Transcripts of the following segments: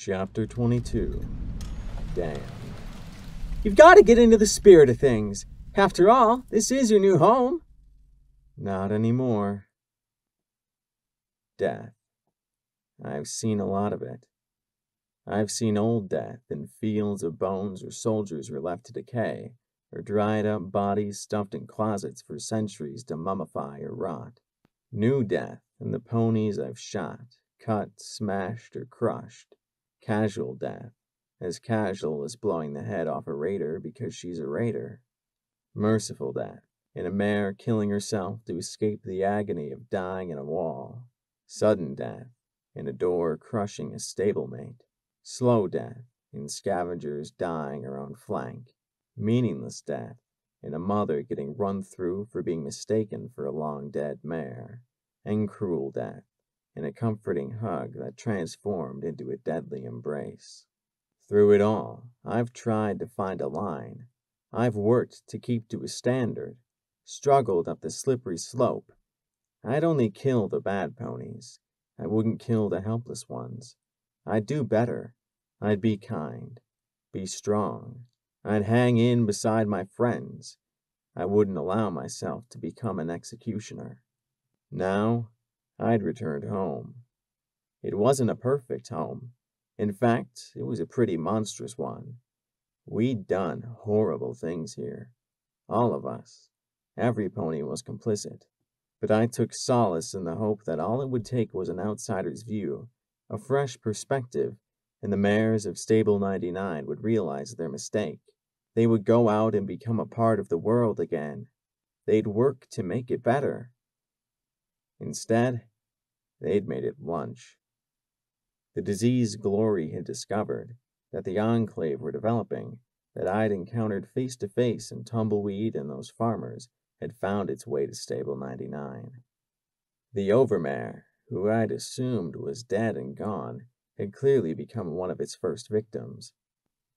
Chapter 22. Damned. You've got to get into the spirit of things. After all, this is your new home. Not anymore. Death. I've seen a lot of it. I've seen old death in fields of bones where soldiers were left to decay, or dried up bodies stuffed in closets for centuries to mummify or rot. New death in the ponies I've shot, cut, smashed, or crushed. Casual death, as casual as blowing the head off a raider because she's a raider. Merciful death, in a mare killing herself to escape the agony of dying in a wall. Sudden death, in a door crushing a stablemate. Slow death, in scavengers dying her own flank. Meaningless death, in a mother getting run through for being mistaken for a long-dead mare. And cruel death, in a comforting hug that transformed into a deadly embrace. Through it all, I've tried to find a line. I've worked to keep to a standard, struggled up the slippery slope. I'd only kill the bad ponies. I wouldn't kill the helpless ones. I'd do better. I'd be kind, be strong. I'd hang in beside my friends. I wouldn't allow myself to become an executioner. Now, I'd returned home. It wasn't a perfect home. In fact, it was a pretty monstrous one. We'd done horrible things here. All of us. Every pony was complicit. But I took solace in the hope that all it would take was an outsider's view, a fresh perspective, and the mares of Stable 99 would realize their mistake. They would go out and become a part of the world again. They'd work to make it better. Instead, they'd made it lunch. The disease Glory had discovered, that the Enclave were developing, that I'd encountered face to face in Tumbleweed and those farmers, had found its way to Stable 99. The overmare, who I'd assumed was dead and gone, had clearly become one of its first victims.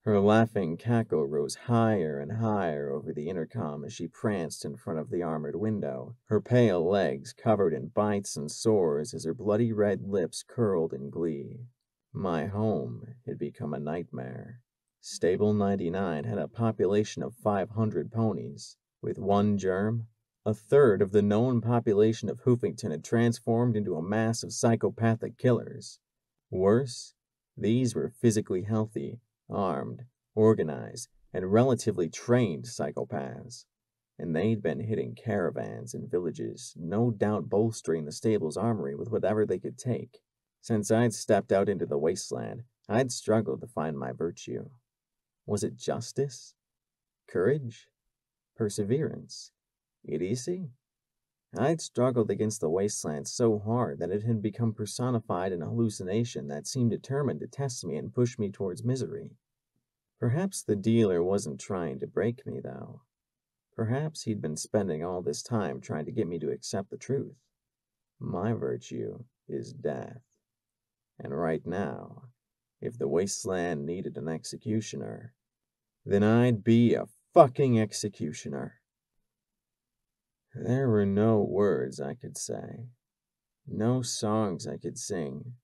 Her laughing cackle rose higher and higher over the intercom as she pranced in front of the armored window, her pale legs covered in bites and sores as her bloody red lips curled in glee. My home had become a nightmare. Stable 99 had a population of 500 ponies. With one germ, a third of the known population of Hoofington had transformed into a mass of psychopathic killers. Worse, these were physically healthy, armed, organized, and relatively trained psychopaths. And they'd been hitting caravans and villages, no doubt bolstering the stable's armory with whatever they could take. Since I'd stepped out into the wasteland, I'd struggled to find my virtue. Was it justice? Courage? Perseverance? Idiocy? I'd struggled against the wasteland so hard that it had become personified in a hallucination that seemed determined to test me and push me towards misery. Perhaps the dealer wasn't trying to break me, though. Perhaps he'd been spending all this time trying to get me to accept the truth. My virtue is death. And right now, if the wasteland needed an executioner, then I'd be a fucking executioner. There were no words I could say, no songs I could sing,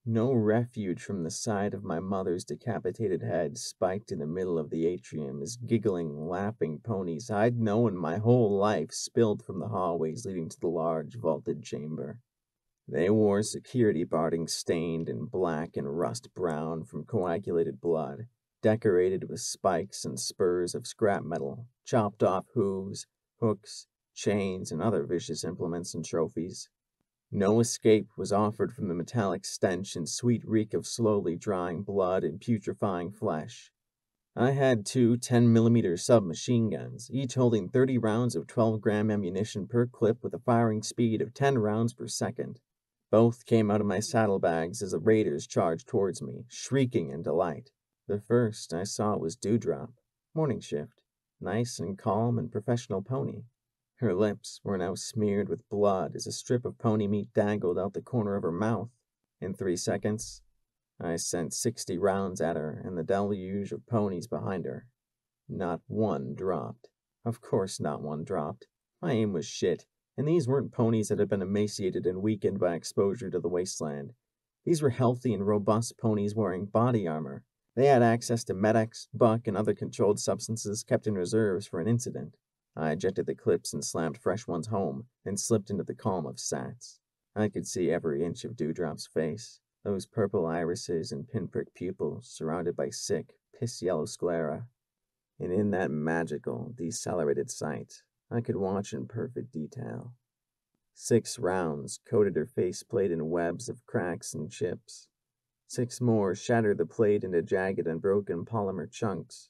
no refuge from the sight of my mother's decapitated head spiked in the middle of the atrium as giggling, laughing ponies I'd known my whole life spilled from the hallways leading to the large vaulted chamber. They wore security barding stained in black and rust brown from coagulated blood, decorated with spikes and spurs of scrap metal, chopped off hooves, hooks, chains, and other vicious implements and trophies. No escape was offered from the metallic stench and sweet reek of slowly drying blood and putrefying flesh. I had two 10mm submachine guns, each holding 30 rounds of 12-gram ammunition per clip with a firing speed of 10 rounds per second. Both came out of my saddlebags as the raiders charged towards me, shrieking in delight. The first I saw was Dewdrop, morning shift, nice and calm and professional pony. Her lips were now smeared with blood as a strip of pony meat dangled out the corner of her mouth. In 3 seconds, I sent 60 rounds at her and the deluge of ponies behind her. Not one dropped. Of course not one dropped. My aim was shit, and these weren't ponies that had been emaciated and weakened by exposure to the wasteland. These were healthy and robust ponies wearing body armor. They had access to medics, buck, and other controlled substances kept in reserves for an incident. I ejected the clips and slammed fresh ones home, and slipped into the calm of Sats. I could see every inch of Dewdrop's face, those purple irises and pinprick pupils surrounded by sick, piss-yellow sclera. And in that magical, decelerated sight, I could watch in perfect detail. 6 rounds coated her faceplate in webs of cracks and chips. 6 more shattered the plate into jagged and broken polymer chunks.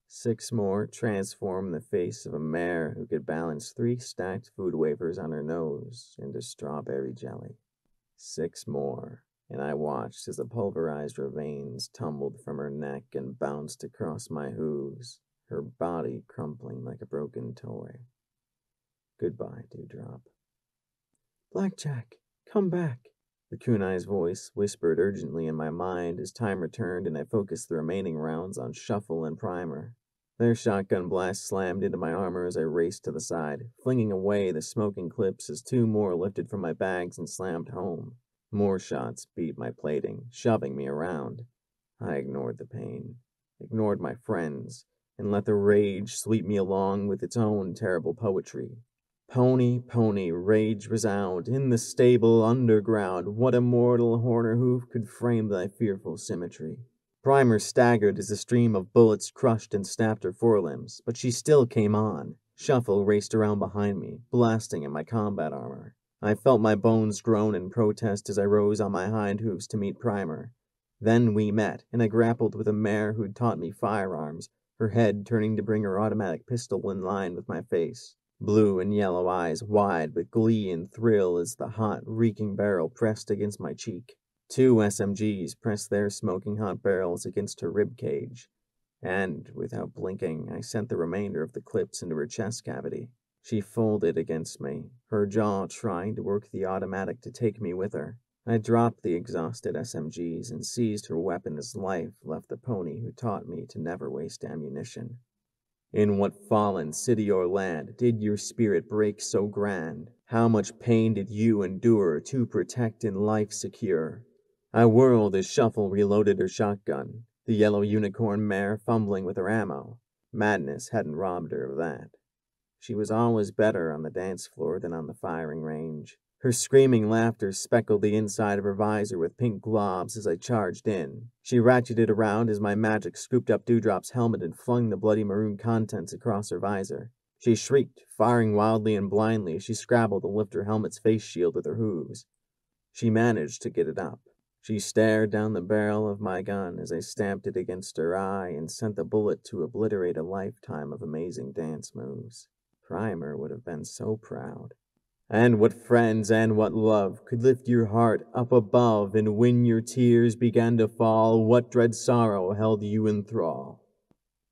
6 more transformed the face of a mare who could balance 3 stacked food wafers on her nose into strawberry jelly. 6 more, and I watched as the pulverized veins tumbled from her neck and bounced across my hooves, her body crumpling like a broken toy. Goodbye, Dewdrop. Blackjack, come back, the kunai's voice whispered urgently in my mind as time returned and I focused the remaining rounds on shuffle and primer. Their shotgun blast slammed into my armor as I raced to the side, flinging away the smoking clips as 2 more lifted from my bags and slammed home. More shots beat my plating, shoving me around. I ignored the pain, ignored my friends, and let the rage sweep me along with its own terrible poetry. Pony, pony, rage resound, in the stable underground, what immortal horn or hoof could frame thy fearful symmetry? Primer staggered as a stream of bullets crushed and snapped her forelimbs, but she still came on. Shuffle raced around behind me, blasting at my combat armor. I felt my bones groan in protest as I rose on my hind hooves to meet Primer. Then we met, and I grappled with a mare who'd taught me firearms, her head turning to bring her automatic pistol in line with my face. Blue and yellow eyes wide with glee and thrill as the hot, reeking barrel pressed against my cheek. 2 SMGs pressed their smoking hot barrels against her rib cage, and, without blinking, I sent the remainder of the clips into her chest cavity. She folded against me, her jaw trying to work the automatic to take me with her. I dropped the exhausted SMGs and seized her weapon as life left the pony who taught me to never waste ammunition. In what fallen city or land did your spirit break so grand? How much pain did you endure to protect in life secure? I whirled as Shuffle reloaded her shotgun, the yellow unicorn mare fumbling with her ammo. Madness hadn't robbed her of that. She was always better on the dance floor than on the firing range. Her screaming laughter speckled the inside of her visor with pink globs as I charged in. She ratcheted around as my magic scooped up Dewdrop's helmet and flung the bloody maroon contents across her visor. She shrieked, firing wildly and blindly as she scrabbled to lift her helmet's face shield with her hooves. She managed to get it up. She stared down the barrel of my gun as I stamped it against her eye and sent the bullet to obliterate a lifetime of amazing dance moves. Primer would have been so proud. And what friends and what love could lift your heart up above, and when your tears began to fall, what dread sorrow held you in thrall?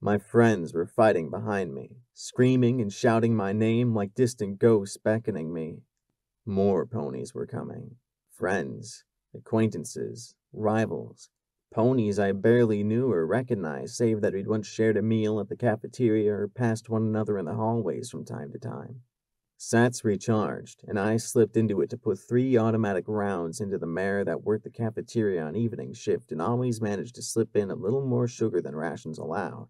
My friends were fighting behind me, screaming and shouting my name like distant ghosts beckoning me. More ponies were coming. Friends, acquaintances, rivals, ponies I barely knew or recognized, save that we'd once shared a meal at the cafeteria or passed one another in the hallways from time to time. Sats recharged, and I slipped into it to put 3 automatic rounds into the mare that worked the cafeteria on evening shift and always managed to slip in a little more sugar than rations allowed.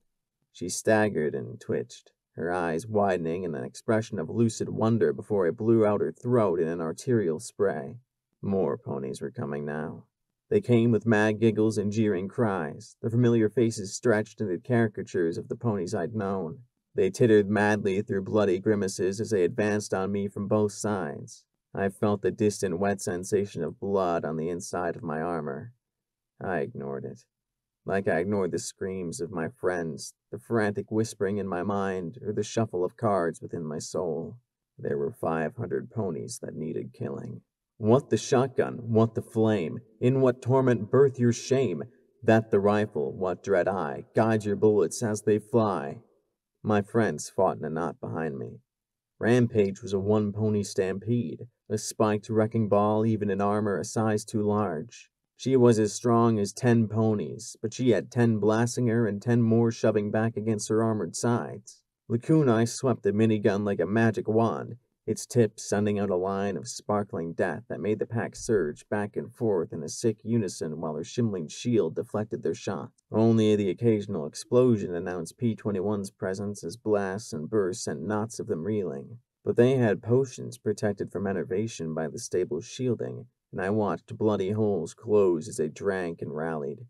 She staggered and twitched, her eyes widening in an expression of lucid wonder before I blew out her throat in an arterial spray. More ponies were coming now. They came with mad giggles and jeering cries, their familiar faces stretched into caricatures of the ponies I'd known. They tittered madly through bloody grimaces as they advanced on me from both sides. I felt the distant wet sensation of blood on the inside of my armor. I ignored it, like I ignored the screams of my friends, the frantic whispering in my mind, or the shuffle of cards within my soul. There were 500 ponies that needed killing. What the shotgun, what the flame, in what torment birth your shame? That the rifle, what dread eye, guides your bullets as they fly. My friends fought in a knot behind me. Rampage was a 1-pony stampede, a spiked wrecking ball even in armor a size too large. She was as strong as 10 ponies, but she had 10 blasting her and 10 more shoving back against her armored sides. The kunai swept the minigun like a magic wand, its tip sending out a line of sparkling death that made the pack surge back and forth in a sick unison while her shimmering shield deflected their shots. Only the occasional explosion announced P-21's presence as blasts and bursts sent knots of them reeling. But they had potions protected from enervation by the stable's shielding, and I watched bloody holes close as they drank and rallied.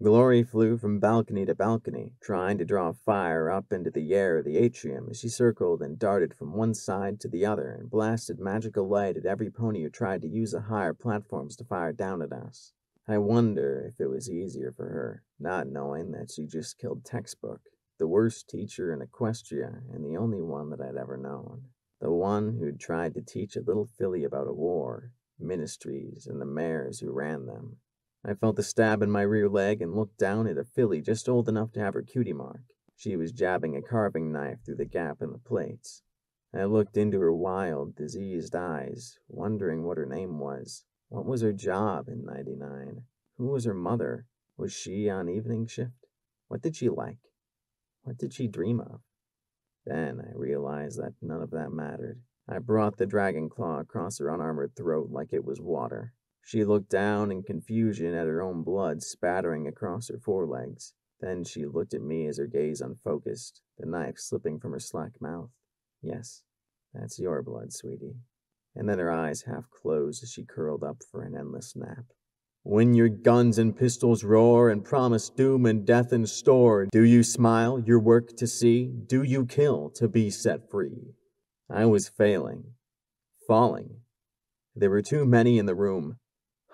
Glory flew from balcony to balcony, trying to draw fire up into the air of the atrium as she circled and darted from one side to the other and blasted magical light at every pony who tried to use the higher platforms to fire down at us. I wonder if it was easier for her, not knowing that she just killed Textbook, the worst teacher in Equestria and the only one that I'd ever known. The one who'd tried to teach a little filly about a war, ministries, and the mayors who ran them. I felt a stab in my rear leg and looked down at a filly just old enough to have her cutie mark. She was jabbing a carving knife through the gap in the plates. I looked into her wild, diseased eyes, wondering what her name was. What was her job in 99? Who was her mother? Was she on evening shift? What did she like? What did she dream of? Then I realized that none of that mattered. I brought the dragon claw across her unarmored throat like it was water. She looked down in confusion at her own blood spattering across her forelegs. Then she looked at me as her gaze unfocused, the knife slipping from her slack mouth. Yes, that's your blood, sweetie. And then her eyes half closed as she curled up for an endless nap. When your guns and pistols roar and promise doom and death in store, do you smile, your work to see? Do you kill to be set free? I was failing. Falling. There were too many in the room.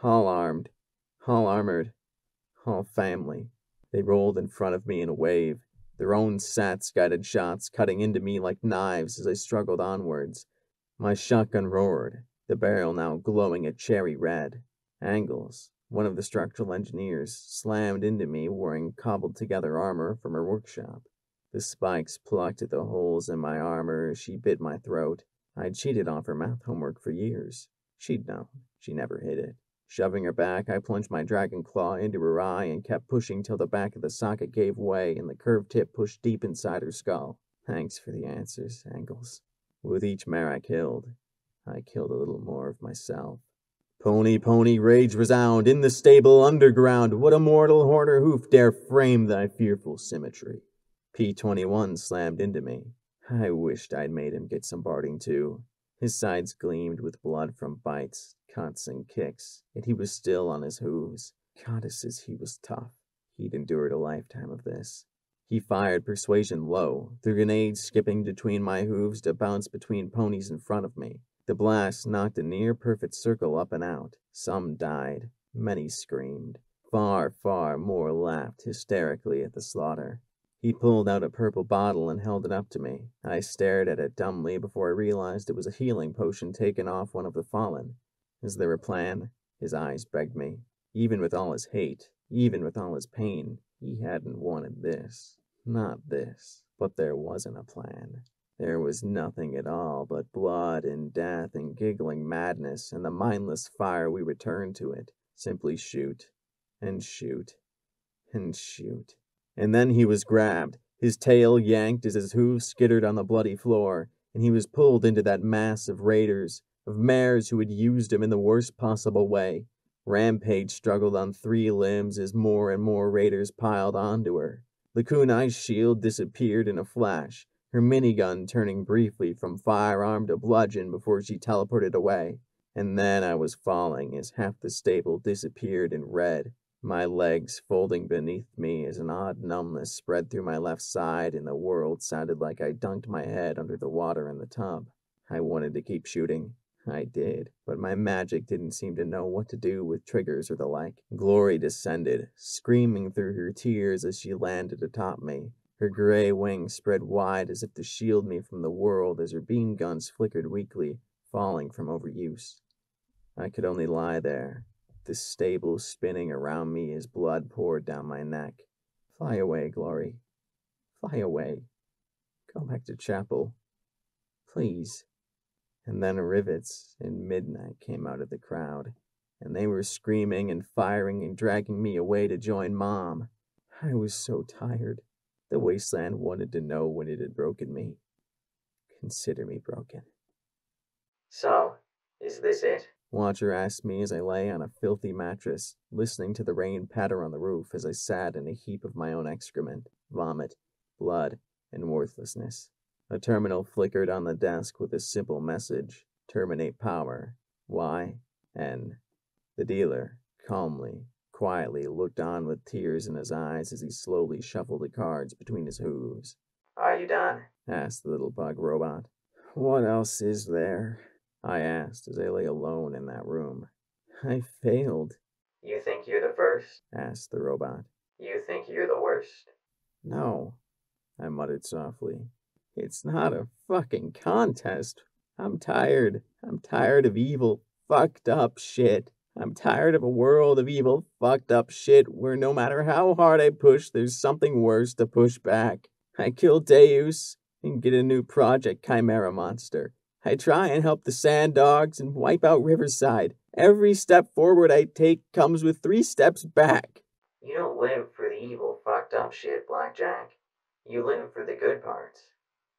All armed, all armored, all family. They rolled in front of me in a wave, their own SATS-guided shots cutting into me like knives as I struggled onwards. My shotgun roared, the barrel now glowing a cherry red. Angles, one of the structural engineers, slammed into me wearing cobbled-together armor from her workshop. The spikes plucked at the holes in my armor as she bit my throat. I'd cheated off her math homework for years. She'd known. She never hid it. Shoving her back, I plunged my dragon claw into her eye and kept pushing till the back of the socket gave way and the curved tip pushed deep inside her skull. Thanks for the answers, Angles. With each mare I killed a little more of myself. Pony, pony, rage resound, in the stable underground, what a mortal horn or hoof dare frame thy fearful symmetry? P-21 slammed into me. I wished I'd made him get some barding too. His sides gleamed with blood from bites, cuts, and kicks, yet he was still on his hooves. Goddesses, he was tough. He'd endured a lifetime of this. He fired Persuasion low, the grenade skipping between my hooves to bounce between ponies in front of me. The blast knocked a near-perfect circle up and out. Some died. Many screamed. Far, far more laughed hysterically at the slaughter. He pulled out a purple bottle and held it up to me. I stared at it dumbly before I realized it was a healing potion taken off one of the fallen. Is there a plan? His eyes begged me. Even with all his hate, even with all his pain, he hadn't wanted this. Not this. But there wasn't a plan. There was nothing at all but blood and death and giggling madness and the mindless fire we returned to it. Simply shoot, and shoot, and shoot. And then he was grabbed, his tail yanked as his hooves skittered on the bloody floor, and he was pulled into that mass of raiders, of mares who had used him in the worst possible way. Rampage struggled on 3 limbs as more and more raiders piled onto her. The kunai's shield disappeared in a flash, her minigun turning briefly from firearm to bludgeon before she teleported away. And then I was falling as half the stable disappeared in red. My legs folding beneath me as an odd numbness spread through my left side and the world sounded like I dunked my head under the water in the tub. I wanted to keep shooting. I did, but my magic didn't seem to know what to do with triggers or the like. Glory descended, screaming through her tears as she landed atop me. Her gray wings spread wide as if to shield me from the world as her beam guns flickered weakly, falling from overuse. I could only lie there, the stable spinning around me as blood poured down my neck. Fly away, Glory. Fly away. Go back to chapel. Please. And then rivets and midnight came out of the crowd, and they were screaming and firing and dragging me away to join Mom. I was so tired. The wasteland wanted to know when it had broken me. Consider me broken. So, is this it? Watcher asked me as I lay on a filthy mattress, listening to the rain patter on the roof as I sat in a heap of my own excrement, vomit, blood, and worthlessness. A terminal flickered on the desk with a simple message: terminate power. Y. N. The dealer, calmly, quietly looked on with tears in his eyes as he slowly shuffled the cards between his hooves. Are you done? Asked the little bug robot. What else is there? I asked as I lay alone in that room. I failed. You think you're the first? Asked the robot. You think you're the worst? No, I muttered softly. It's not a fucking contest. I'm tired. I'm tired of evil, fucked up shit. I'm tired of a world of evil, fucked up shit where no matter how hard I push, there's something worse to push back. I kill Deus and get a new Project Chimera monster. I try and help the sand dogs and wipe out Riverside. Every step forward I take comes with 3 steps back. You don't live for the evil, fucked up shit, Blackjack. You live for the good parts.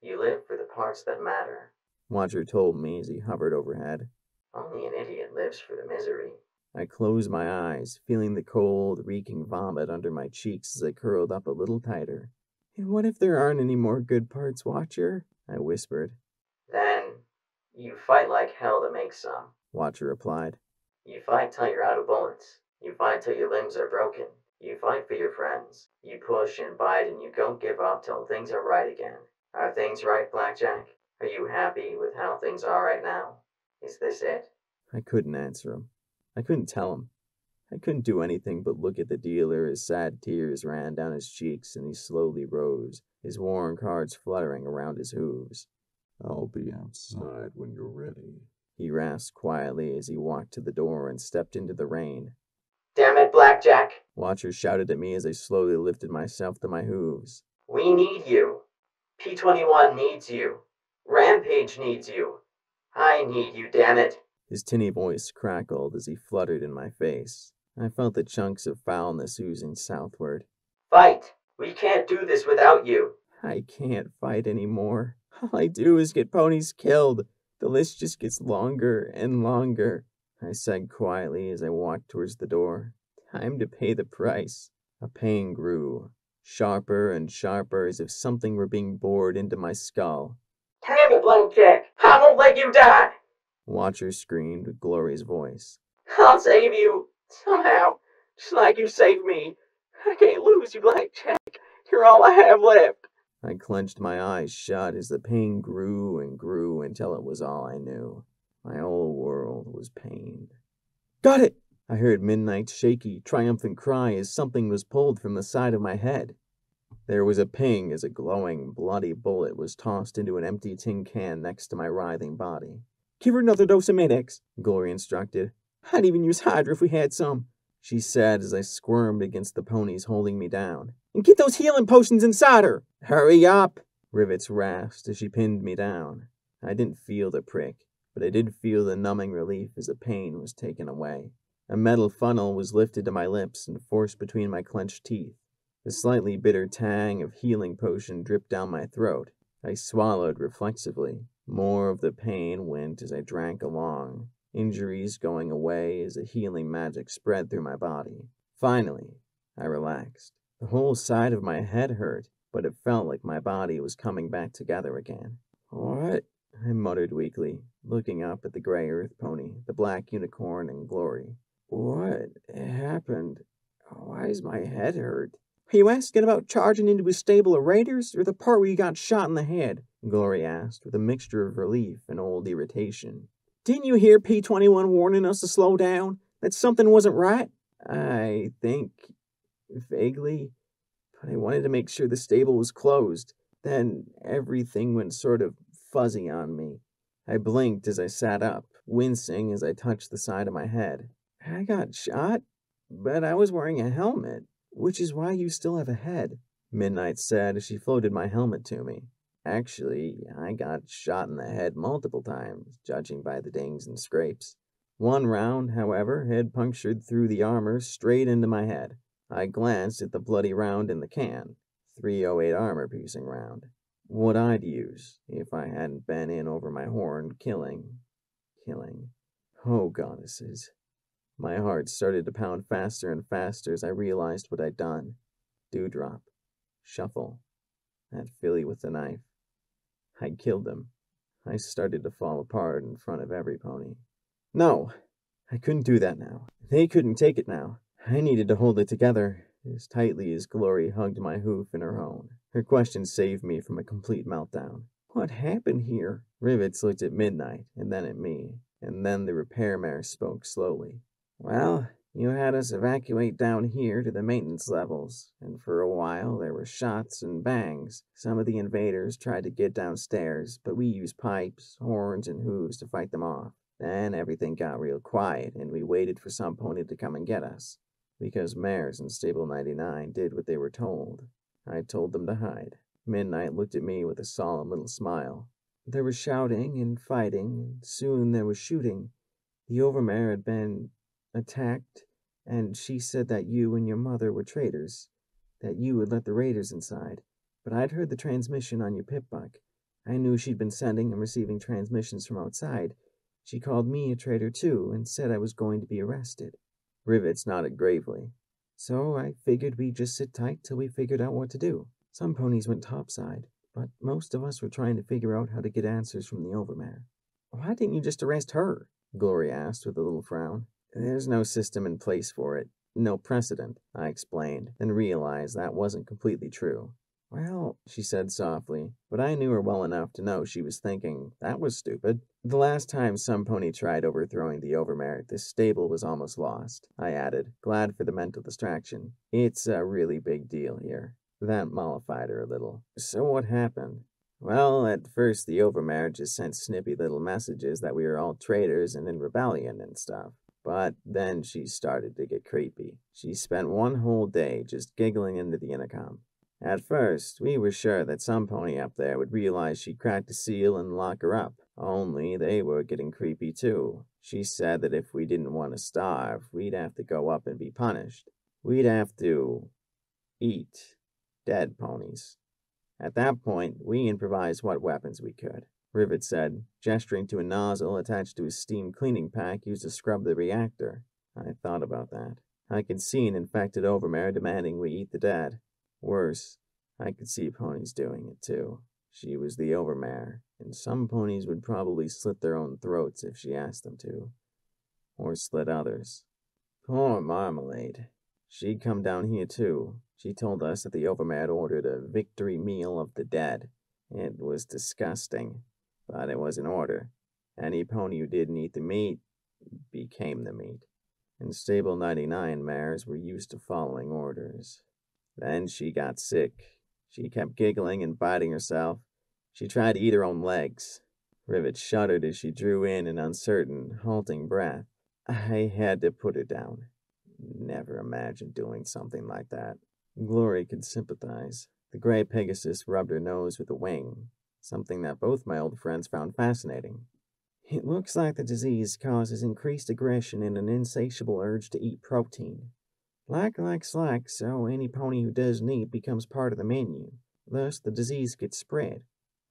You live for the parts that matter. Watcher told me as he hovered overhead. Only an idiot lives for the misery. I closed my eyes, feeling the cold, reeking vomit under my cheeks as I curled up a little tighter. And what if there aren't any more good parts, Watcher? I whispered. Then you fight like hell to make some, Watcher replied. You fight till you're out of bullets. You fight till your limbs are broken. You fight for your friends. You push and bite and you don't give up till things are right again. Are things right, Blackjack? Are you happy with how things are right now? Is this it? I couldn't answer him. I couldn't tell him. I couldn't do anything but look at the dealer as sad tears ran down his cheeks and he slowly rose, his worn cards fluttering around his hooves. I'll be outside when you're ready, he rasped quietly as he walked to the door and stepped into the rain. Damn it, Blackjack! Watcher shouted at me as I slowly lifted myself to my hooves. We need you. P-21 needs you. Rampage needs you. I need you, damn it. His tinny voice crackled as he fluttered in my face. I felt the chunks of foulness oozing southward. Fight! We can't do this without you. I can't fight anymore. All I do is get ponies killed. The list just gets longer and longer, I said quietly as I walked towards the door. Time to pay the price. A pain grew, sharper and sharper as if something were being bored into my skull. Damn it, Blackjack! I won't let you die! Watcher screamed with Glory's voice. I'll save you, somehow, just like you saved me. I can't lose you, Blackjack. You're all I have left. I clenched my eyes shut as the pain grew and grew until it was all I knew. My whole world was pain. Got it! I heard Midnight's shaky, triumphant cry as something was pulled from the side of my head. There was a ping as a glowing, bloody bullet was tossed into an empty tin can next to my writhing body. Give her another dose of Mid-X, Glory instructed. I'd even use Hydra if we had some, she said as I squirmed against the ponies holding me down. And get those healing potions inside her! Hurry up! Rivets rasped as she pinned me down. I didn't feel the prick, but I did feel the numbing relief as the pain was taken away. A metal funnel was lifted to my lips and forced between my clenched teeth. The slightly bitter tang of healing potion dripped down my throat. I swallowed reflexively. More of the pain went as I drank along, injuries going away as the healing magic spread through my body. Finally, I relaxed. The whole side of my head hurt, but it felt like my body was coming back together again. What? I muttered weakly, looking up at the gray earth pony, the black unicorn, and Glory. What happened? Why is my head hurt? Are you asking about charging into a stable of raiders, or the part where you got shot in the head? Glory asked, with a mixture of relief and old irritation. Didn't you hear P-21 warning us to slow down? That something wasn't right? I think, vaguely, but I wanted to make sure the stable was closed. Then everything went sort of fuzzy on me. I blinked as I sat up, wincing as I touched the side of my head. I got shot, but I was wearing a helmet. Which is why you still have a head, Midnight said as she floated my helmet to me. Actually, I got shot in the head multiple times, judging by the dings and scrapes. One round, however, had punctured through the armor straight into my head. I glanced at the bloody round in the can, 308 armor-piercing round. What I'd use if I hadn't been in over my horn killing killing. Oh, goddesses. My heart started to pound faster and faster as I realized what I'd done. Dewdrop. Shuffle. That filly with the knife. I'd killed him. I started to fall apart in front of every pony. No! I couldn't do that now. They couldn't take it now. I needed to hold it together as tightly as Glory hugged my hoof in her own. Her question saved me from a complete meltdown. What happened here? Rivets looked at Midnight, and then at me, and then the repair mare spoke slowly. Well, you had us evacuate down here to the maintenance levels, and for a while there were shots and bangs. Some of the invaders tried to get downstairs, but we used pipes, horns, and hooves to fight them off. Then everything got real quiet, and we waited for some pony to come and get us. Because mares in Stable 99 did what they were told. I told them to hide. Midnight looked at me with a solemn little smile. There was shouting and fighting, and soon there was shooting. The overmare had been attacked, and she said that you and your mother were traitors, that you would let the raiders inside. But I'd heard the transmission on your pip-buck. I knew she'd been sending and receiving transmissions from outside. She called me a traitor too, and said I was going to be arrested. Rivets nodded gravely. So I figured we'd just sit tight till we figured out what to do. Some ponies went topside, but most of us were trying to figure out how to get answers from the overmare. Why didn't you just arrest her? Glory asked with a little frown. There's no system in place for it. No precedent, I explained, then realized that wasn't completely true. Well, she said softly, but I knew her well enough to know she was thinking, that was stupid. The last time some pony tried overthrowing the overmare, this stable was almost lost, I added, glad for the mental distraction. It's a really big deal here. That mollified her a little. So what happened? Well, at first the overmare just sent snippy little messages that we were all traitors and in rebellion and stuff. But then she started to get creepy. She spent one whole day just giggling into the intercom. At first, we were sure that some pony up there would realize she'd cracked a seal and lock her up. Only they were getting creepy too. She said that if we didn't want to starve, we'd have to go up and be punished. We'd have to eat dead ponies. At that point, we improvised what weapons we could. Rivet said, gesturing to a nozzle attached to his steam cleaning pack used to scrub the reactor. I thought about that. I could see an infected overmare demanding we eat the dead. Worse, I could see ponies doing it too. She was the overmare, and some ponies would probably slit their own throats if she asked them to. Or slit others. Poor Marmalade. She'd come down here too. She told us that the overmare had ordered a victory meal of the dead. It was disgusting, but it was an order. Any pony who didn't eat the meat became the meat. And Stable 99 mares were used to following orders. Then she got sick. She kept giggling and biting herself. She tried to eat her own legs. Rivet shuddered as she drew in an uncertain, halting breath. I had to put her down. Never imagined doing something like that. Glory could sympathize. The gray Pegasus rubbed her nose with a wing, something that both my old friends found fascinating. It looks like the disease causes increased aggression and an insatiable urge to eat protein. Like likes like, so any pony who doesn't eat becomes part of the menu. Thus, the disease gets spread.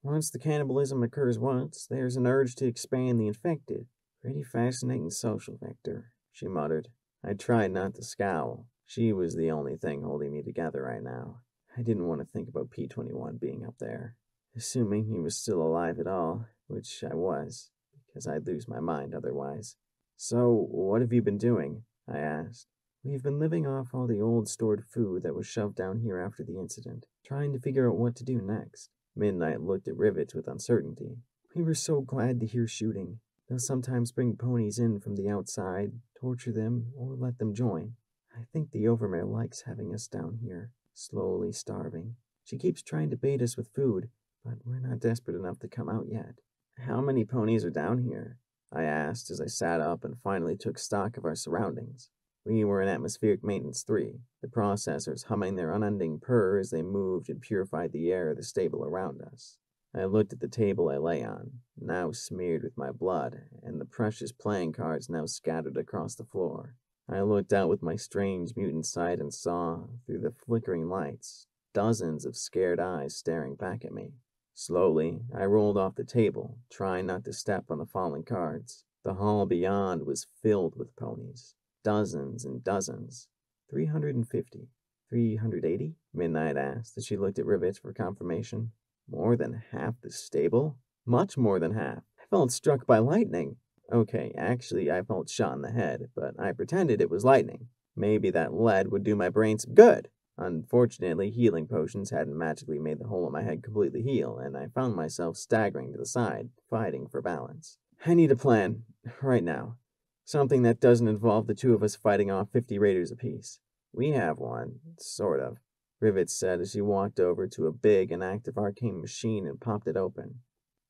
Once the cannibalism occurs once, there's an urge to expand the infected. Pretty fascinating social vector, she muttered. I tried not to scowl. She was the only thing holding me together right now. I didn't want to think about P-21 being up there. Assuming he was still alive at all, which I was, because I'd lose my mind otherwise. So, what have you been doing? I asked. We've been living off all the old stored food that was shoved down here after the incident, trying to figure out what to do next. Midnight looked at Rivets with uncertainty. We were so glad to hear shooting. They'll sometimes bring ponies in from the outside, torture them, or let them join. I think the overmare likes having us down here, slowly starving. She keeps trying to bait us with food, but we're not desperate enough to come out yet. How many ponies are down here? I asked as I sat up and finally took stock of our surroundings. We were in Atmospheric Maintenance 3, the processors humming their unending purr as they moved and purified the air of the stable around us. I looked at the table I lay on, now smeared with my blood, and the precious playing cards now scattered across the floor. I looked out with my strange mutant sight and saw, through the flickering lights, dozens of scared eyes staring back at me. Slowly, I rolled off the table, trying not to step on the falling cards. The hall beyond was filled with ponies. Dozens and dozens. 350. 380? Midnight asked as she looked at Rivets for confirmation. More than half the stable? Much more than half. I felt struck by lightning. Okay, actually, I felt shot in the head, but I pretended it was lightning. Maybe that lead would do my brain some good. Unfortunately, healing potions hadn't magically made the hole in my head completely heal, and I found myself staggering to the side, fighting for balance. I need a plan, right now. Something that doesn't involve the two of us fighting off 50 raiders apiece. We have one, sort of, Rivets said as she walked over to a big and active arcane machine and popped it open.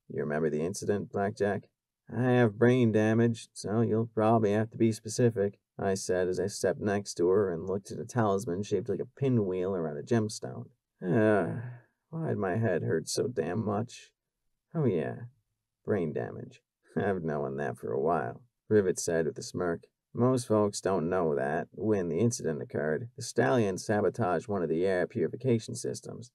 You remember the incident, Blackjack? I have brain damage, so you'll probably have to be specific, I said as I stepped next to her and looked at a talisman shaped like a pinwheel around a gemstone. Why'd my head hurt so damn much? Oh yeah, brain damage. I've known that for a while, Rivet said with a smirk. Most folks don't know that, when the incident occurred, the stallion sabotaged one of the air purification systems.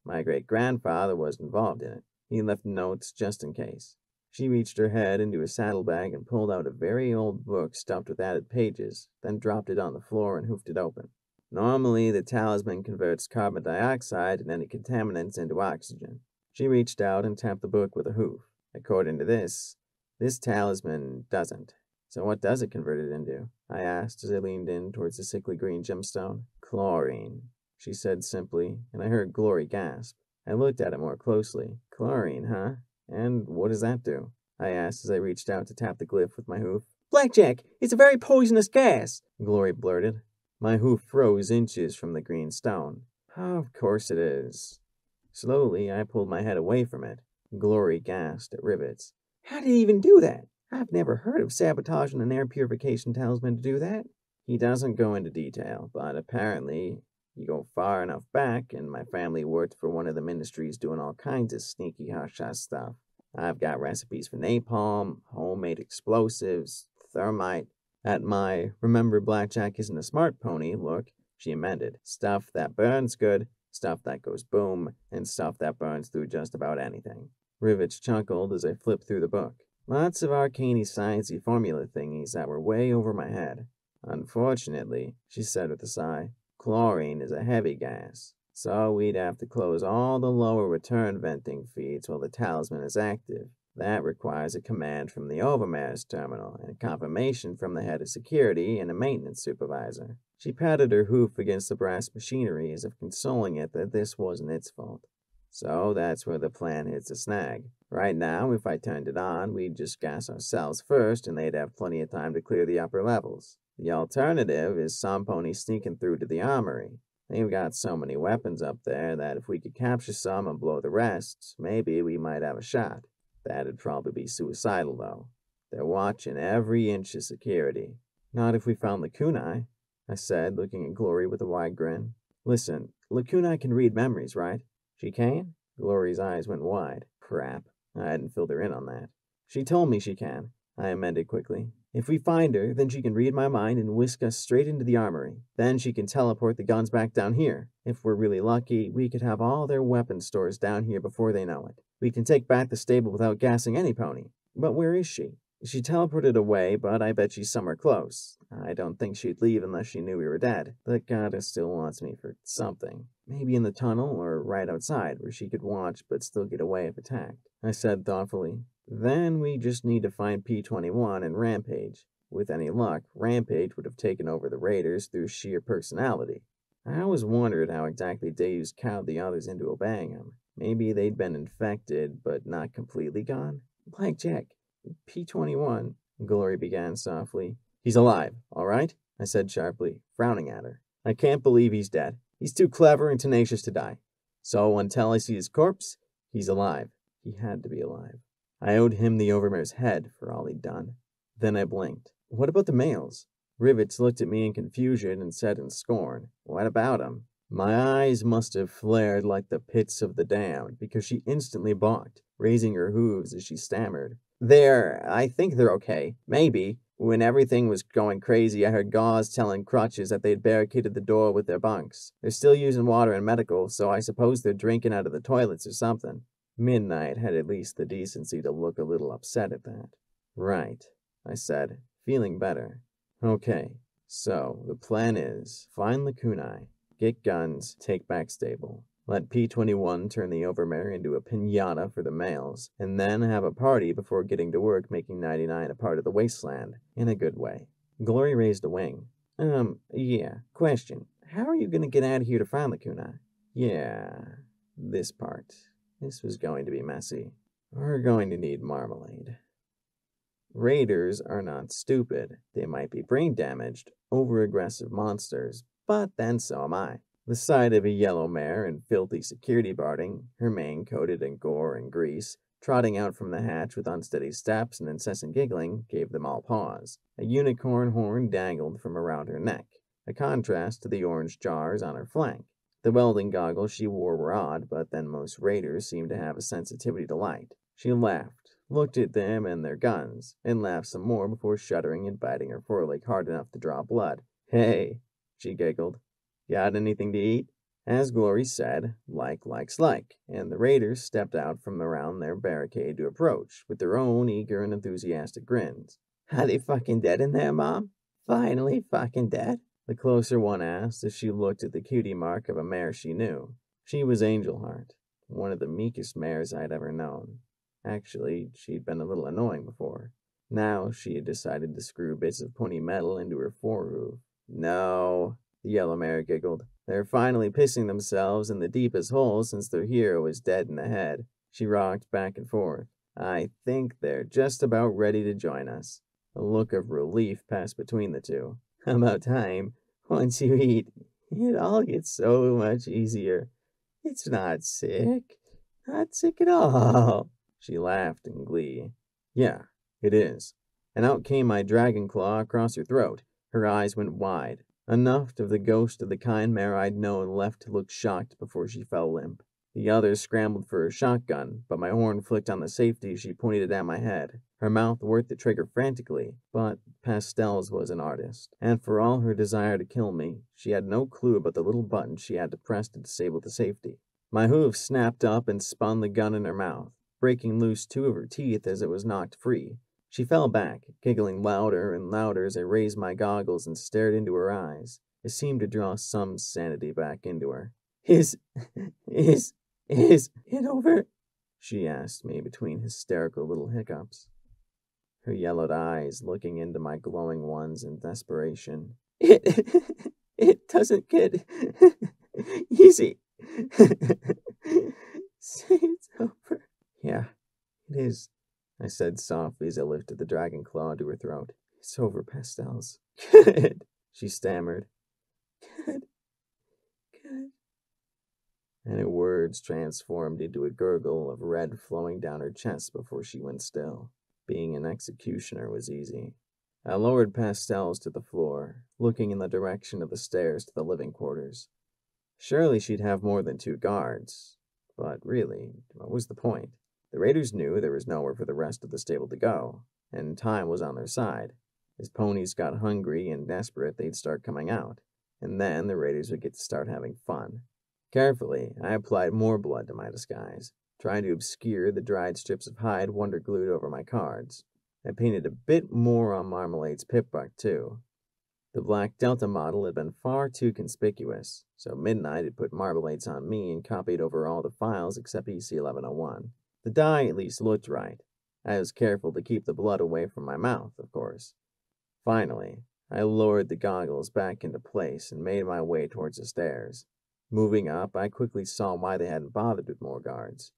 My great-grandfather was involved in it. He left notes just in case. She reached her head into her saddlebag and pulled out a very old book stuffed with added pages, then dropped it on the floor and hoofed it open. Normally, the talisman converts carbon dioxide and any contaminants into oxygen. She reached out and tapped the book with a hoof. According to this talisman doesn't. So what does it convert it into? I asked as I leaned in towards the sickly green gemstone. Chlorine, she said simply, and I heard Glory gasp. I looked at it more closely. Chlorine, huh? And what does that do? I asked as I reached out to tap the glyph with my hoof. Blackjack, it's a very poisonous gas, Glory blurted. My hoof froze inches from the green stone. Of course it is. Slowly, I pulled my head away from it. Glory gasped at Rivets. How did he even do that? I've never heard of sabotaging an air purification talisman to do that. He doesn't go into detail, but apparently you go far enough back, and my family worked for one of the ministries doing all kinds of sneaky hush-hush stuff. I've got recipes for napalm, homemade explosives, thermite. At my remember Blackjack isn't a smart pony look, she amended. Stuff that burns good, stuff that goes boom, and stuff that burns through just about anything. Rivets chuckled as I flipped through the book. Lots of arcane sciencey formula thingies that were way over my head. Unfortunately, she said with a sigh, chlorine is a heavy gas, so we'd have to close all the lower return venting feeds while the talisman is active. That requires a command from the Overmare's terminal and confirmation from the head of security and a maintenance supervisor. She patted her hoof against the brass machinery as if consoling it that this wasn't its fault. So that's where the plan hits a snag. Right now, if I turned it on, we'd just gas ourselves first and they'd have plenty of time to clear the upper levels. The alternative is some ponies sneaking through to the armory. They've got so many weapons up there that if we could capture some and blow the rest, maybe we might have a shot. That'd probably be suicidal, though. They're watching every inch of security. Not if we found Lacunae, I said, looking at Glory with a wide grin. Listen, Lacunae can read memories, right? She can? Glory's eyes went wide. Crap. I hadn't filled her in on that. She told me she can, I amended quickly. If we find her, then she can read my mind and whisk us straight into the armory. Then she can teleport the guns back down here. If we're really lucky, we could have all their weapon stores down here before they know it. We can take back the stable without gassing any pony. But where is she? She teleported away, but I bet she's somewhere close. I don't think she'd leave unless she knew we were dead. The goddess still wants me for something. Maybe in the tunnel or right outside, where she could watch but still get away if attacked, I said thoughtfully. Then we just need to find P-21 and Rampage. With any luck, Rampage would have taken over the Raiders through sheer personality. I always wondered how exactly Deus cowed the others into obeying him. Maybe they'd been infected, but not completely gone? Blackjack, P-21, Glory began softly. He's alive, all right? I said sharply, frowning at her. I can't believe he's dead. He's too clever and tenacious to die. So until I see his corpse, he's alive. He had to be alive. I owed him the Overmare's head for all he'd done. Then I blinked. What about the males? Rivets looked at me in confusion and said in scorn, What about him? My eyes must have flared like the pits of the damned, because she instantly balked, raising her hooves as she stammered. I think they're okay. Maybe. When everything was going crazy, I heard Gauze telling Crutches that they'd barricaded the door with their bunks. They're still using water and medical, so I suppose they're drinking out of the toilets or something. Midnight had at least the decency to look a little upset at that. Right. I said, feeling better. Okay, so the plan is find the kunai, get guns, take back stable. Let P-21 turn the Overmare into a piñata for the males, and then have a party before getting to work making 99 a part of the wasteland, in a good way. Glory raised a wing. Yeah, question. How are you gonna get out of here to find the kunai? Yeah, this part. This was going to be messy. We're going to need marmalade. Raiders are not stupid. They might be brain damaged, over-aggressive monsters, but then so am I. The sight of a yellow mare in filthy security barding, her mane coated in gore and grease, trotting out from the hatch with unsteady steps and incessant giggling, gave them all pause. A unicorn horn dangled from around her neck, a contrast to the orange jars on her flank. The welding goggles she wore were odd, but then most raiders seemed to have a sensitivity to light. She laughed, looked at them and their guns, and laughed some more before shuddering and biting her foreleg hard enough to draw blood. Hey, she giggled. Got anything to eat? As Glory said, likes like, and the raiders stepped out from around their barricade to approach, with their own eager and enthusiastic grins. Are they fucking dead in there, Mom? Finally fucking dead? The closer one asked as she looked at the cutie mark of a mare she knew. She was Angel Heart, one of the meekest mares I'd ever known. Actually, she'd been a little annoying before. Now she had decided to screw bits of pointy metal into her forehoof. No, the yellow mare giggled. They're finally pissing themselves in the deepest hole since their hero is dead in the head. She rocked back and forth. I think they're just about ready to join us. A look of relief passed between the two. About time. Once you eat, it all gets so much easier. It's not sick. Not sick at all. She laughed in glee. Yeah, it is. And out came my dragon claw across her throat. Her eyes went wide. Enough of the ghost of the kind mare I'd known left to look shocked before she fell limp. The others scrambled for her shotgun, but my horn flicked on the safety as she pointed it at my head. Her mouth worked the trigger frantically, but Pastels was an artist, and for all her desire to kill me, she had no clue about the little button she had to press to disable the safety. My hooves snapped up and spun the gun in her mouth, breaking loose 2 of her teeth as it was knocked free. She fell back, giggling louder and louder as I raised my goggles and stared into her eyes. It seemed to draw some sanity back into her. Is it over? She asked me between hysterical little hiccups, her yellowed eyes looking into my glowing ones in desperation. It doesn't get easy. Say it's over. Yeah, it is, I said softly as I lifted the dragon claw to her throat. It's over, Pastels. Good, she stammered. Good. And her words transformed into a gurgle of red flowing down her chest before she went still. Being an executioner was easy. I lowered Pastels to the floor, looking in the direction of the stairs to the living quarters. Surely she'd have more than 2 guards. But really, what was the point? The raiders knew there was nowhere for the rest of the stable to go, and time was on their side. As ponies got hungry and desperate, they'd start coming out, and then the raiders would get to start having fun. Carefully, I applied more blood to my disguise, trying to obscure the dried strips of hide wonder glued over my cards. I painted a bit more on Marmalade's pipbuck, too. The Black Delta model had been far too conspicuous, so Midnight had put Marmalades on me and copied over all the files except EC1101. The dye at least looked right. I was careful to keep the blood away from my mouth, of course. Finally, I lowered the goggles back into place and made my way towards the stairs. Moving up, I quickly saw why they hadn't bothered with more guards.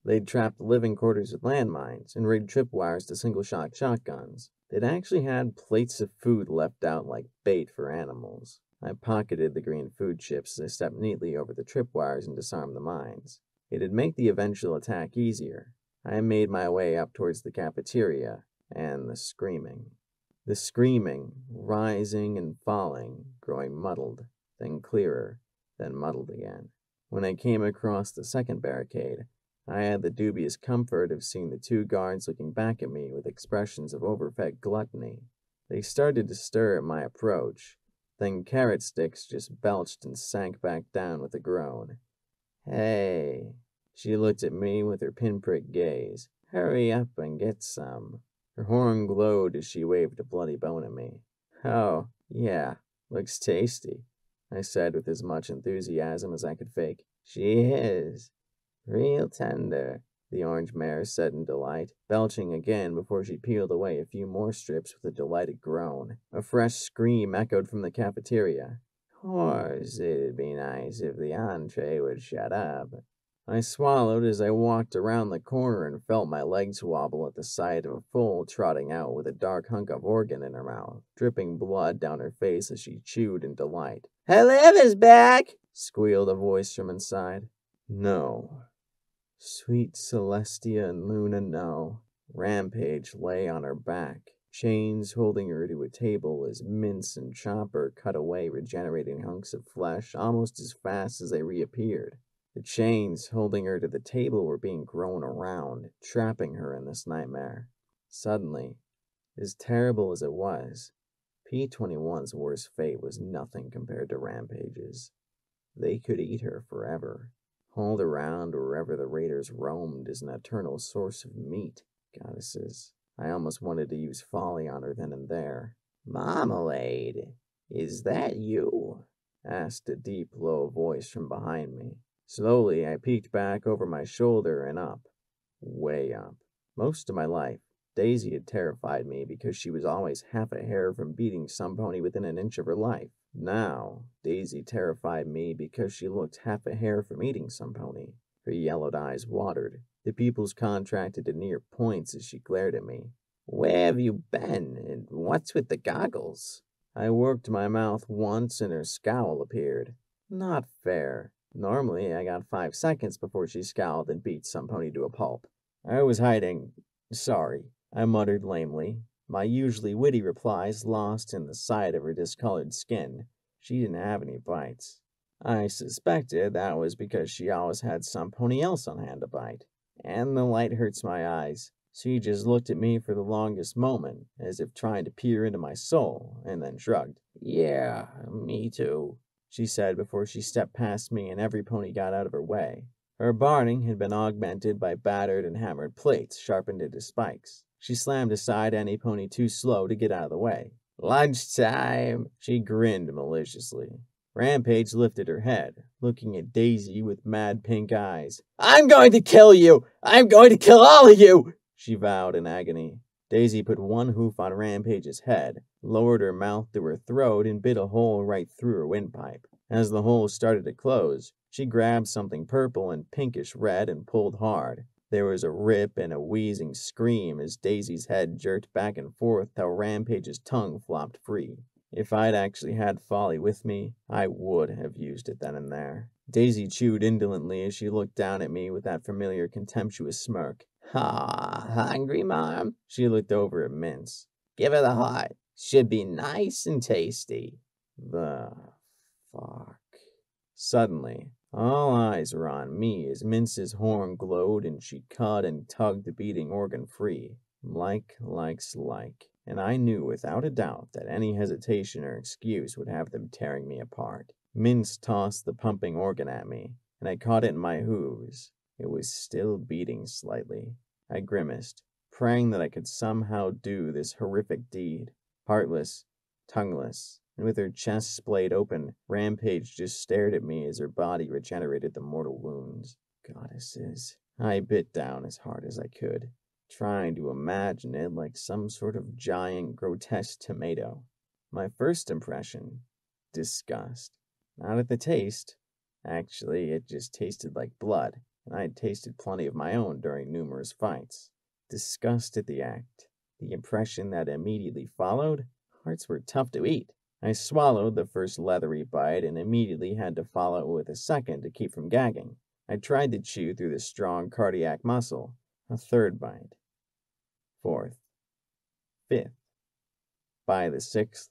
They'd trapped the living quarters with landmines and rigged tripwires to single-shot shotguns. They'd actually had plates of food left out like bait for animals. I pocketed the green food chips as I stepped neatly over the tripwires and disarmed the mines. It'd make the eventual attack easier. I made my way up towards the cafeteria, and the screaming. The screaming, rising and falling, growing muddled, then clearer, then muddled again. When I came across the second barricade, I had the dubious comfort of seeing the 2 guards looking back at me with expressions of overfed gluttony. They started to stir at my approach, then Carrot Sticks just belched and sank back down with a groan. Hey, she looked at me with her pinprick gaze. Hurry up and get some. Her horn glowed as she waved a bloody bone at me. "Oh, yeah, looks tasty," I said with as much enthusiasm as I could fake. "She is. Real tender," the orange mare said in delight, belching again before she peeled away a few more strips with a delighted groan. A fresh scream echoed from the cafeteria. "Course, it'd be nice if the entree would shut up." I swallowed as I walked around the corner and felt my legs wobble at the sight of a foal trotting out with a dark hunk of organ in her mouth, dripping blood down her face as she chewed in delight. "Her liver's back!" squealed a voice from inside. No. Sweet Celestia and Luna, no. Rampage lay on her back, chains holding her to a table as Mince and Chopper cut away regenerating hunks of flesh almost as fast as they reappeared. The chains holding her to the table were being grown around, trapping her in this nightmare. Suddenly, as terrible as it was, P-21's worst fate was nothing compared to Rampage's. They could eat her forever, hauled around wherever the raiders roamed as an eternal source of meat. Goddesses, I almost wanted to use folly on her then and there. "Marmalade, is that you?" asked a deep, low voice from behind me. Slowly, I peeked back over my shoulder and up. Way up. Most of my life, Daisy had terrified me because she was always half a hair from beating some pony within an inch of her life. Now, Daisy terrified me because she looked half a hair from eating some pony. Her yellowed eyes watered. The pupils contracted to near points as she glared at me. "Where have you been, and what's with the goggles?" I worked my mouth once and her scowl appeared. Not fair. Normally, I got 5 seconds before she scowled and beat some pony to a pulp. "I was hiding. Sorry," I muttered lamely, my usually witty replies lost in the sight of her discolored skin. She didn't have any bites. I suspected that was because she always had some pony else on hand to bite. And the light hurts my eyes. She just looked at me for the longest moment, as if trying to peer into my soul, and then shrugged. "Yeah, me too," she said before she stepped past me and every pony got out of her way. Her barking had been augmented by battered and hammered plates sharpened into spikes. She slammed aside any pony too slow to get out of the way. "Lunchtime!" She grinned maliciously. Rampage lifted her head, looking at Daisy with mad pink eyes. "I'm going to kill you! I'm going to kill all of you!" she vowed in agony. Daisy put one hoof on Rampage's head, lowered her mouth to her throat, and bit a hole right through her windpipe. As the hole started to close, she grabbed something purple and pinkish red and pulled hard. There was a rip and a wheezing scream as Daisy's head jerked back and forth till Rampage's tongue flopped free. If I'd actually had folly with me, I would have used it then and there. Daisy chewed indolently as she looked down at me with that familiar contemptuous smirk. "Ha, hungry, Mom?" She looked over at Mince. "Give her the heart. Should be nice and tasty." The fuck. Suddenly, all eyes were on me as Mince's horn glowed and she cut and tugged the beating organ free. Like likes like. And I knew without a doubt that any hesitation or excuse would have them tearing me apart. Mince tossed the pumping organ at me, and I caught it in my hooves. It was still beating slightly. I grimaced, praying that I could somehow do this horrific deed. Heartless, tongueless, and with her chest splayed open, Rampage just stared at me as her body regenerated the mortal wounds. Goddesses. I bit down as hard as I could, trying to imagine it like some sort of giant, grotesque tomato. My first impression, disgust. Not at the taste. Actually, it just tasted like blood, and I had tasted plenty of my own during numerous fights. Disgust at the act. The impression that immediately followed? Hearts were tough to eat. I swallowed the first leathery bite and immediately had to follow it with a second to keep from gagging. I tried to chew through the strong cardiac muscle. A third bite. Fourth. Fifth. By the sixth,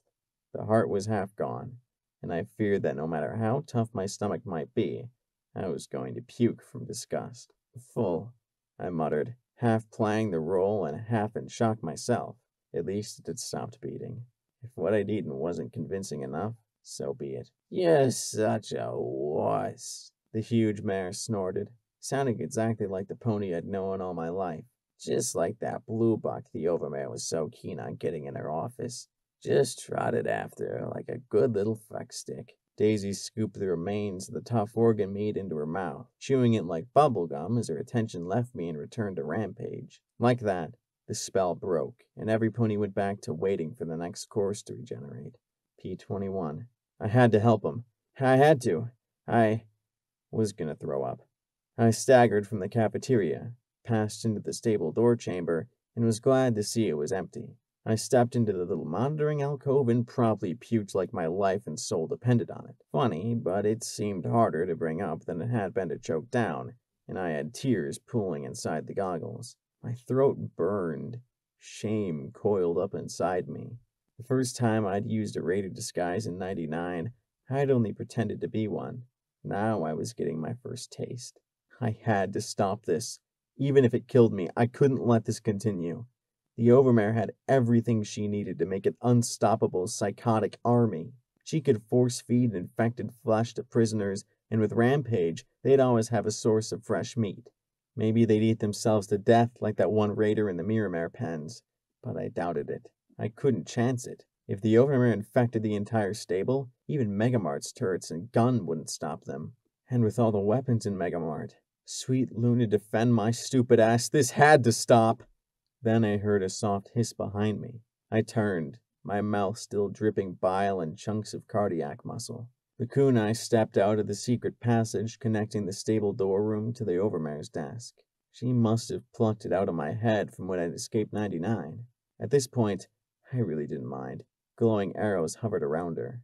the heart was half gone, and I feared that no matter how tough my stomach might be, I was going to puke from disgust. "Full," I muttered, half playing the role and half in shock myself. At least it had stopped beating. If what I'd eaten wasn't convincing enough, so be it. "You're such a wuss," the huge mare snorted, sounding exactly like the pony I'd known all my life. just like that blue buck the overmare was so keen on getting in her office. Just trotted after her like a good little fuck stick. Daisy scooped the remains of the tough organ meat into her mouth, chewing it like bubble gum as her attention left me and returned to Rampage. Like that, the spell broke, and every pony went back to waiting for the next course to regenerate. P21. I had to help him. I had to. I was gonna throw up. I staggered from the cafeteria, passed into the stable door chamber, and was glad to see it was empty. I stepped into the little monitoring alcove and promptly puked like my life and soul depended on it. Funny, but it seemed harder to bring up than it had been to choke down, and I had tears pooling inside the goggles. My throat burned. Shame coiled up inside me. The first time I'd used a rated disguise in '99, I'd only pretended to be one. Now I was getting my first taste. I had to stop this. Even if it killed me, I couldn't let this continue. The Overmare had everything she needed to make an unstoppable, psychotic army. She could force-feed infected flesh to prisoners, and with Rampage, they'd always have a source of fresh meat. Maybe they'd eat themselves to death like that one raider in the Miramare pens, but I doubted it. I couldn't chance it. If the Overmare infected the entire stable, even Megamart's turrets and gun wouldn't stop them. And with all the weapons in Megamart, sweet Luna, defend my stupid ass, this had to stop! Then I heard a soft hiss behind me. I turned, my mouth still dripping bile and chunks of cardiac muscle. The kunai stepped out of the secret passage connecting the stable door room to the Overmare's desk. She must have plucked it out of my head from when I'd escaped '99. At this point, I really didn't mind. Glowing arrows hovered around her.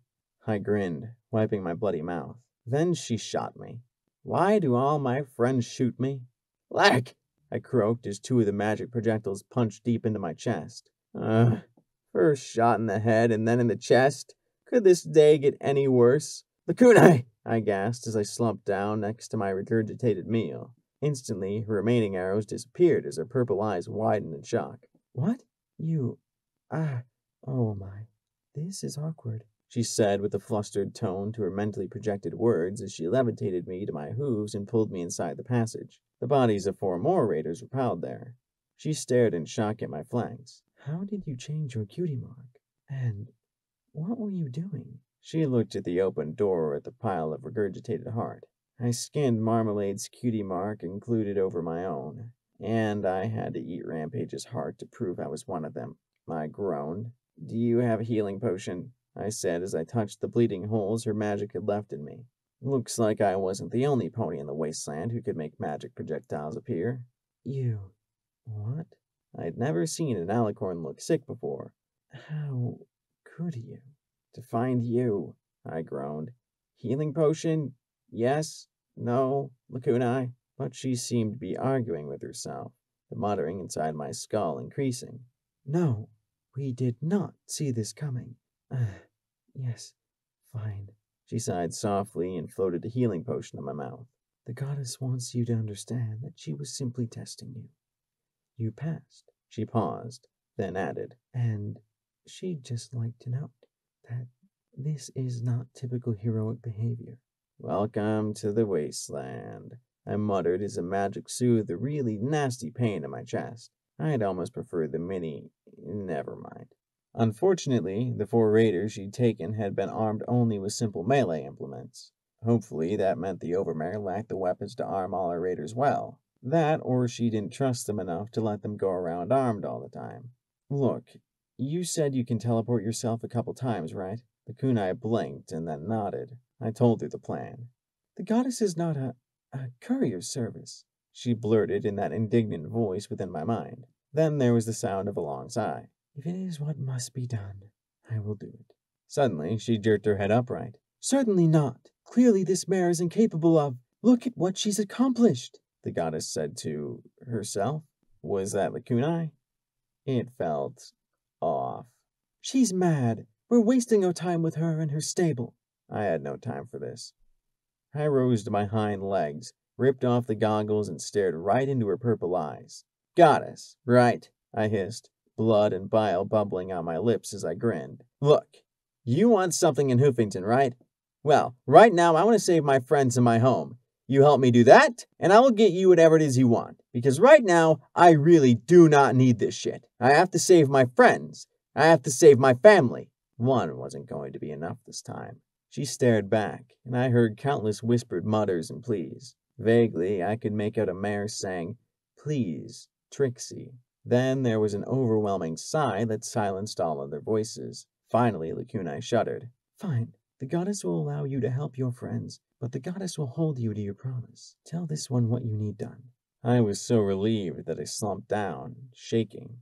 I grinned, wiping my bloody mouth. Then she shot me. Why do all my friends shoot me? Lack! I croaked as two of the magic projectiles punched deep into my chest. First shot in the head and then in the chest. Could this day get any worse? The kunai! I gasped as I slumped down next to my regurgitated meal. Instantly, her remaining arrows disappeared as her purple eyes widened in shock. What? You... oh my. This is awkward, she said with a flustered tone to her mentally projected words as she levitated me to my hooves and pulled me inside the passage. The bodies of 4 more raiders were piled there. She stared in shock at my flanks. How did you change your cutie mark? And what were you doing? She looked at the open door at the pile of regurgitated heart. I skinned Marmalade's cutie mark and glued it over my own. And I had to eat Rampage's heart to prove I was one of them. I groaned. Do you have a healing potion? I said as I touched the bleeding holes her magic had left in me. Looks like I wasn't the only pony in the wasteland who could make magic projectiles appear. You... what? I'd never seen an alicorn look sick before. How could you? To find you, I groaned. Healing potion? Yes? No? Lakunai? But she seemed to be arguing with herself, the muttering inside my skull increasing. No, we did not see this coming. Yes, fine. She sighed softly and floated a healing potion in my mouth. The goddess wants you to understand that she was simply testing you. You passed. She paused, then added, and she'd just like to note that this is not typical heroic behavior. Welcome to the wasteland, I muttered as a magic soothed the really nasty pain in my chest. I'd almost prefer the mini... never mind. Unfortunately, the 4 raiders she'd taken had been armed only with simple melee implements. Hopefully that meant the Overmare lacked the weapons to arm all her raiders well. That, or she didn't trust them enough to let them go around armed all the time. Look, you said you can teleport yourself a couple times, right? The kunai blinked and then nodded. I told her the plan. The goddess is not a courier service, she blurted in that indignant voice within my mind. Then there was the sound of a long sigh. If it is what must be done, I will do it. Suddenly, she jerked her head upright. Certainly not. Clearly this mare is incapable of... Look at what she's accomplished, the goddess said to herself. Was that Lakunai? It felt off. She's mad. We're wasting our time with her and her stable. I had no time for this. I rose to my hind legs, ripped off the goggles, and stared right into her purple eyes. Goddess, right? I hissed, blood and bile bubbling on my lips as I grinned. Look, you want something in Hoofington, right? Well, right now I want to save my friends and my home. You help me do that, and I will get you whatever it is you want. Because right now, I really do not need this shit. I have to save my friends. I have to save my family. One wasn't going to be enough this time. She stared back, and I heard countless whispered mutters and pleas. Vaguely, I could make out a mare saying, "Please, Trixie." Then there was an overwhelming sigh that silenced all other voices. Finally, Lacunae shuddered. "Fine. The goddess will allow you to help your friends, but the goddess will hold you to your promise. Tell this one what you need done." I was so relieved that I slumped down, shaking.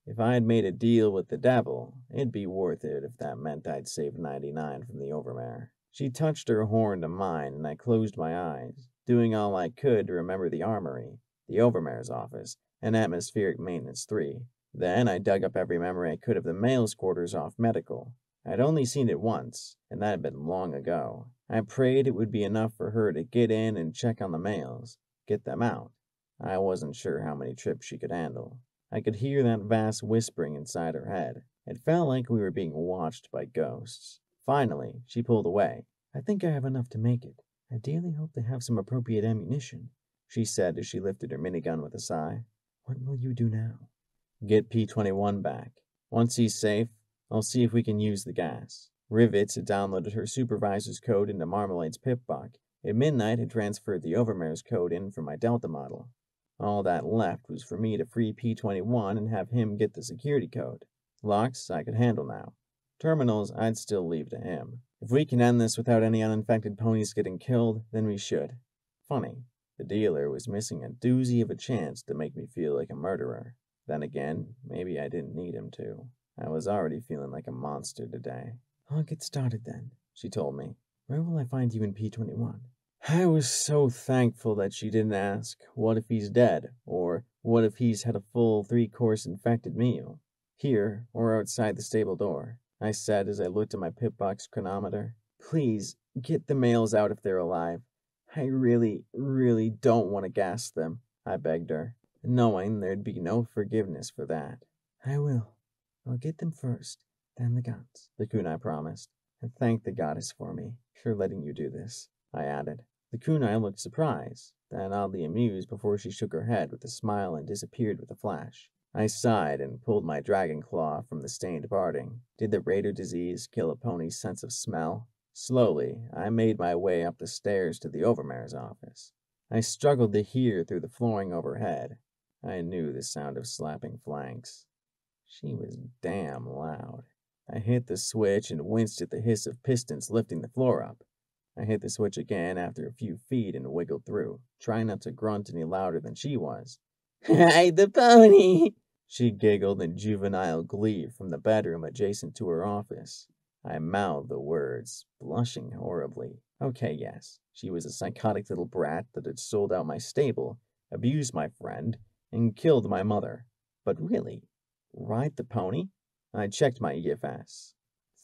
If I had made a deal with the devil, it'd be worth it if that meant I'd save 99 from the overmare. She touched her horn to mine, and I closed my eyes, doing all I could to remember the armory, the overmare's office, and atmospheric maintenance 3. Then I dug up every memory I could of the male's quarters off medical. I'd only seen it once, and that had been long ago. I prayed it would be enough for her to get in and check on the males, get them out. I wasn't sure how many trips she could handle. I could hear that vast whispering inside her head. It felt like we were being watched by ghosts. Finally, she pulled away. "I think I have enough to make it. I dearly hope they have some appropriate ammunition," she said as she lifted her minigun with a sigh. "What will you do now?" "Get P-21 back. Once he's safe, I'll see if we can use the gas." Rivets had downloaded her supervisor's code into Marmalade's pip-box. At midnight, had transferred the Overmare's code in from my Delta model. All that left was for me to free P-21 and have him get the security code. Locks I could handle now. Terminals I'd still leave to him. If we can end this without any uninfected ponies getting killed, then we should. Funny, the dealer was missing a doozy of a chance to make me feel like a murderer. Then again, maybe I didn't need him to. I was already feeling like a monster today. "I'll get started then," she told me. "Where will I find you in P-21? I was so thankful that she didn't ask, "What if he's dead?" or "What if he's had a full 3-course infected meal?" "Here, or outside the stable door," I said as I looked at my pip-box chronometer. "Please, get the males out if they're alive. I really, really don't want to gas them," I begged her, knowing there'd be no forgiveness for that. "I will. I'll get them first, then the guns," the kunai promised. "And thank the goddess for me, for letting you do this," I added. The kunai looked surprised, then oddly amused before she shook her head with a smile and disappeared with a flash. I sighed and pulled my dragon claw from the stained parting. Did the raider disease kill a pony's sense of smell? Slowly, I made my way up the stairs to the Overmare's office. I struggled to hear through the flooring overhead. I knew the sound of slapping flanks. She was damn loud. I hit the switch and winced at the hiss of pistons lifting the floor up. I hit the switch again after a few feet and wiggled through, trying not to grunt any louder than she was. "Hide the pony!" She giggled in juvenile glee from the bedroom adjacent to her office. I mouthed the words, blushing horribly. Okay, yes, she was a psychotic little brat that had sold out my stable, abused my friend, and killed my mother. But really, ride the pony? I checked my EFS.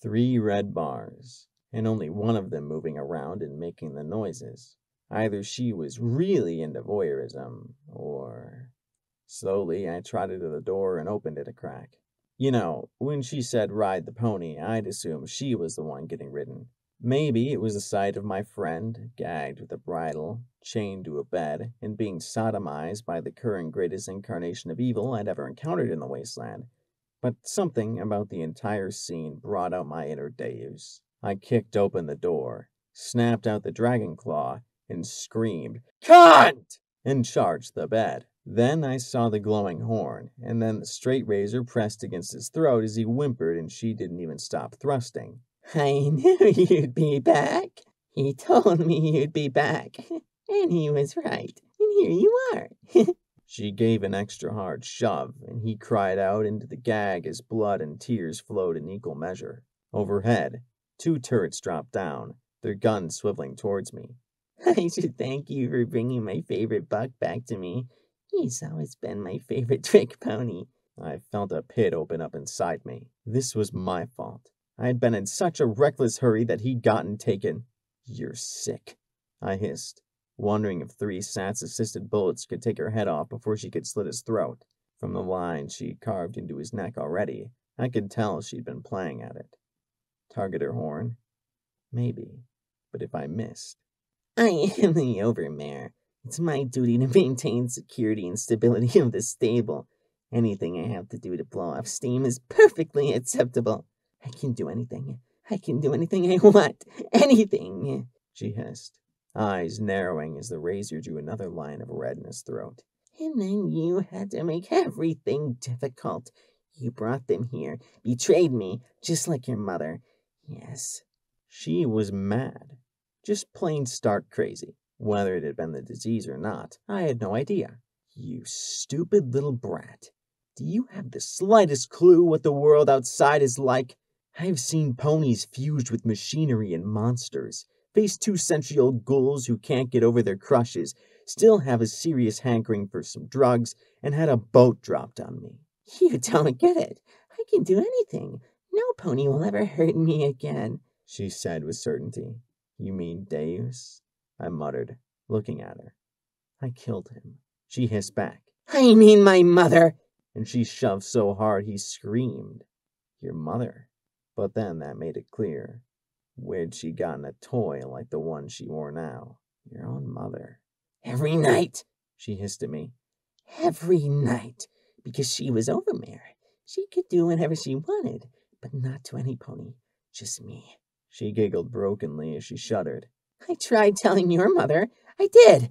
3 red bars, and only one of them moving around and making the noises. Either she was really into voyeurism, or... Slowly, I trotted to the door and opened it a crack. You know, when she said ride the pony, I'd assume she was the one getting ridden. Maybe it was the sight of my friend, gagged with a bridle, chained to a bed, and being sodomized by the current greatest incarnation of evil I'd ever encountered in the wasteland. But something about the entire scene brought out my inner deus. I kicked open the door, snapped out the dragon claw, and screamed, "Cunt!" and charged the bed. Then I saw the glowing horn, and then the straight razor pressed against his throat as he whimpered and she didn't even stop thrusting. "I knew you'd be back. He told me you'd be back. And he was right. And here you are." She gave an extra hard shove, and he cried out into the gag as blood and tears flowed in equal measure. Overhead, 2 turrets dropped down, their guns swiveling towards me. "I should thank you for bringing my favorite buck back to me. He's always been my favorite trick pony." I felt a pit open up inside me. This was my fault. I had been in such a reckless hurry that he'd gotten taken. "You're sick," I hissed, wondering if 3 SATS-assisted bullets could take her head off before she could slit his throat. From the lines she carved into his neck already, I could tell she'd been playing at it. Target her horn? Maybe. But if I missed... I am the Overmare. It's my duty to maintain security and stability of the stable. Anything I have to do to blow off steam is perfectly acceptable. I can do anything. I can do anything I want. Anything, she hissed, eyes narrowing as the razor drew another line of red in his throat. And then you had to make everything difficult. You brought them here, betrayed me, just like your mother. Yes. She was mad. Just plain stark crazy. Whether it had been the disease or not, I had no idea. You stupid little brat. Do you have the slightest clue what the world outside is like? I've seen ponies fused with machinery and monsters, face 2-century-old ghouls who can't get over their crushes, still have a serious hankering for some drugs, and had a boat dropped on me. You don't get it. I can do anything. No pony will ever hurt me again, she said with certainty. You mean Deus? I muttered, looking at her. I killed him, she hissed back. I mean my mother. And she shoved so hard he screamed. Your mother? But then that made it clear. Where'd she gotten a toy like the one she wore now? Your own mother. Every night, she hissed at me. Every night. Because she was Overmare. She could do whatever she wanted, but not to any pony. Just me. She giggled brokenly as she shuddered. I tried telling your mother. I did.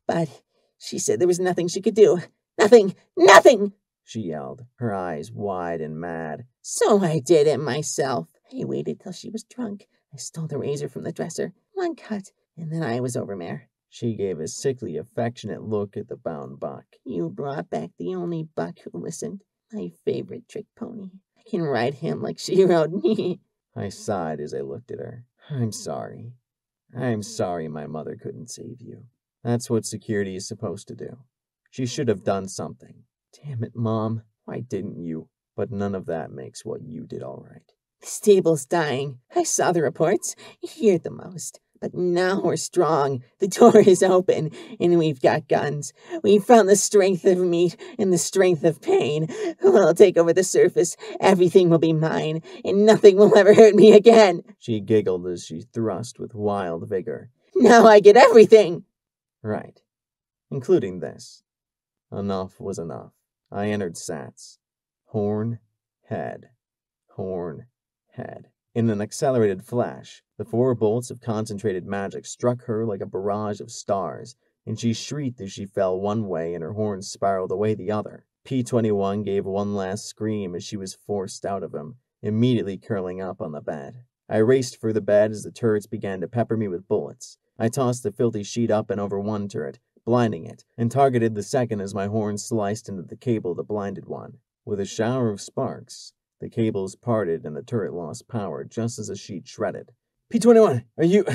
But she said there was nothing she could do. Nothing! Nothing! She yelled, her eyes wide and mad. So I did it myself. I waited till she was drunk. I stole the razor from the dresser. One cut, and then I was Overmare. She gave a sickly, affectionate look at the bound buck. You brought back the only buck who listened. My favorite trick pony. I can ride him like she rode me. I sighed as I looked at her. I'm sorry. I'm sorry my mother couldn't save you. That's what security is supposed to do. She should have done something. Damn it, Mom. Why didn't you? But none of that makes what you did all right. The stable's dying. I saw the reports. You heard the most. But now we're strong. The door is open, and we've got guns. We've found the strength of meat and the strength of pain. We'll take over the surface. Everything will be mine, and nothing will ever hurt me again. She giggled as she thrust with wild vigor. Now I get everything. Right. Including this. Enough was enough. I entered Sats. Horn, head. Horn, head. In an accelerated flash, the 4 bolts of concentrated magic struck her like a barrage of stars, and she shrieked as she fell one way and her horns spiraled away the other. P-21 gave one last scream as she was forced out of him, immediately curling up on the bed. I raced for the bed as the turrets began to pepper me with bullets. I tossed the filthy sheet up and over one turret, blinding it, and targeted the second as my horns sliced into the cable that blinded one. With a shower of sparks, the cables parted and the turret lost power just as the sheet shredded. P-21, are you...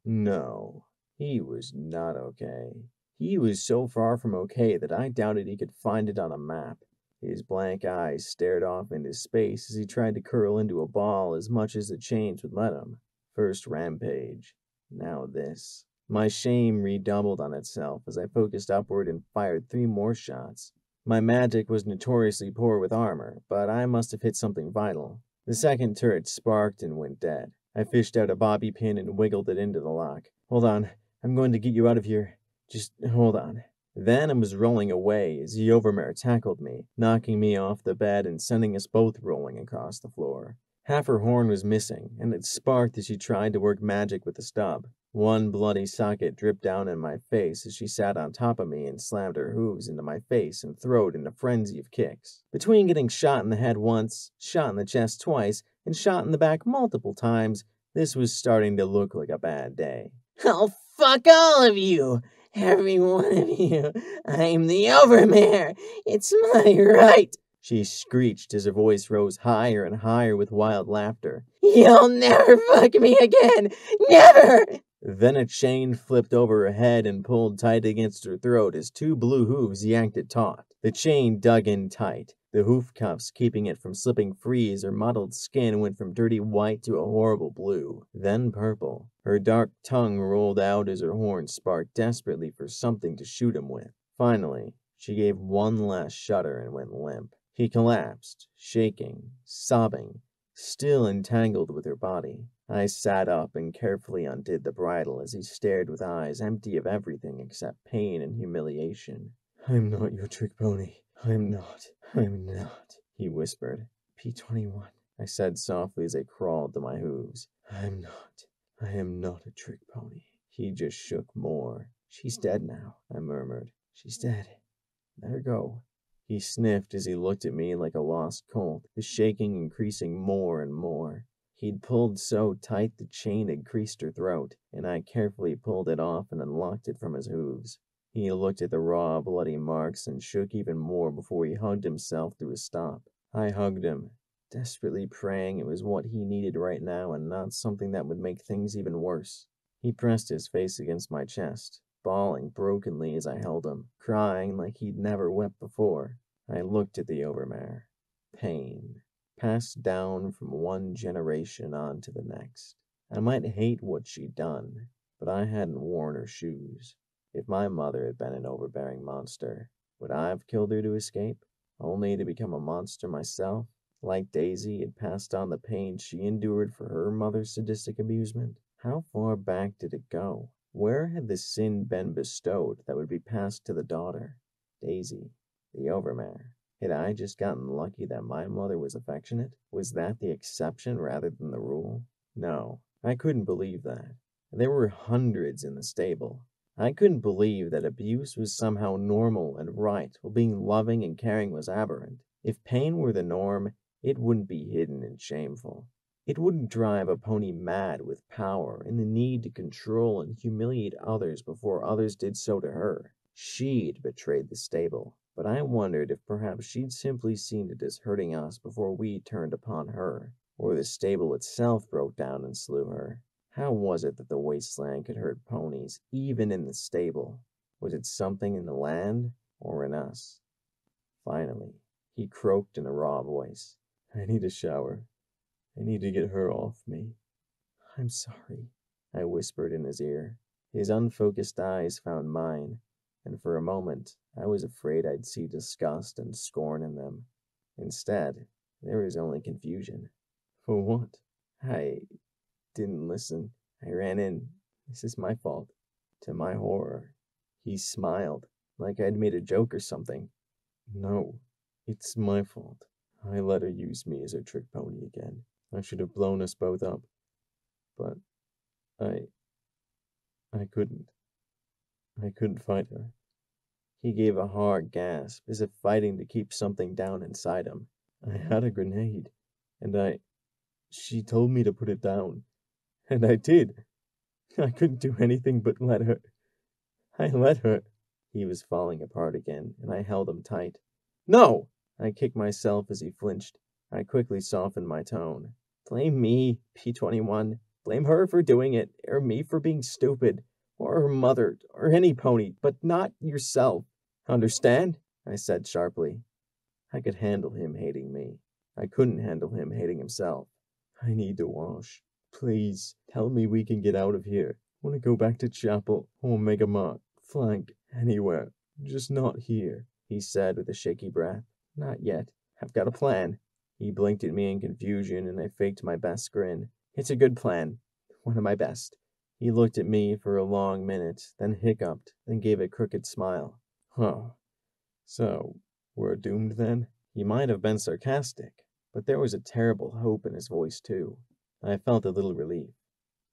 No, he was not okay. He was so far from okay that I doubted he could find it on a map. His blank eyes stared off into space as he tried to curl into a ball as much as the chains would let him. First rampage, now this. My shame redoubled on itself as I focused upward and fired 3 more shots. My magic was notoriously poor with armor, but I must have hit something vital. The second turret sparked and went dead. I fished out a bobby pin and wiggled it into the lock. Hold on, I'm going to get you out of here. Just hold on. Then I was rolling away as the Overmare tackled me, knocking me off the bed and sending us both rolling across the floor. Half her horn was missing, and it sparked as she tried to work magic with the stub. One bloody socket dripped down in my face as she sat on top of me and slammed her hooves into my face and throat in a frenzy of kicks. Between getting shot in the head once, shot in the chest twice, and shot in the back multiple times, this was starting to look like a bad day. Oh, fuck all of you! Every one of you! I'm the Overmare! It's my right! She screeched as her voice rose higher and higher with wild laughter. You'll never fuck me again! Never! Then a chain flipped over her head and pulled tight against her throat as 2 blue hooves yanked it taut. The chain dug in tight, the hoof cuffs keeping it from slipping free as her mottled skin went from dirty white to a horrible blue, then purple. Her dark tongue rolled out as her horn sparked desperately for something to shoot him with. Finally, she gave one last shudder and went limp. He collapsed, shaking, sobbing, still entangled with her body. I sat up and carefully undid the bridle as he stared with eyes empty of everything except pain and humiliation. I'm not your trick pony. I'm not, he whispered. P21, I said softly as I crawled to my hooves. I am not a trick pony. He just shook more. She's dead now, I murmured. She's dead. Let her go. He sniffed as he looked at me like a lost colt, the shaking increasing more and more. He'd pulled so tight the chain had creased her throat, and I carefully pulled it off and unlocked it from his hooves. He looked at the raw, bloody marks and shook even more before he hugged himself to a stop. I hugged him, desperately praying it was what he needed right now and not something that would make things even worse. He pressed his face against my chest, bawling brokenly as I held him, crying like he'd never wept before. I looked at the overmare. Pain, passed down from one generation on to the next. I might hate what she'd done, but I hadn't worn her shoes. If my mother had been an overbearing monster, would I have killed her to escape, only to become a monster myself? Like Daisy had passed on the pain she endured for her mother's sadistic abusement? How far back did it go? Where had the sin been bestowed that would be passed to the daughter? Daisy, the overmare. Had I just gotten lucky that my mother was affectionate? Was that the exception rather than the rule? No, I couldn't believe that. There were hundreds in the stable. I couldn't believe that abuse was somehow normal and right, while being loving and caring was aberrant. If pain were the norm, it wouldn't be hidden and shameful. It wouldn't drive a pony mad with power and the need to control and humiliate others before others did so to her. She'd betrayed the stable, but I wondered if perhaps she'd simply seen it as hurting us before we turned upon her, or the stable itself broke down and slew her. How was it that the wasteland could hurt ponies, even in the stable? Was it something in the land, or in us? Finally, he croaked in a raw voice. I need a shower. I need to get her off me. I'm sorry, I whispered in his ear. His unfocused eyes found mine, and for a moment I was afraid I'd see disgust and scorn in them. Instead, there was only confusion. For what? I didn't listen. I ran in. This is my fault. To my horror, he smiled, like I'd made a joke or something. No, it's my fault. I let her use me as her trick pony again. I should have blown us both up. But I couldn't. I couldn't fight her. He gave a hard gasp, as if fighting to keep something down inside him. I had a grenade, and she told me to put it down. And I did. I couldn't do anything but let her. I let her. He was falling apart again, and I held him tight. No! I kicked myself as he flinched. I quickly softened my tone. Blame me, P21. Blame her for doing it, or me for being stupid, or her mother, or any pony, but not yourself. Understand? I said sharply. I could handle him hating me. I couldn't handle him hating himself. I need to wash. Please, tell me we can get out of here. I want to go back to Chapel, or Megamart, Flank, anywhere. Just not here, he said with a shaky breath. Not yet. I've got a plan. He blinked at me in confusion, and I faked my best grin. It's a good plan. One of my best. He looked at me for a long minute, then hiccuped, then gave a crooked smile. Huh. So, we're doomed then? He might have been sarcastic, but there was a terrible hope in his voice, too. I felt a little relief.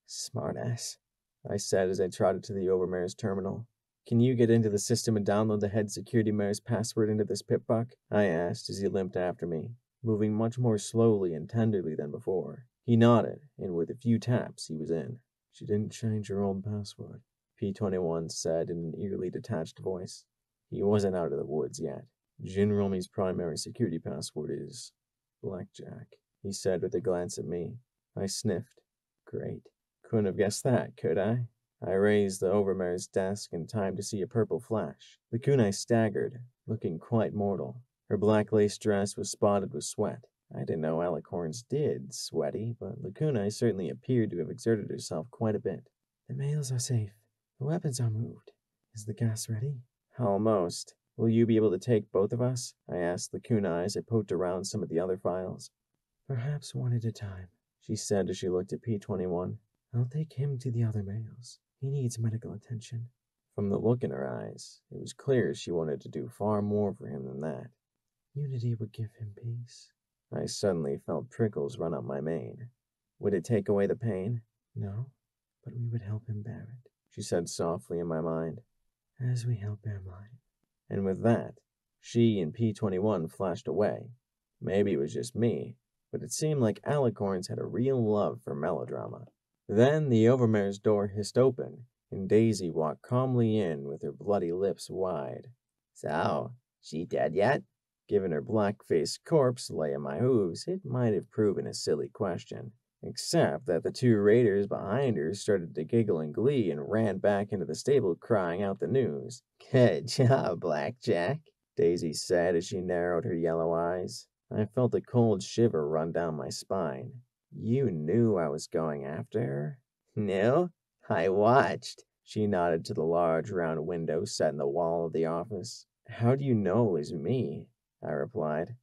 Smartass, I said as I trotted to the Overmare's terminal. Can you get into the system and download the head security mare's password into this pip buck? I asked as he limped after me, moving much more slowly and tenderly than before. He nodded, and with a few taps, he was in. She didn't change her old password, P21 said in an eerily detached voice. He wasn't out of the woods yet. Jin Romi's primary security password is Blackjack, he said with a glance at me. I sniffed. Great. Couldn't have guessed that, could I? I raised the Overmare's desk in time to see a purple flash. The kunai staggered, looking quite mortal. Her black lace dress was spotted with sweat. I didn't know alicorns did sweaty, but Lakunai certainly appeared to have exerted herself quite a bit. The mails are safe. The weapons are moved. Is the gas ready? Almost. Will you be able to take both of us? I asked Lakunai as I poked around some of the other files. Perhaps one at a time. she said as she looked at P21. I'll take him to the other males. He needs medical attention. From the look in her eyes, it was clear she wanted to do far more for him than that. Unity would give him peace. I suddenly felt prickles run up my mane. Would it take away the pain? No, but we would help him bear it, she said softly in my mind, as we help bear mine. And with that, she and P21 flashed away. Maybe it was just me, but it seemed like alicorns had a real love for melodrama. Then the Overmare's door hissed open, and Daisy walked calmly in with her bloody lips wide. So, she dead yet? Given her black-faced corpse lay in my hooves, it might have proven a silly question, except that the two raiders behind her started to giggle in glee and ran back into the stable crying out the news. Good job, Blackjack, Daisy said as she narrowed her yellow eyes. I felt a cold shiver run down my spine. You knew I was going after her? Knew? I watched. She nodded to the large round window set in the wall of the office. How do you know it was me? I replied.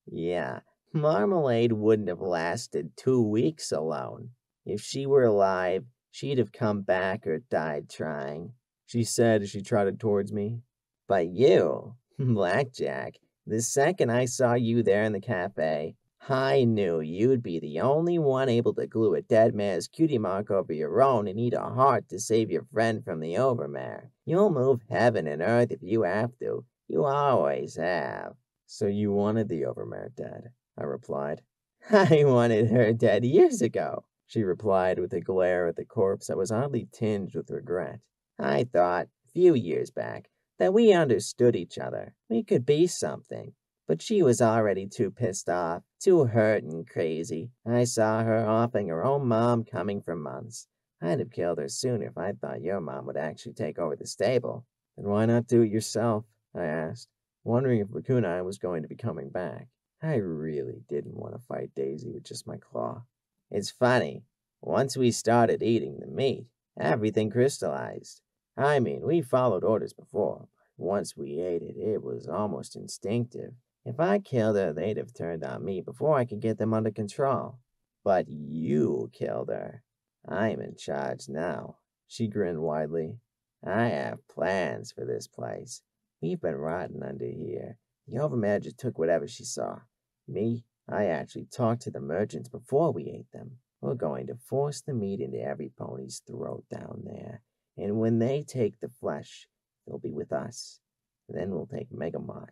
Yeah, Marmalade wouldn't have lasted 2 weeks alone. If she were alive, she'd have come back or died trying, she said as she trotted towards me. But you, Blackjack, the second I saw you there in the cafe, I knew you'd be the only one able to glue a dead man's cutie mark over your own and eat a heart to save your friend from the Overmare. You'll move heaven and earth if you have to. You always have. So you wanted the Overmare dead, I replied. I wanted her dead years ago, she replied with a glare at the corpse that was oddly tinged with regret. I thought, a few years back, that we understood each other. We could be something. But she was already too pissed off, too hurt and crazy. I saw her offing her own mom coming for months. I'd have killed her sooner if I thought your mom would actually take over the stable. Then why not do it yourself? I asked, wondering if Lakunai was going to be coming back. I really didn't want to fight Daisy with just my claw. It's funny. Once we started eating the meat, everything crystallized. I mean, we followed orders before, but once we ate it, it was almost instinctive. If I killed her, they'd have turned on me before I could get them under control. But you killed her. I'm in charge now. She grinned widely. I have plans for this place. We've been rotting under here. The Overmare just took whatever she saw. Me, I actually talked to the merchants before we ate them. We're going to force the meat into every pony's throat down there. And when they take the flesh, they'll be with us. Then we'll take Megamart.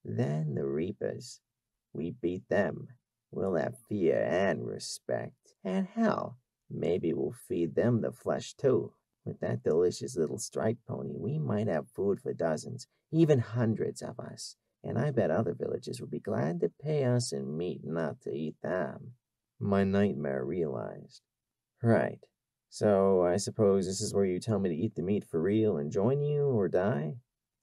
Then the Reapers. We beat them. We'll have fear and respect. And hell, maybe we'll feed them the flesh too. With that delicious little striped pony, we might have food for dozens, even hundreds of us. And I bet other villages would be glad to pay us in meat not to eat them. My nightmare realized. Right. So I suppose this is where you tell me to eat the meat for real and join you or die?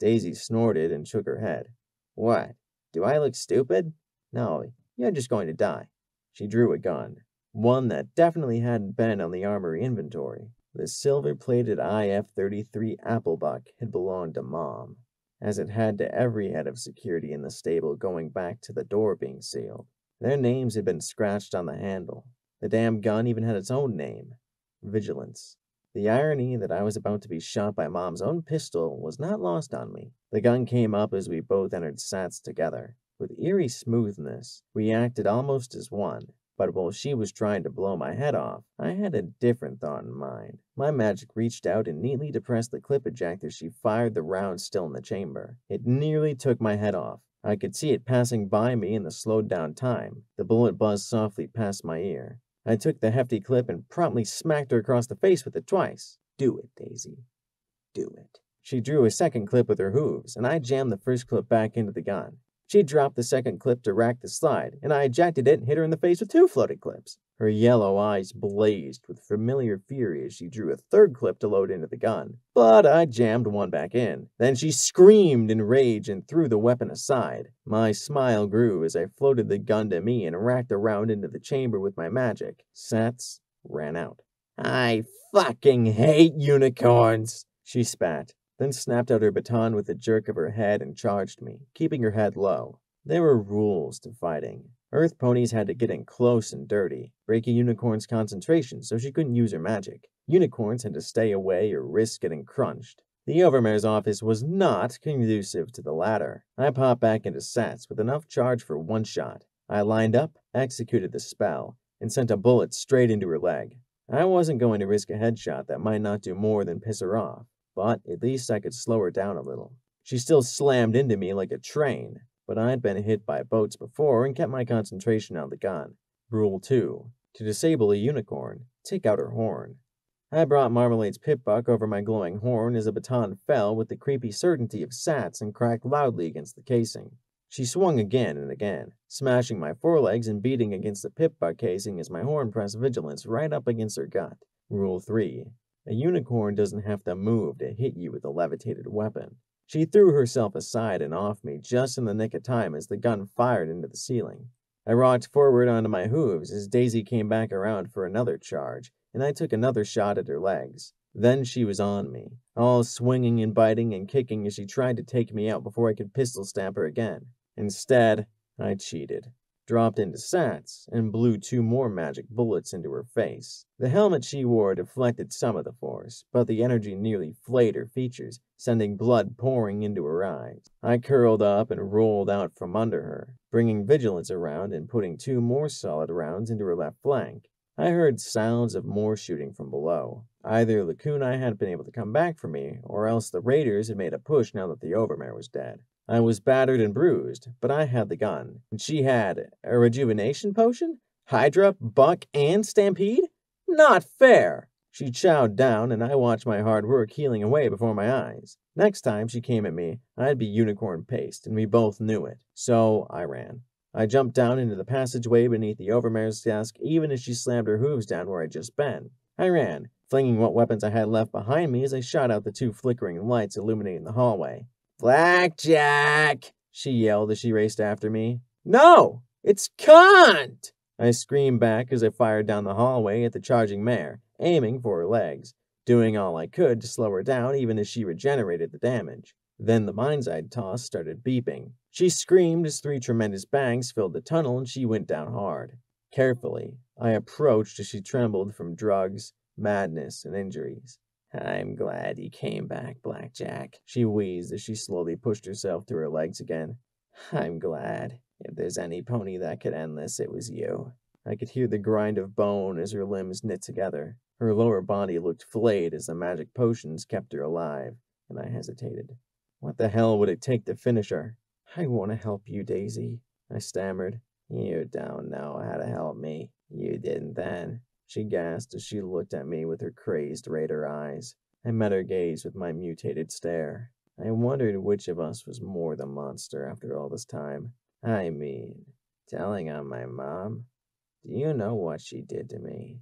Daisy snorted and shook her head. What? Do I look stupid? No, you're just going to die. She drew a gun. One that definitely hadn't been on the armory inventory. The silver-plated IF-33 Applebuck had belonged to Mom, as it had to every head of security in the stable going back to the door being sealed. Their names had been scratched on the handle. The damn gun even had its own name, Vigilance. The irony that I was about to be shot by Mom's own pistol was not lost on me. The gun came up as we both entered Sats together. With eerie smoothness, we acted almost as one. But while she was trying to blow my head off, I had a different thought in mind. My magic reached out and neatly depressed the clip ejector as she fired the round still in the chamber. It nearly took my head off. I could see it passing by me in the slowed down time. The bullet buzzed softly past my ear. I took the hefty clip and promptly smacked her across the face with it twice. Do it, Daisy. Do it. She drew a second clip with her hooves, and I jammed the first clip back into the gun. She dropped the second clip to rack the slide, and I ejected it and hit her in the face with 2 floated clips. Her yellow eyes blazed with familiar fury as she drew a third clip to load into the gun. But I jammed one back in. Then she screamed in rage and threw the weapon aside. My smile grew as I floated the gun to me and racked a round into the chamber with my magic. Sats ran out. I fucking hate unicorns, she spat, then snapped out her baton with a jerk of her head and charged me, keeping her head low. There were rules to fighting. Earth ponies had to get in close and dirty, break a unicorn's concentration so she couldn't use her magic. Unicorns had to stay away or risk getting crunched. The Overmare's office was not conducive to the latter. I popped back into sets with enough charge for one shot. I lined up, executed the spell, and sent a bullet straight into her leg. I wasn't going to risk a headshot that might not do more than piss her off, but at least I could slow her down a little. She still slammed into me like a train, but I'd been hit by boats before and kept my concentration on the gun. Rule 2. To disable a unicorn, take out her horn. I brought Marmalade's pip-buck over my glowing horn as a baton fell with the creepy certainty of sats and cracked loudly against the casing. She swung again and again, smashing my forelegs and beating against the pip-buck casing as my horn pressed vigilance right up against her gut. Rule 3. A unicorn doesn't have to move to hit you with a levitated weapon. She threw herself aside and off me just in the nick of time as the gun fired into the ceiling. I rocked forward onto my hooves as Daisy came back around for another charge, and I took another shot at her legs. Then she was on me, all swinging and biting and kicking as she tried to take me out before I could pistol stab her again. Instead, I cheated, dropped into sats, and blew 2 more magic bullets into her face. The helmet she wore deflected some of the force, but the energy nearly flayed her features, sending blood pouring into her eyes. I curled up and rolled out from under her, bringing vigilance around and putting 2 more solid rounds into her left flank. I heard sounds of more shooting from below. Either the kunai had been able to come back for me, or else the raiders had made a push now that the Overmare was dead. I was battered and bruised, but I had the gun, and she had a rejuvenation potion, Hydra, Buck, and Stampede? Not fair! She chowed down, and I watched my hard work healing away before my eyes. Next time she came at me, I'd be unicorn paste, and we both knew it. So I ran. I jumped down into the passageway beneath the Overmare's desk, even as she slammed her hooves down where I'd just been. I ran, flinging what weapons I had left behind me as I shot out the 2 flickering lights illuminating the hallway. "Blackjack!" she yelled as she raced after me. "No! It's Kant!" I screamed back as I fired down the hallway at the charging mare, aiming for her legs, doing all I could to slow her down even as she regenerated the damage. Then the mines I'd tossed started beeping. She screamed as 3 tremendous bangs filled the tunnel and she went down hard. Carefully, I approached as she trembled from drugs, madness, and injuries. "I'm glad you came back, Blackjack," she wheezed as she slowly pushed herself to her legs again. "I'm glad. If there's any pony that could end this, it was you." I could hear the grind of bone as her limbs knit together. Her lower body looked flayed as the magic potions kept her alive, and I hesitated. What the hell would it take to finish her? "I want to help you, Daisy," I stammered. "You don't know how to help me. You didn't then," she gasped as she looked at me with her crazed raider eyes. I met her gaze with my mutated stare. I wondered which of us was more the monster after all this time. "I mean, telling on my mom? Do you know what she did to me?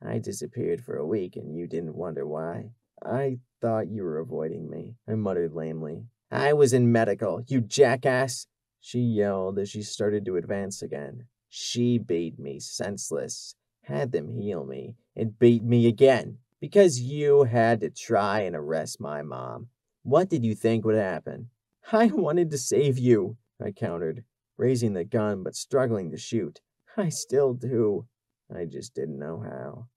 I disappeared for a week and you didn't wonder why." "I thought you were avoiding me," I muttered lamely. "I was in medical, you jackass!" she yelled as she started to advance again. "She beat me senseless, had them heal me, and beat me again, because you had to try and arrest my mom. What did you think would happen?" "I wanted to save you," I countered, raising the gun but struggling to shoot. "I still do. I just didn't know how."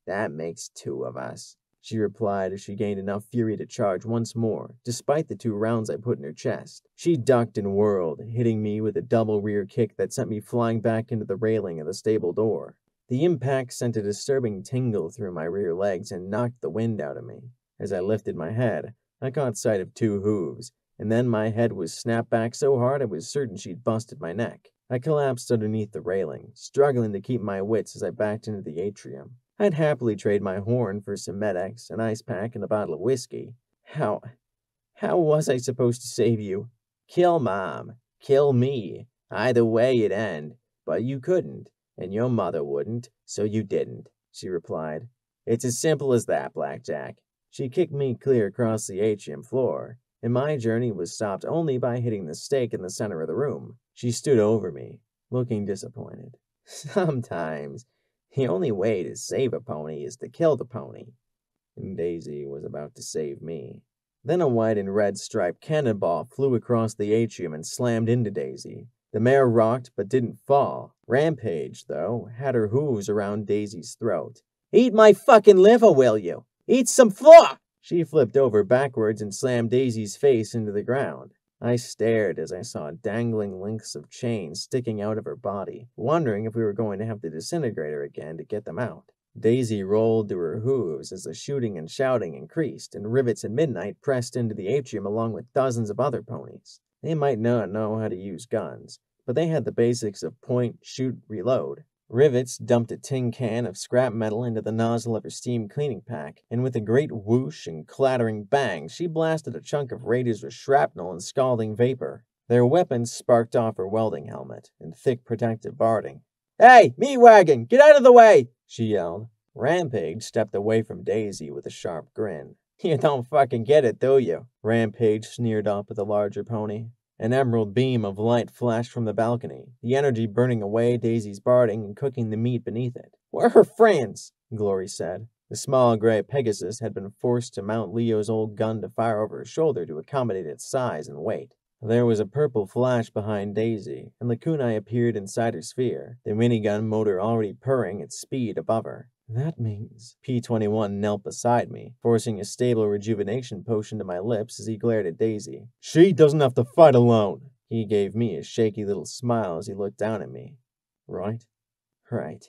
"That makes 2 of us," she replied as she gained enough fury to charge once more, despite the 2 rounds I put in her chest. She ducked and whirled, hitting me with a double rear kick that sent me flying back into the railing of the stable door. The impact sent a disturbing tingle through my rear legs and knocked the wind out of me. As I lifted my head, I caught sight of 2 hooves, and then my head was snapped back so hard I was certain she'd busted my neck. I collapsed underneath the railing, struggling to keep my wits as I backed into the atrium. I'd happily trade my horn for some Med-X, an ice pack, and a bottle of whiskey. How was I supposed to save you?" "Kill Mom. Kill me. Either way it'd end. But you couldn't, and your mother wouldn't, so you didn't," she replied. "It's as simple as that, Blackjack." She kicked me clear across the atrium floor, and my journey was stopped only by hitting the stake in the center of the room. She stood over me, looking disappointed. "Sometimes the only way to save a pony is to kill the pony." And Daisy was about to save me. Then a white and red striped cannonball flew across the atrium and slammed into Daisy. The mare rocked but didn't fall. Rampage, though, had her hooves around Daisy's throat. Eat my fucking liver, will you? Eat some floor! She flipped over backwards and slammed Daisy's face into the ground. I stared as I saw dangling links of chain sticking out of her body, wondering if we were going to have to disintegrate her again to get them out. Daisy rolled to her hooves as the shooting and shouting increased, and Rivets and Midnight pressed into the atrium along with dozens of other ponies. They might not know how to use guns, but they had the basics of point, shoot, reload. Rivets dumped a tin can of scrap metal into the nozzle of her steam cleaning pack, and with a great whoosh and clattering bang, she blasted a chunk of raiders with shrapnel and scalding vapor. Their weapons sparked off her welding helmet and thick protective barding. Hey, meat wagon, get out of the way! She yelled. Rampage stepped away from Daisy with a sharp grin. You don't fucking get it, do you? Rampage sneered up at the larger pony. An emerald beam of light flashed from the balcony, the energy burning away Daisy's barding and cooking the meat beneath it. We're her friends, Glory said. The small gray Pegasus had been forced to mount Leo's old gun to fire over her shoulder to accommodate its size and weight. There was a purple flash behind Daisy, and Lakunai appeared inside her sphere, the minigun motor already purring at speed above her. That means P-21 knelt beside me, forcing a stable rejuvenation potion to my lips as he glared at Daisy. She doesn't have to fight alone. He gave me a shaky little smile as he looked down at me. Right? Right.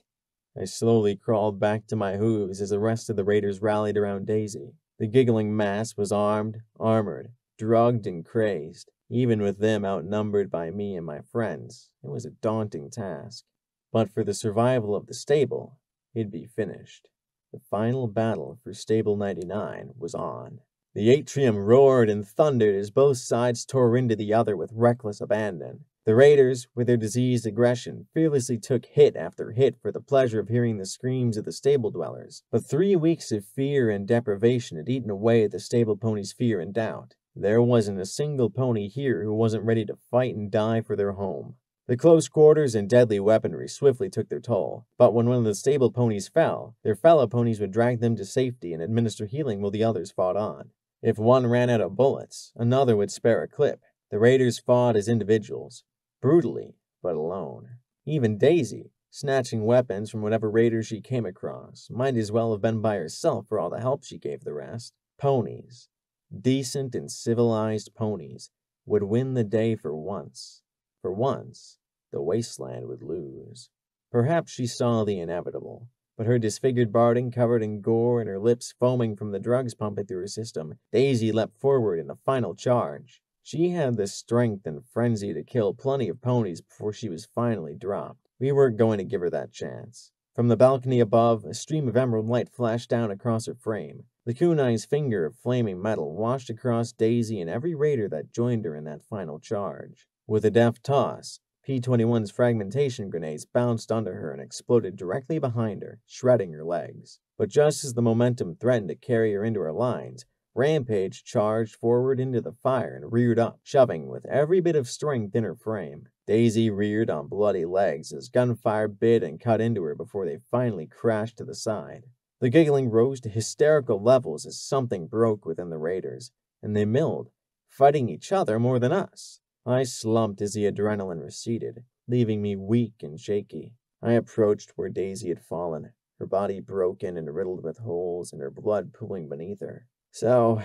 I slowly crawled back to my hooves as the rest of the raiders rallied around Daisy. The giggling mass was armed, armored, drugged, and crazed. Even with them outnumbered by me and my friends, it was a daunting task. But for the survival of the stable, it'd be finished. The final battle for Stable 99 was on. The atrium roared and thundered as both sides tore into the other with reckless abandon. The raiders, with their diseased aggression, fearlessly took hit after hit for the pleasure of hearing the screams of the stable dwellers. But 3 weeks of fear and deprivation had eaten away at the stable pony's fear and doubt. There wasn't a single pony here who wasn't ready to fight and die for their home. The close quarters and deadly weaponry swiftly took their toll, but when one of the stable ponies fell, their fellow ponies would drag them to safety and administer healing while the others fought on. If one ran out of bullets, another would spare a clip. The raiders fought as individuals, brutally, but alone. Even Daisy, snatching weapons from whatever raiders she came across, might as well have been by herself for all the help she gave the rest. Ponies, decent and civilized ponies, would win the day for once. For once, the wasteland would lose. Perhaps she saw the inevitable, but her disfigured barding covered in gore and her lips foaming from the drugs pumping through her system, Daisy leapt forward in the final charge. She had the strength and frenzy to kill plenty of ponies before she was finally dropped. We weren't going to give her that chance. From the balcony above, a stream of emerald light flashed down across her frame. The kunai's finger of flaming metal washed across Daisy and every raider that joined her in that final charge. With a deft toss, P-21's fragmentation grenades bounced under her and exploded directly behind her, shredding her legs. But just as the momentum threatened to carry her into her lines, Rampage charged forward into the fire and reared up, shoving with every bit of strength in her frame. Daisy reared on bloody legs as gunfire bit and cut into her before they finally crashed to the side. The giggling rose to hysterical levels as something broke within the raiders, and they milled, fighting each other more than us. I slumped as the adrenaline receded, leaving me weak and shaky. I approached where Daisy had fallen, her body broken and riddled with holes and her blood pooling beneath her. So,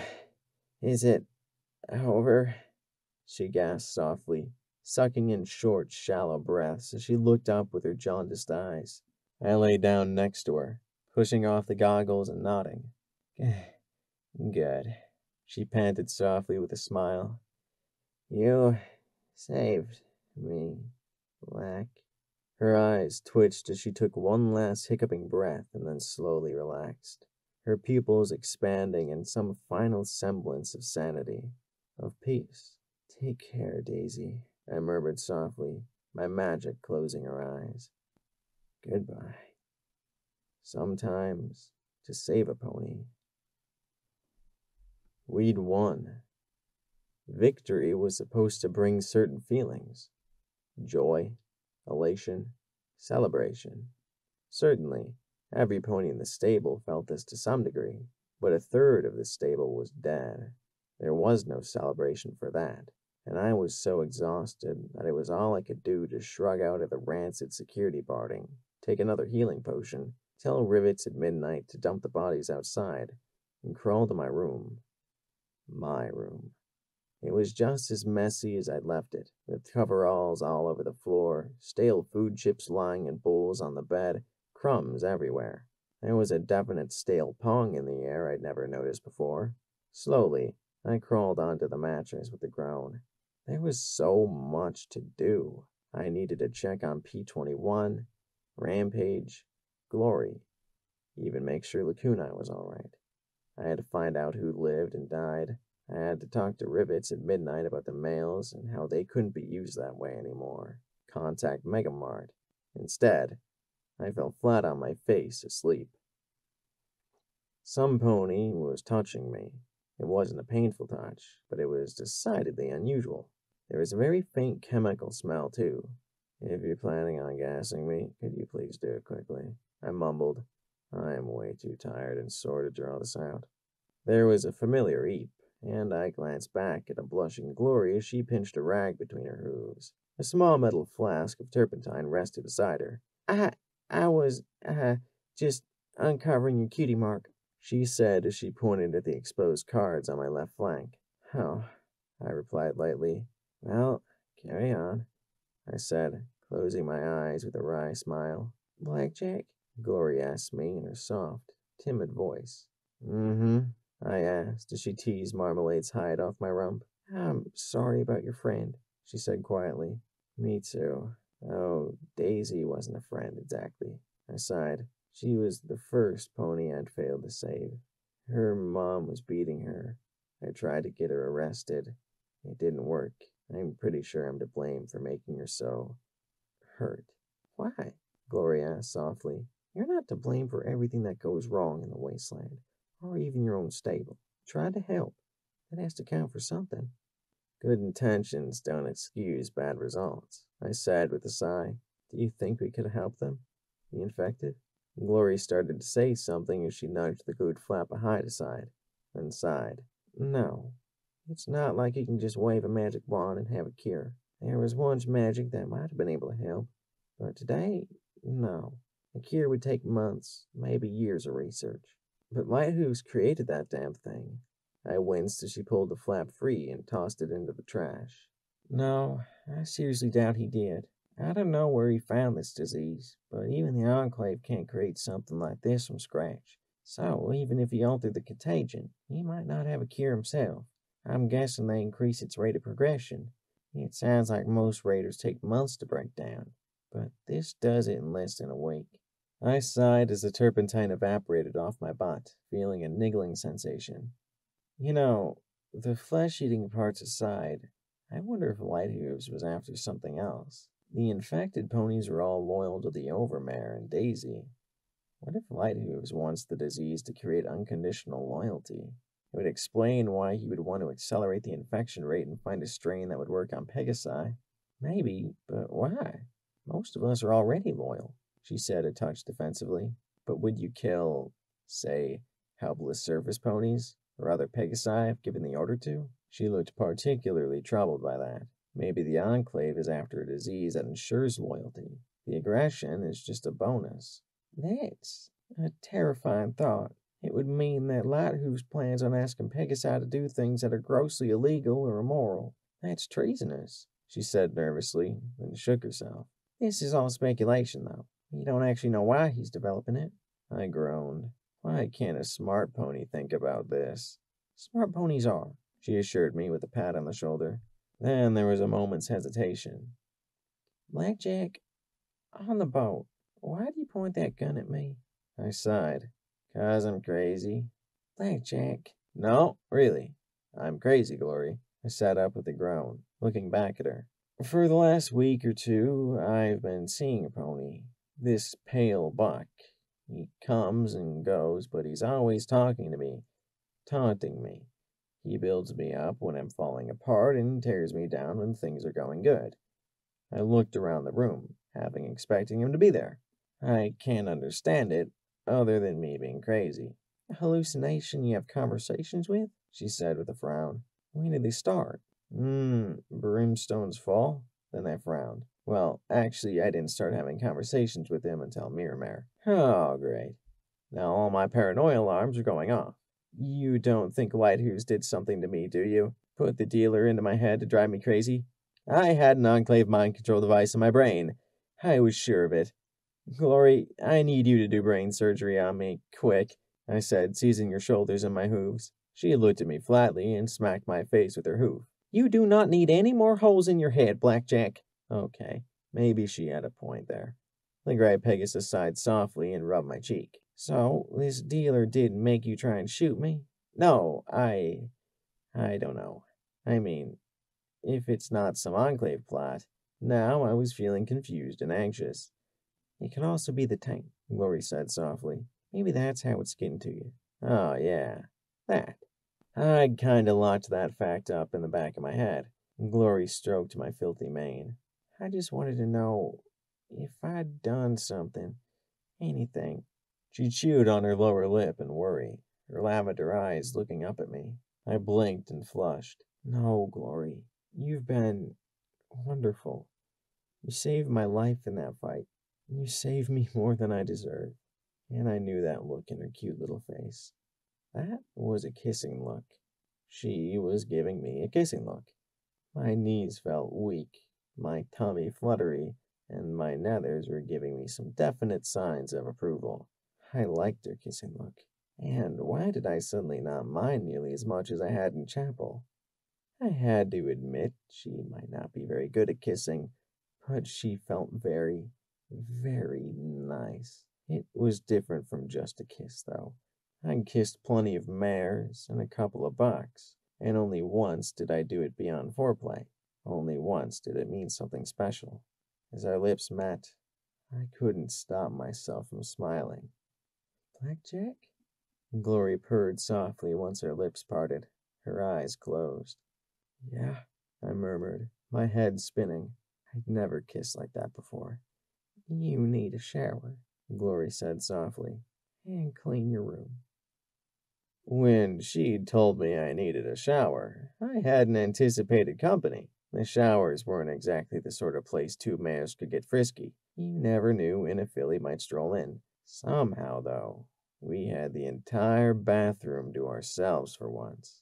is it over? She gasped softly, sucking in short, shallow breaths as she looked up with her jaundiced eyes. I lay down next to her, pushing off the goggles and nodding. Good, she panted softly with a smile. You saved me, Black. Her eyes twitched as she took one last hiccuping breath and then slowly relaxed, her pupils expanding in some final semblance of sanity, of peace. Take care, Daisy, I murmured softly, my magic closing her eyes. Goodbye. Sometimes, to save a pony. We'd won. Victory was supposed to bring certain feelings. Joy, elation, celebration. Certainly, every pony in the stable felt this to some degree, but a third of the stable was dead. There was no celebration for that. and I was so exhausted that it was all I could do to shrug out at the rancid security guarding, take another healing potion, tell Rivets at midnight to dump the bodies outside, and crawl to my room. My room. It was just as messy as I'd left it, with coveralls all over the floor, stale food chips lying in bowls on the bed, crumbs everywhere. There was a definite stale pong in the air I'd never noticed before. Slowly, I crawled onto the mattress with a groan. There was so much to do. I needed to check on P21, Rampage, Glory, even make sure Lacuna was all right. I had to find out who lived and died. I had to talk to Rivets at midnight about the mails and how they couldn't be used that way anymore. Contact Megamart. Instead, I fell flat on my face asleep. Some pony was touching me. It wasn't a painful touch, but it was decidedly unusual. There was a very faint chemical smell, too. If you're planning on gassing me, could you please do it quickly? I mumbled. I am way too tired and sore to draw this out. There was a familiar eep, and I glanced back at a blushing Glory as she pinched a rag between her hooves. A small metal flask of turpentine rested beside her. I was, just uncovering your cutie mark, she said as she pointed at the exposed cards on my left flank. Oh, I replied lightly. Well, carry on, I said, closing my eyes with a wry smile. Blackjack? Glory asked me in her soft, timid voice. Mm-hmm, I asked as she teased Marmalade's hide off my rump. I'm sorry about your friend, she said quietly. Me too. Oh, Daisy wasn't a friend exactly, I sighed. She was the first pony I'd failed to save. Her mom was beating her. I tried to get her arrested. It didn't work. I'm pretty sure I'm to blame for making her so hurt. Why? Gloria asked softly. You're not to blame for everything that goes wrong in the wasteland, or even your own stable. Try to help. That has to count for something. Good intentions don't excuse bad results, I said with a sigh. Do you think we could help them? The infected? Glory started to say something as she nudged the glued flap of hide aside, then sighed. No, it's not like you can just wave a magic wand and have a cure. There was once magic that might have been able to help, but today, no. A cure would take months, maybe years of research. But Lighthooves created that damn thing. I winced as she pulled the flap free and tossed it into the trash. No, I seriously doubt he did. I don't know where he found this disease, but even the Enclave can't create something like this from scratch. So, even if he altered the contagion, he might not have a cure himself. I'm guessing they increase its rate of progression. It sounds like most raiders take months to break down, but this does it in less than a week. I sighed as the turpentine evaporated off my butt, feeling a niggling sensation. You know, the flesh-eating parts aside, I wonder if Lighthooves was after something else. The infected ponies were all loyal to the Overmare and Daisy. What if Lighthooves wants the disease to create unconditional loyalty? It would explain why he would want to accelerate the infection rate and find a strain that would work on Pegasi. Maybe, but why? Most of us are already loyal, she said a touch defensively. But would you kill, say, helpless surface ponies or other Pegasi if given the order to? She looked particularly troubled by that. Maybe the Enclave is after a disease that ensures loyalty. The aggression is just a bonus. That's a terrifying thought. It would mean that Lighthooves plans on asking Pegasi to do things that are grossly illegal or immoral. That's treasonous, she said nervously, then shook herself. This is all speculation, though. You don't actually know why he's developing it. I groaned. Why can't a smart pony think about this? Smart ponies are, she assured me with a pat on the shoulder. Then there was a moment's hesitation. Blackjack, on the boat, why do you point that gun at me? I sighed. 'Cause I'm crazy. Blackjack. No, really. I'm crazy, Glory. I sat up with a groan, looking back at her. For the last week or two, I've been seeing a pony. This pale buck. He comes and goes, but he's always talking to me, taunting me. He builds me up when I'm falling apart and tears me down when things are going good. I looked around the room, expecting him to be there. I can't understand it, other than me being crazy. A hallucination you have conversations with? She said with a frown. When did they start? Brimstone's fall? Then I frowned. Well, actually, I didn't start having conversations with him until Miramare. Oh, great. Now all my paranoia alarms are going off. You don't think Whitehooves did something to me, do you? Put the dealer into my head to drive me crazy? I had an enclave mind control device in my brain. I was sure of it. Glory, I need you to do brain surgery on me, quick, I said, seizing her shoulders in my hooves. She looked at me flatly and smacked my face with her hoof. You do not need any more holes in your head, Blackjack. Okay, maybe she had a point there. The gray Pegasus sighed softly and rubbed my cheek. So, this dealer did make you try and shoot me? No, I don't know. I mean, if it's not some enclave plot. Now I was feeling confused and anxious. It could also be the tank, Glory said softly. Maybe that's how it's getting to you. Oh, yeah, that. I'd kinda locked that fact up in the back of my head. Glory stroked my filthy mane. I just wanted to know if I'd done something, anything. She chewed on her lower lip in worry, her lavender eyes looking up at me. I blinked and flushed. No, Glory, you've been wonderful. You saved my life in that fight. You saved me more than I deserve. And I knew that look in her cute little face. That was a kissing look. She was giving me a kissing look. My knees felt weak, my tummy fluttery, and my nethers were giving me some definite signs of approval. I liked her kissing look. And why did I suddenly not mind nearly as much as I had in chapel? I had to admit she might not be very good at kissing, but she felt very, very nice. It was different from just a kiss, though. I'd kissed plenty of mares and a couple of bucks, and only once did I do it beyond foreplay. Only once did it mean something special. As our lips met, I couldn't stop myself from smiling. Blackjack? Glory purred softly once our lips parted. Her eyes closed. Yeah, I murmured, my head spinning. I'd never kissed like that before. You need a shower, Glory said softly, and clean your room. When she'd told me I needed a shower, I hadn't anticipated company. The showers weren't exactly the sort of place two mares could get frisky. You never knew when a filly might stroll in. Somehow, though, we had the entire bathroom to ourselves for once.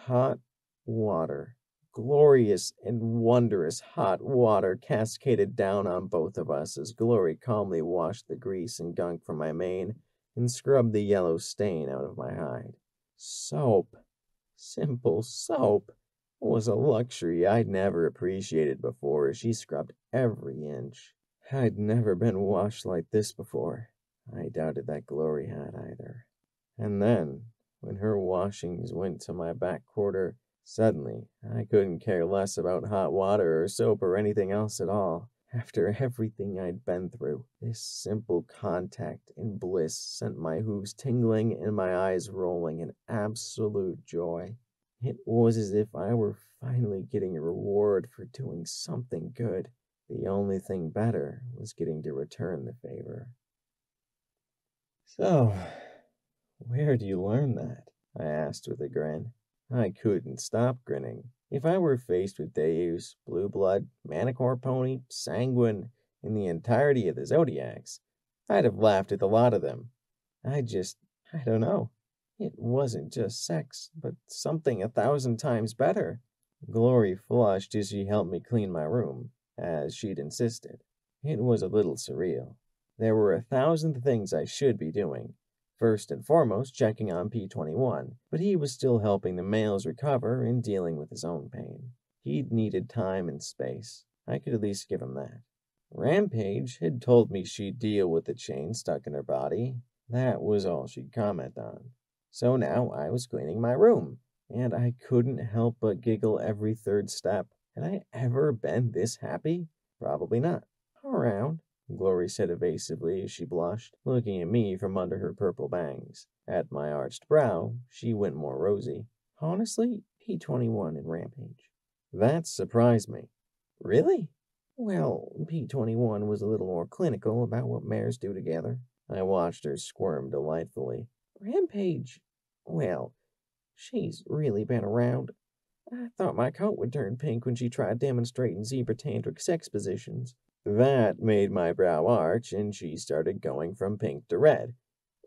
Hot water, glorious and wondrous hot water cascaded down on both of us as Glory calmly washed the grease and gunk from my mane and scrubbed the yellow stain out of my hide. Soap, simple soap, was a luxury I'd never appreciated before as she scrubbed every inch. I'd never been washed like this before. I doubted that Glory had either. And then, when her washings went to my back quarter, suddenly I couldn't care less about hot water or soap or anything else at all. After everything I'd been through, this simple contact and bliss sent my hooves tingling and my eyes rolling in absolute joy. It was as if I were finally getting a reward for doing something good. The only thing better was getting to return the favor. So, where do you learn that? I asked with a grin. I couldn't stop grinning. If I were faced with Deus, Blue Blood, Manicore Pony, Sanguine, and the entirety of the Zodiacs, I'd have laughed at the lot of them. I don't know. It wasn't just sex, but something 1,000 times better. Glory flushed as she helped me clean my room, as she'd insisted. It was a little surreal. There were 1,000 things I should be doing. First and foremost, checking on P21, but he was still helping the males recover and dealing with his own pain. He'd needed time and space. I could at least give him that. Rampage had told me she'd deal with the chain stuck in her body. That was all she'd comment on. So now I was cleaning my room, and I couldn't help but giggle every third step. Had I ever been this happy? Probably not. Around, Glory said evasively as she blushed, looking at me from under her purple bangs. At my arched brow, she went more rosy. Honestly, P21 and Rampage. That surprised me. Really? Well, P21 was a little more clinical about what mares do together. I watched her squirm delightfully. Rampage, well, she's really been around. I thought my coat would turn pink when she tried demonstrating zebra tantric sex positions. That made my brow arch, and she started going from pink to red.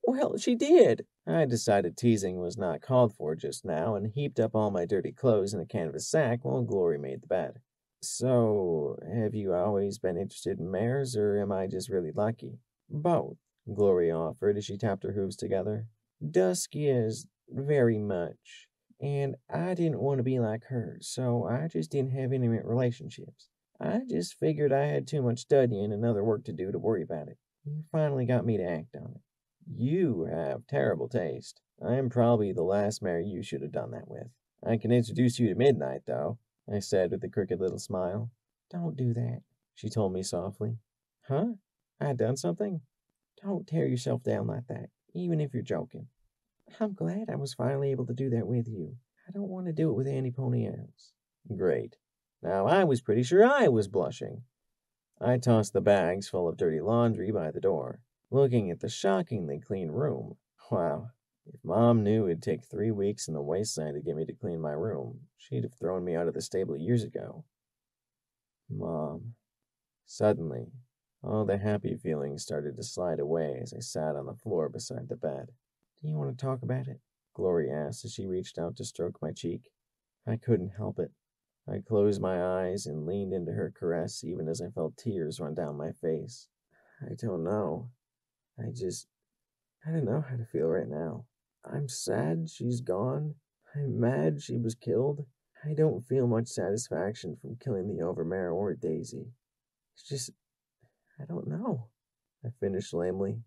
Well, she did. I decided teasing was not called for just now and heaped up all my dirty clothes in a canvas sack while Glory made the bed. So, have you always been interested in mares, or am I just really lucky? Both, Glory offered as she tapped her hooves together. Dusky is very much, and I didn't want to be like her, so I just didn't have intimate relationships. I just figured I had too much studying and other work to do to worry about it. You finally got me to act on it. You have terrible taste. I'm probably the last mare you should have done that with. I can introduce you to Midnight, though, I said with a crooked little smile. Don't do that, she told me softly. Huh? I done something? Don't tear yourself down like that, even if you're joking. I'm glad I was finally able to do that with you. I don't want to do it with any pony else. Great. Now I was pretty sure I was blushing. I tossed the bags full of dirty laundry by the door, looking at the shockingly clean room. Wow. If Mom knew it'd take 3 weeks in the wasteland to get me to clean my room, she'd have thrown me out of the stable years ago. Mom. Suddenly, all the happy feelings started to slide away as I sat on the floor beside the bed. Do you want to talk about it? Glory asked as she reached out to stroke my cheek. I couldn't help it. I closed my eyes and leaned into her caress even as I felt tears run down my face. I don't know. I don't know how to feel right now. I'm sad she's gone. I'm mad she was killed. I don't feel much satisfaction from killing the Overmare or Daisy. It's just, I don't know. I finished lamely.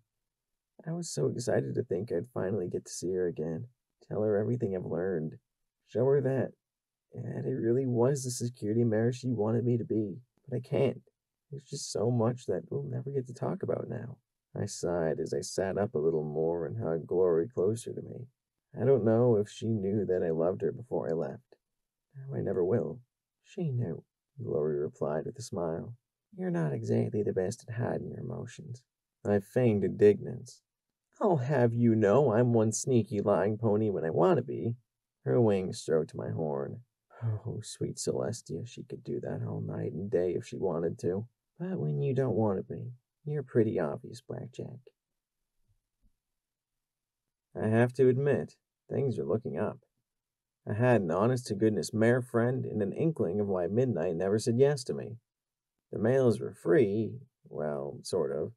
I was so excited to think I'd finally get to see her again, tell her everything I've learned, show her that it really was the security mare she wanted me to be. But I can't. There's just so much that we'll never get to talk about now. I sighed as I sat up a little more and hugged Glory closer to me. I don't know if she knew that I loved her before I left. Now I never will. She knew, Glory replied with a smile. You're not exactly the best at hiding your emotions. I feigned indignance. I'll have you know I'm one sneaky lying pony when I want to be. Her wings stroked my horn. Oh, sweet Celestia, she could do that all night and day if she wanted to. But when you don't want to be, you're pretty obvious, Blackjack. I have to admit, things are looking up. I had an honest-to-goodness mare friend and an inkling of why Midnight never said yes to me. The males were free, well, sort of.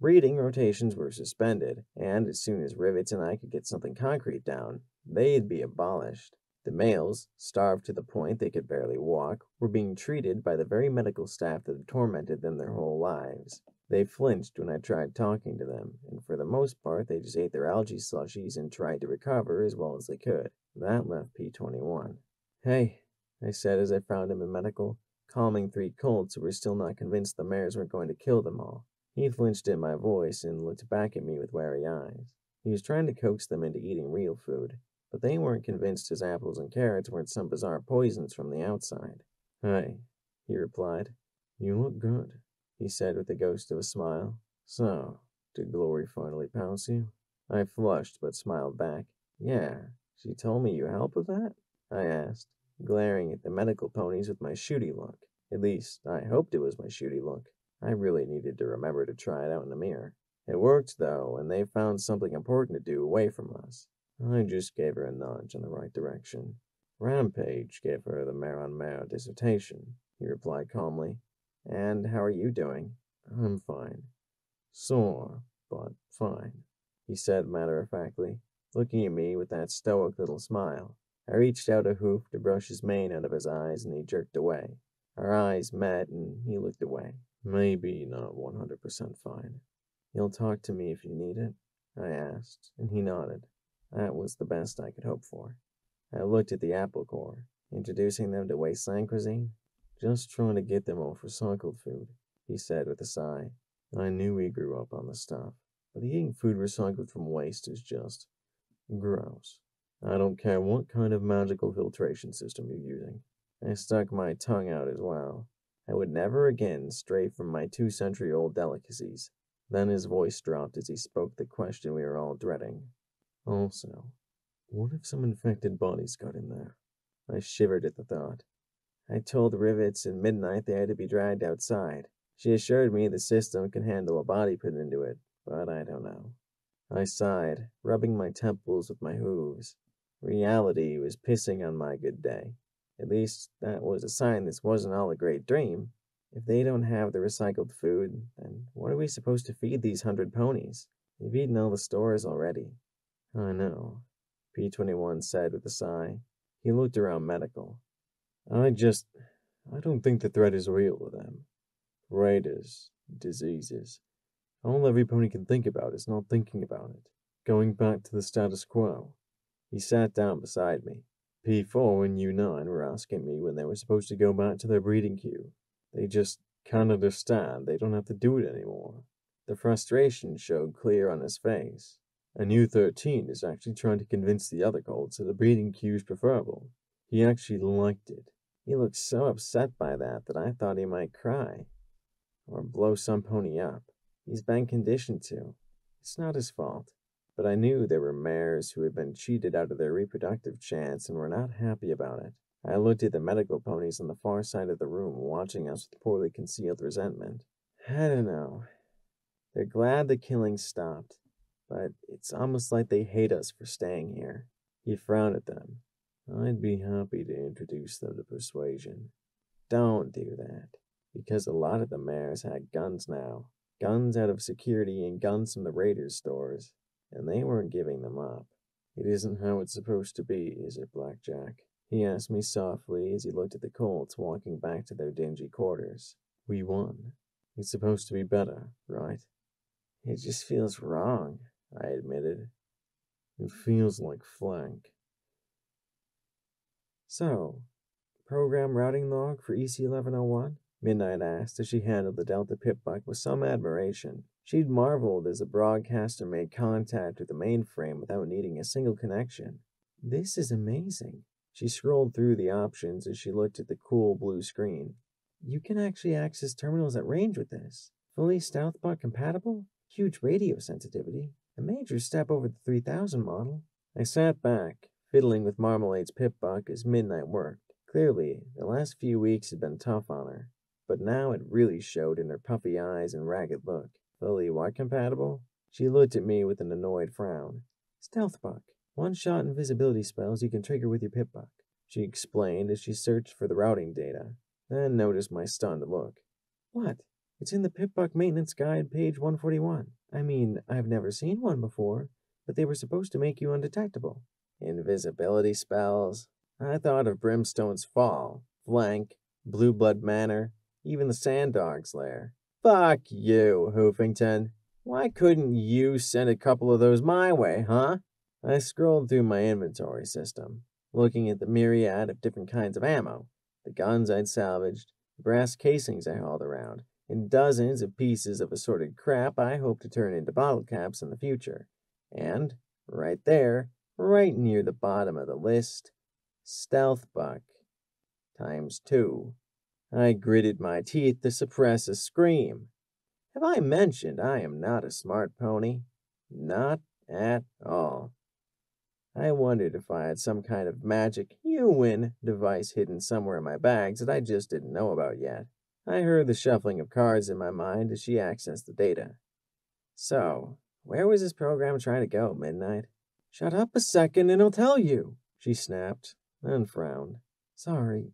Breeding rotations were suspended, and as soon as Rivets and I could get something concrete down, they'd be abolished. The males, starved to the point they could barely walk, were being treated by the very medical staff that had tormented them their whole lives. They flinched when I tried talking to them, and for the most part they just ate their algae slushies and tried to recover as well as they could. That left P21. Hey, I said as I found him in medical, calming 3 colts who were still not convinced the mares weren't going to kill them all. He flinched at my voice and looked back at me with wary eyes. He was trying to coax them into eating real food, but they weren't convinced his apples and carrots weren't some bizarre poisons from the outside. Hi, he replied. You look good, he said with the ghost of a smile. So, did Glory finally pounce you? I flushed but smiled back. Yeah, she told me you helped with that? I asked, glaring at the medical ponies with my shooty look. At least, I hoped it was my shooty look. I really needed to remember to try it out in the mirror. It worked, though, and they found something important to do away from us. I just gave her a nudge in the right direction. Rampage gave her the mare-on-mare dissertation, he replied calmly. And how are you doing? I'm fine. Sore, but fine, he said matter-of-factly, looking at me with that stoic little smile. I reached out a hoof to brush his mane out of his eyes, and he jerked away. Our eyes met, and he looked away. Maybe not 100% fine. You'll talk to me if you need it? I asked, and he nodded. That was the best I could hope for. I looked at the apple core, introducing them to wasteland cuisine. Just trying to get them off recycled food, he said with a sigh. I knew he grew up on the stuff, but eating food recycled from waste is just gross. I don't care what kind of magical filtration system you're using. I stuck my tongue out as well. I would never again stray from my 2-century-old delicacies. Then his voice dropped as he spoke the question we were all dreading. Also, what if some infected bodies got in there? I shivered at the thought. I told Rivets at midnight they had to be dragged outside. She assured me the system can handle a body put into it, but I don't know. I sighed, rubbing my temples with my hooves. Reality was pissing on my good day. At least that was a sign this wasn't all a great dream. If they don't have the recycled food, then what are we supposed to feed these 100 ponies? They've eaten all the stores already. I know, P21 said with a sigh. He looked around medical. I don't think the threat is real to them. Raiders, diseases. All every pony can think about is not thinking about it. Going back to the status quo. He sat down beside me. P4 and U9 were asking me when they were supposed to go back to their breeding queue. They just can't understand they don't have to do it anymore. The frustration showed clear on his face. And U13 is actually trying to convince the other colts that the breeding queue is preferable. He actually liked it. He looked so upset by that I thought he might cry. Or blow some pony up. He's been conditioned to. It's not his fault. But I knew there were mares who had been cheated out of their reproductive chance and were not happy about it. I looked at the medical ponies on the far side of the room, watching us with poorly concealed resentment. I don't know. They're glad the killing stopped, but it's almost like they hate us for staying here. He frowned at them. I'd be happy to introduce them to persuasion. Don't do that, because a lot of the mares had guns now. Guns out of security and guns from the raiders' stores. And they weren't giving them up. It isn't how it's supposed to be, is it, Blackjack? He asked me softly as he looked at the colts walking back to their dingy quarters. We won. It's supposed to be better, right? It just feels wrong, I admitted. It feels like flank. So, program routing log for EC1101? Midnight asked as she handled the Delta Pip-Buck with some admiration. She'd marveled as the broadcaster made contact with the mainframe without needing a single connection. This is amazing. She scrolled through the options as she looked at the cool blue screen. You can actually access terminals at range with this. Fully StealthBot compatible? Huge radio sensitivity. A major step over the 3000 model. I sat back, fiddling with Marmalade's Pip-Buck as Midnight worked. Clearly, the last few weeks had been tough on her. But now it really showed in her puffy eyes and ragged look. Fully what compatible? She looked at me with an annoyed frown. StealthBuck. One-shot invisibility spells you can trigger with your Pip-Buck, she explained as she searched for the routing data, then noticed my stunned look. What? It's in the Pip-Buck maintenance guide, page 141. I mean, I've never seen one before, but they were supposed to make you undetectable. Invisibility spells? I thought of Brimstone's Fall, Flank, Blue Blood Manor, even the Sand Dog's Lair. Fuck you, Hoofington. Why couldn't you send a couple of those my way, huh? I scrolled through my inventory system, looking at the myriad of different kinds of ammo, the guns I'd salvaged, the brass casings I hauled around, and dozens of pieces of assorted crap I hope to turn into bottle caps in the future. And, right there, right near the bottom of the list, StealthBuck. ×2. I gritted my teeth to suppress a scream. Have I mentioned I am not a smart pony? Not at all. I wondered if I had some kind of magic you-win device hidden somewhere in my bags that I just didn't know about yet. I heard the shuffling of cards in my mind as she accessed the data. So, where was this program trying to go, Midnight? Shut up a second and I'll tell you, she snapped, then frowned. Sorry.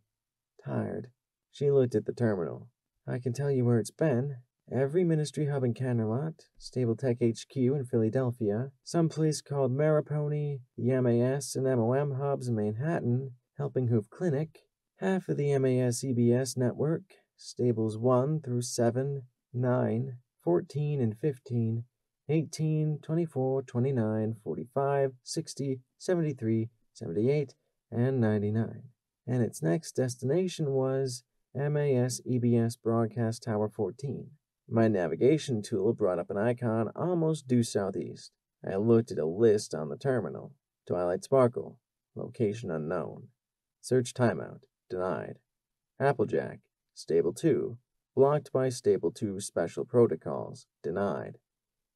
Tired. She looked at the terminal. I can tell you where it's been. Every ministry hub in Camelot, Stable Tech HQ in Philadelphia, some place called Maripony, the MAS and MOM hubs in Manhattan, Helping Hoof Clinic, half of the MAS EBS network, Stables 1 through 7, 9, 14 and 15, 18, 24, 29, 45, 60, 73, 78, and 99. And its next destination was MAS EBS Broadcast Tower 14. My navigation tool brought up an icon almost due southeast. I looked at a list on the terminal. Twilight Sparkle. Location unknown. Search timeout. Denied. Applejack. Stable 2. Blocked by Stable 2 special protocols. Denied.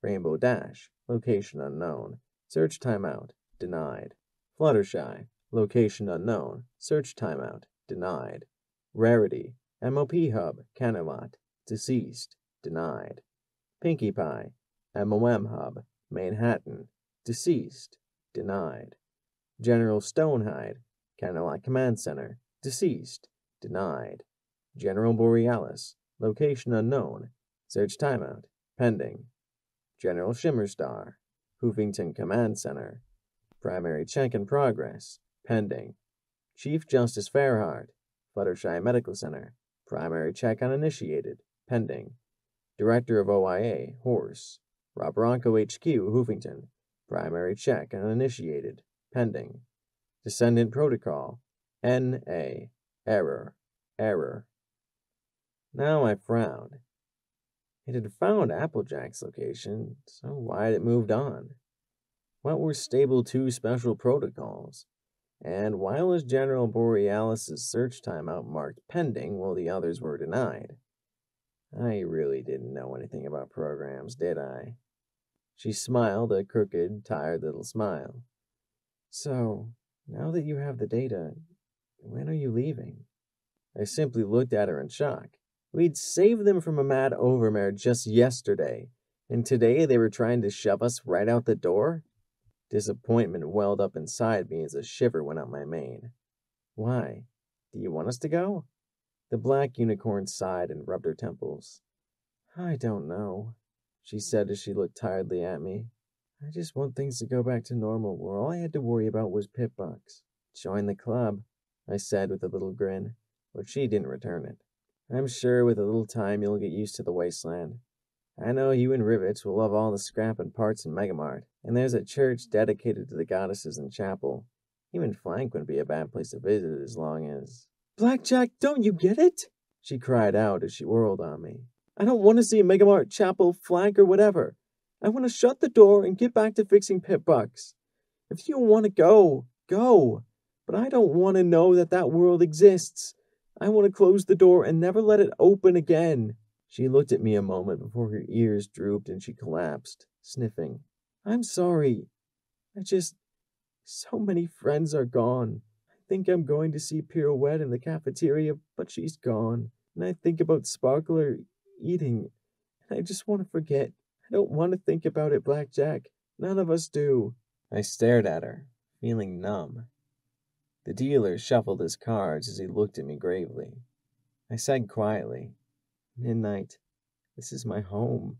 Rainbow Dash. Location unknown. Search timeout. Denied. Fluttershy. Location unknown. Search timeout. Denied. Rarity. MOP Hub. Canterlot. Deceased. Denied. Pinkie Pie. MOM Hub. Manhattan. Deceased. Denied. General Stonehide. Canterlot Command Center. Deceased. Denied. General Borealis. Location unknown. Search timeout. Pending. General Shimmerstar. Hoofington Command Center. Primary check in progress. Pending. Chief Justice Fairheart. Fluttershy Medical Center. Primary check uninitiated. Pending. Director of OIA. Horse. Rob Bronco HQ. Hoofington. Primary check uninitiated. Pending. Descendant Protocol. NA. Error. Error. Now I frowned. It had found Applejack's location, so why had it moved on? What were Stable 2 special protocols? And why was General Borealis' search timeout marked pending while the others were denied? I really didn't know anything about programs, did I? She smiled a crooked, tired little smile. So, now that you have the data, when are you leaving? I simply looked at her in shock. We'd saved them from a mad overmare just yesterday, and today they were trying to shove us right out the door? Disappointment welled up inside me as a shiver went up my mane. Why? Do you want us to go? The black unicorn sighed and rubbed her temples. I don't know, she said as she looked tiredly at me. I just want things to go back to normal where all I had to worry about was pit-bugs. Join the club, I said with a little grin, but she didn't return it. I'm sure with a little time you'll get used to the wasteland. I know you and Rivets will love all the scrap and parts in Megamart, and there's a church dedicated to the goddesses in chapel. Even Flank wouldn't be a bad place to visit as long as... Blackjack, don't you get it? She cried out as she whirled on me. I don't want to see Megamart, chapel, Flank, or whatever. I want to shut the door and get back to fixing pit-bugs. If you want to go, go. But I don't want to know that world exists. I want to close the door and never let it open again. She looked at me a moment before her ears drooped and she collapsed, sniffing. I'm sorry. So many friends are gone. I think I'm going to see Pirouette in the cafeteria, but she's gone. And I think about Sparkler eating, and I just want to forget. I don't want to think about it, Blackjack. None of us do. I stared at her, feeling numb. The dealer shuffled his cards as he looked at me gravely. I said quietly, Midnight, this is my home.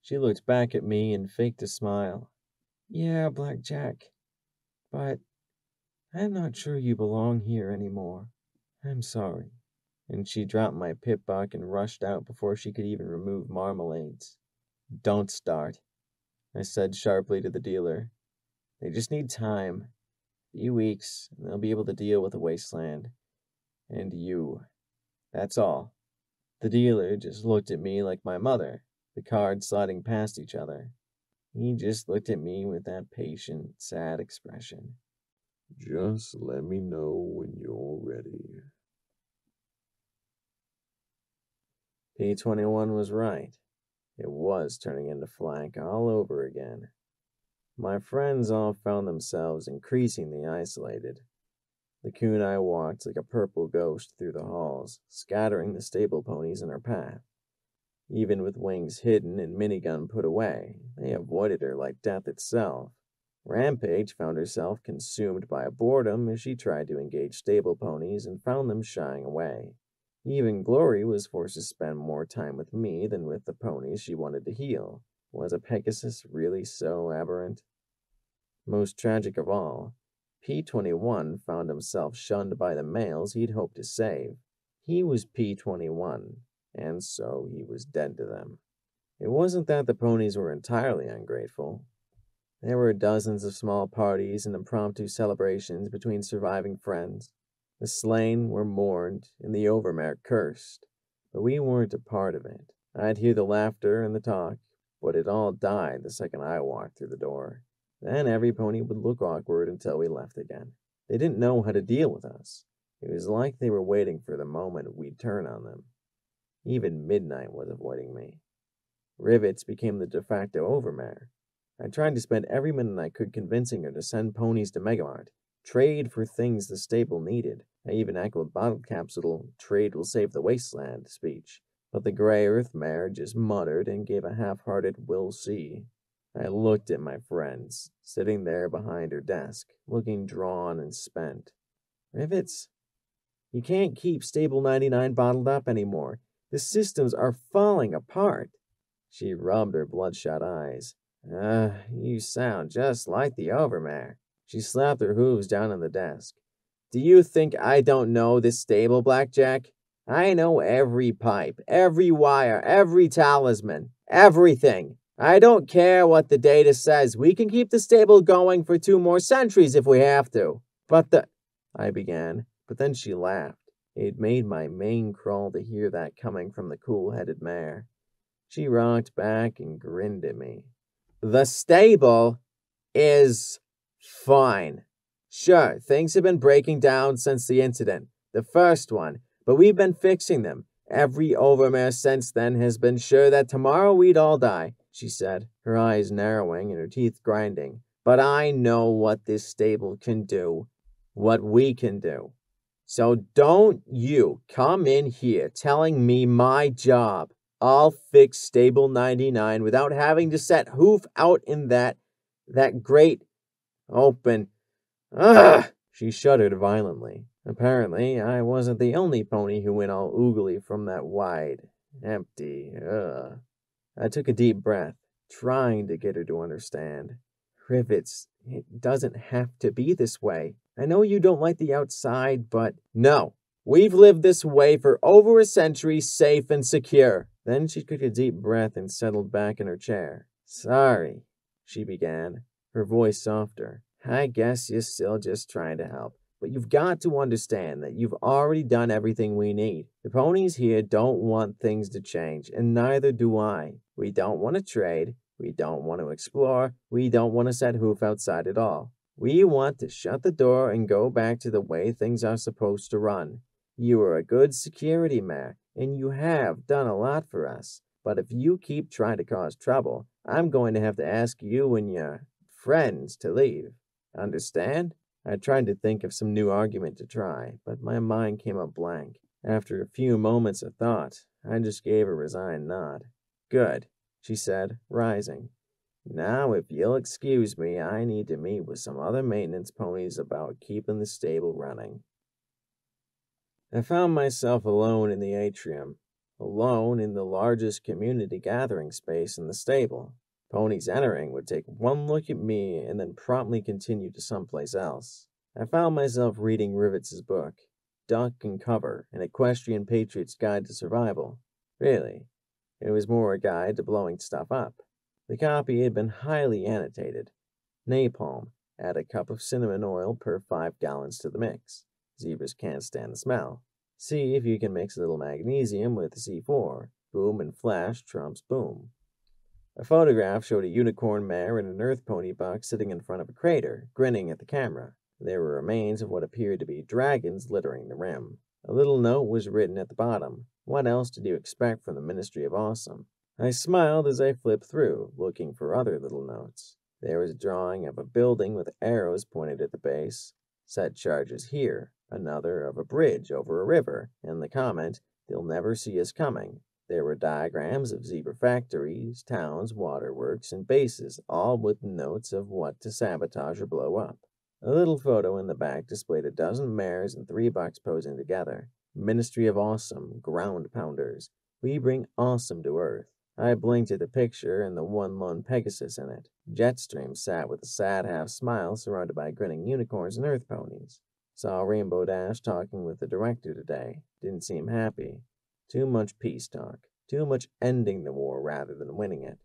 She looked back at me and faked a smile. Yeah, Blackjack, but I'm not sure you belong here anymore. I'm sorry. And she dropped my pip-buck and rushed out before she could even remove marmalades. Don't start, I said sharply to the dealer. They just need time. A few weeks, and they'll be able to deal with the wasteland. And you. That's all. The dealer just looked at me like my mother, the cards sliding past each other. He just looked at me with that patient, sad expression. Just let me know when you're ready. P21 was right. It was turning into Flank all over again. My friends all found themselves increasingly isolated. The Kunai walked like a purple ghost through the halls, scattering the stable ponies in her path. Even with wings hidden and minigun put away, they avoided her like death itself. Rampage found herself consumed by a boredom as she tried to engage stable ponies and found them shying away. Even Glory was forced to spend more time with me than with the ponies she wanted to heal. Was a Pegasus really so aberrant? Most tragic of all, P21 found himself shunned by the males he'd hoped to save. He was P21, and so he was dead to them. It wasn't that the ponies were entirely ungrateful. There were dozens of small parties and impromptu celebrations between surviving friends. The slain were mourned and the overmare cursed, but we weren't a part of it. I'd hear the laughter and the talk, but it all died the second I walked through the door. Then every pony would look awkward until we left again. They didn't know how to deal with us. It was like they were waiting for the moment we'd turn on them. Even Midnight was avoiding me. Rivets became the de facto overmare. I tried to spend every minute I could convincing her to send ponies to Megamart, Trade for things the stable needed. I even echoed Bottle Capsule, trade will save the wasteland speech. But the gray earth mare just muttered and gave a half-hearted "we'll see." I looked at my friends, sitting there behind her desk, looking drawn and spent. Rivets, you can't keep Stable 99 bottled up anymore. The systems are falling apart. She rubbed her bloodshot eyes. You sound just like the Overmare. She slapped her hooves down on the desk. Do you think I don't know this stable, Blackjack? I know every pipe, every wire, every talisman, everything. I don't care what the data says. We can keep the stable going for 2 more centuries if we have to. I began, but then she laughed. It made my mane crawl to hear that coming from the cool-headed mare. She rocked back and grinned at me. The stable is fine. Sure, things have been breaking down since the incident, the first one, but we've been fixing them. Every Overmare since then has been sure that tomorrow we'd all die, she said, her eyes narrowing and her teeth grinding. But I know what this stable can do, what we can do. So don't you come in here telling me my job. I'll fix Stable 99 without having to set hoof out in that great open. Ugh! She shuddered violently. Apparently, I wasn't the only pony who went all oogly from that wide, empty, I took a deep breath, trying to get her to understand. Rivets, it doesn't have to be this way. I know you don't like the outside, but no. We've lived this way for over a century, safe and secure. Then she took a deep breath and settled back in her chair. Sorry, she began, her voice softer. I guess you're still just trying to help. But you've got to understand that you've already done everything we need. The ponies here don't want things to change, and neither do I. We don't want to trade. We don't want to explore. We don't want to set hoof outside at all. We want to shut the door and go back to the way things are supposed to run. You are a good security mare, and you have done a lot for us. But if you keep trying to cause trouble, I'm going to have to ask you and your friends to leave. Understand? I tried to think of some new argument to try, but my mind came up blank. After a few moments of thought, I just gave a resigned nod. Good, she said, rising. Now, if you'll excuse me, I need to meet with some other maintenance ponies about keeping the stable running. I found myself alone in the atrium, alone in the largest community gathering space in the stable. Ponies entering would take one look at me and then promptly continue to someplace else. I found myself reading Rivets' book, Duck and Cover, an Equestrian Patriot's Guide to Survival. Really, it was more a guide to blowing stuff up. The copy had been highly annotated. Napalm, add a cup of cinnamon oil per 5 gallons to the mix. Zebras can't stand the smell. See if you can mix a little magnesium with C4. Boom and flash trumps boom. A photograph showed a unicorn mare and an earth pony buck sitting in front of a crater, grinning at the camera. There were remains of what appeared to be dragons littering the rim. A little note was written at the bottom. What else did you expect from the Ministry of Awesome? I smiled as I flipped through, looking for other little notes. There was a drawing of a building with arrows pointed at the base. Set charges here. Another of a bridge over a river, and the comment, they'll never see us coming. There were diagrams of zebra factories, towns, waterworks, and bases, all with notes of what to sabotage or blow up. A little photo in the back displayed a dozen mares and 3 bucks posing together. Ministry of Awesome, ground pounders. We bring awesome to Earth. I blinked at the picture and the one lone Pegasus in it. Jetstream sat with a sad half-smile surrounded by grinning unicorns and earth ponies. Saw Rainbow Dash talking with the director today. Didn't seem happy. Too much peace talk. Too much ending the war rather than winning it.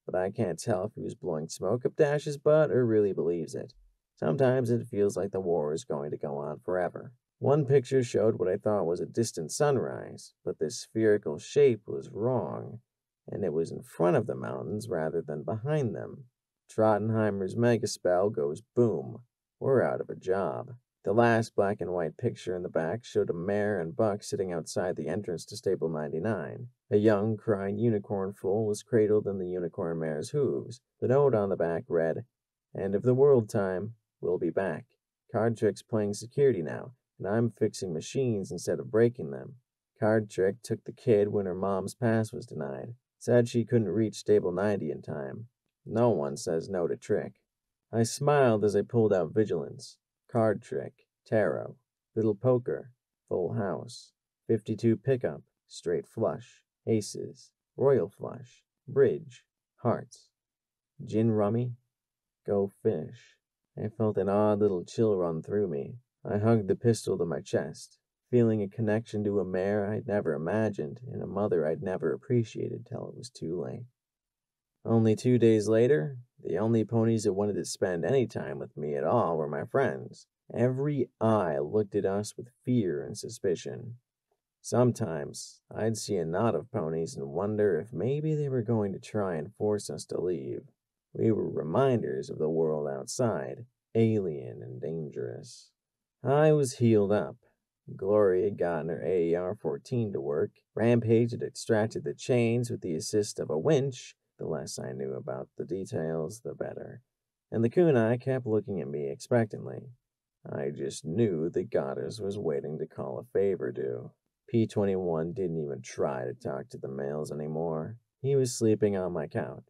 But I can't tell if he was blowing smoke up Dash's butt or really believes it. Sometimes it feels like the war is going to go on forever. One picture showed what I thought was a distant sunrise, but the spherical shape was wrong, and it was in front of the mountains rather than behind them. Trottenheimer's megaspell goes boom. We're out of a job. The last black and white picture in the back showed a mare and buck sitting outside the entrance to Stable 99. A young, crying unicorn foal was cradled in the unicorn mare's hooves. The note on the back read, "End of the world time. We'll be back. Card Trick's playing security now, and I'm fixing machines instead of breaking them. Card Trick took the kid when her mom's pass was denied. Said she couldn't reach stable 90 in time. No one says no to Trick. I smiled as I pulled out Vigilance, Card Trick, Tarot, Little Poker, Full House, 52 Pickup, Straight Flush, Aces, Royal Flush, Bridge, Hearts, Gin Rummy, Go Fish. I felt an odd little chill run through me. I hugged the pistol to my chest, feeling a connection to a mare I'd never imagined and a mother I'd never appreciated till it was too late. Only 2 days later, the only ponies that wanted to spend any time with me at all were my friends. Every eye looked at us with fear and suspicion. Sometimes I'd see a knot of ponies and wonder if maybe they were going to try and force us to leave. We were reminders of the world outside, alien and dangerous. I was healed up. Glory had gotten her AER-14 to work. Rampage had extracted the chains with the assist of a winch. The less I knew about the details, the better. And the kunai kept looking at me expectantly. I just knew the goddess was waiting to call a favor due. P-21 didn't even try to talk to the males anymore. He was sleeping on my couch.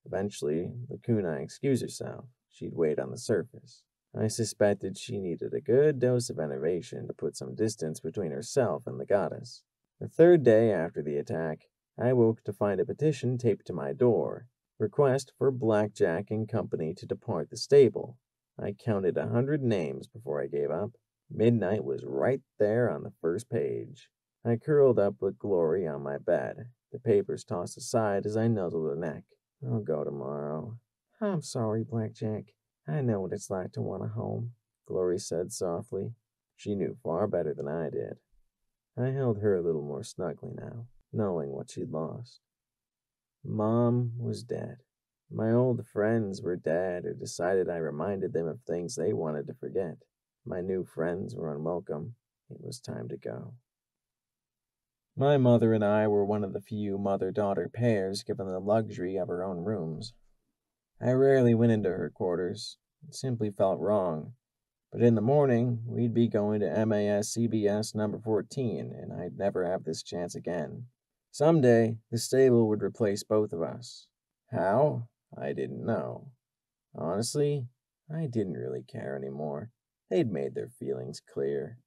Eventually, the kunai excused herself. She'd wait on the surface. I suspected she needed a good dose of enervation to put some distance between herself and the goddess. The third day after the attack, I woke to find a petition taped to my door. Request for Blackjack and company to depart the stable. I counted 100 names before I gave up. Midnight was right there on the first page. I curled up with Glory on my bed, the papers tossed aside as I nuzzled her neck. I'll go tomorrow. I'm sorry, Blackjack. I know what it's like to want a home, Glory said softly. She knew far better than I did. I held her a little more snugly now, knowing what she'd lost. Mom was dead. My old friends were dead or decided I reminded them of things they wanted to forget. My new friends were unwelcome. It was time to go. My mother and I were one of the few mother-daughter pairs given the luxury of our own rooms. I rarely went into her quarters. It simply felt wrong. But in the morning, we'd be going to MAS CBS number 14, and I'd never have this chance again. Someday, the stable would replace both of us. How? I didn't know. Honestly, I didn't really care anymore. They'd made their feelings clear.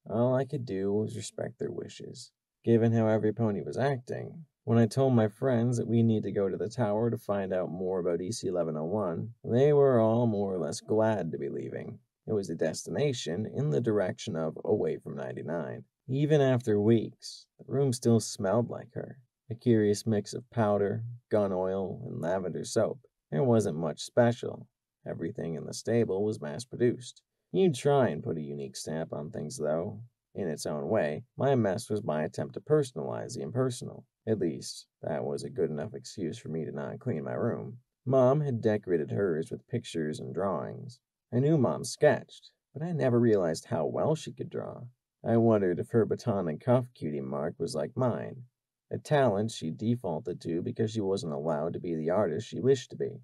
All I could do was respect their wishes, given how every pony was acting. When I told my friends that we need to go to the tower to find out more about EC-1101, they were all more or less glad to be leaving. It was a destination in the direction of away from 99. Even after weeks, the room still smelled like her. A curious mix of powder, gun oil, and lavender soap. There wasn't much special. Everything in the stable was mass-produced. You'd try and put a unique stamp on things, though. In its own way, my mess was my attempt to personalize the impersonal. At least, that was a good enough excuse for me to not clean my room. Mom had decorated hers with pictures and drawings. I knew Mom sketched, but I never realized how well she could draw. I wondered if her baton and cuff cutie mark was like mine, a talent she defaulted to because she wasn't allowed to be the artist she wished to be.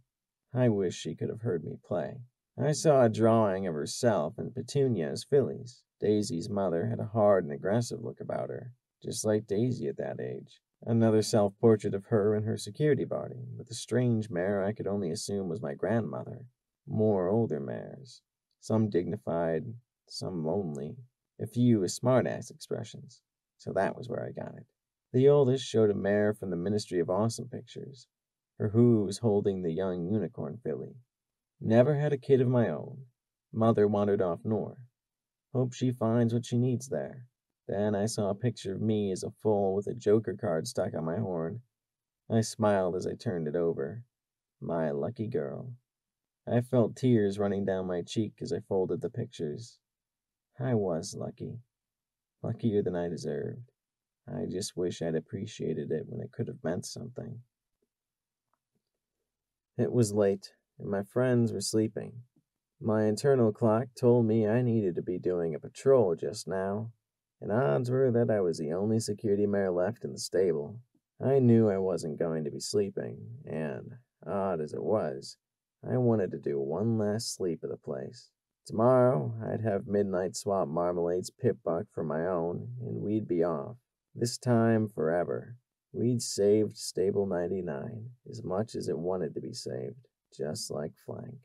I wish she could have heard me play. I saw a drawing of herself and Petunia as fillies. Daisy's mother had a hard and aggressive look about her, just like Daisy at that age. Another self-portrait of her in her security body, with a strange mare I could only assume was my grandmother. More older mares, some dignified, some lonely, a few with smart-ass expressions. So that was where I got it. The oldest showed a mare from the Ministry of Awesome Pictures, her hooves holding the young unicorn filly. Never had a kid of my own. Mother wandered off north. Hope she finds what she needs there. Then I saw a picture of me as a foal with a joker card stuck on my horn. I smiled as I turned it over. My lucky girl. I felt tears running down my cheek as I folded the pictures. I was lucky. Luckier than I deserved. I just wish I'd appreciated it when it could have meant something. It was late, and my friends were sleeping. My internal clock told me I needed to be doing a patrol just now, and odds were that I was the only security mare left in the stable. I knew I wasn't going to be sleeping, and, odd as it was, I wanted to do one last sleep of the place. Tomorrow, I'd have Midnight swap Marmalade's pip buck for my own, and we'd be off. This time forever. We'd saved Stable 99, as much as it wanted to be saved, just like Flank.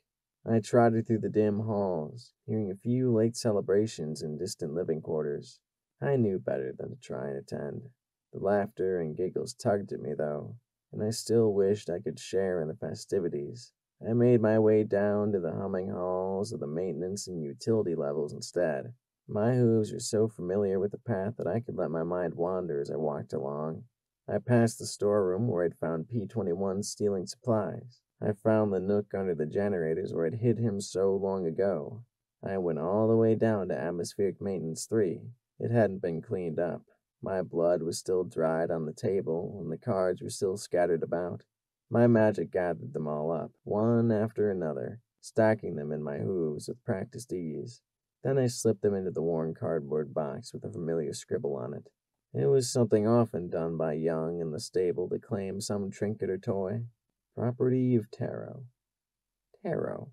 I trotted through the dim halls, hearing a few late celebrations in distant living quarters. I knew better than to try and attend. The laughter and giggles tugged at me, though, and I still wished I could share in the festivities. I made my way down to the humming halls of the maintenance and utility levels instead. My hooves were so familiar with the path that I could let my mind wander as I walked along. I passed the storeroom where I'd found P-21 stealing supplies. I found the nook under the generators where I'd hid him so long ago. I went all the way down to Atmospheric Maintenance 3. It hadn't been cleaned up. My blood was still dried on the table, and the cards were still scattered about. My magic gathered them all up, one after another, stacking them in my hooves with practiced ease. Then I slipped them into the worn cardboard box with a familiar scribble on it. It was something often done by young in the stable to claim some trinket or toy. Property of Tarot. Tarot.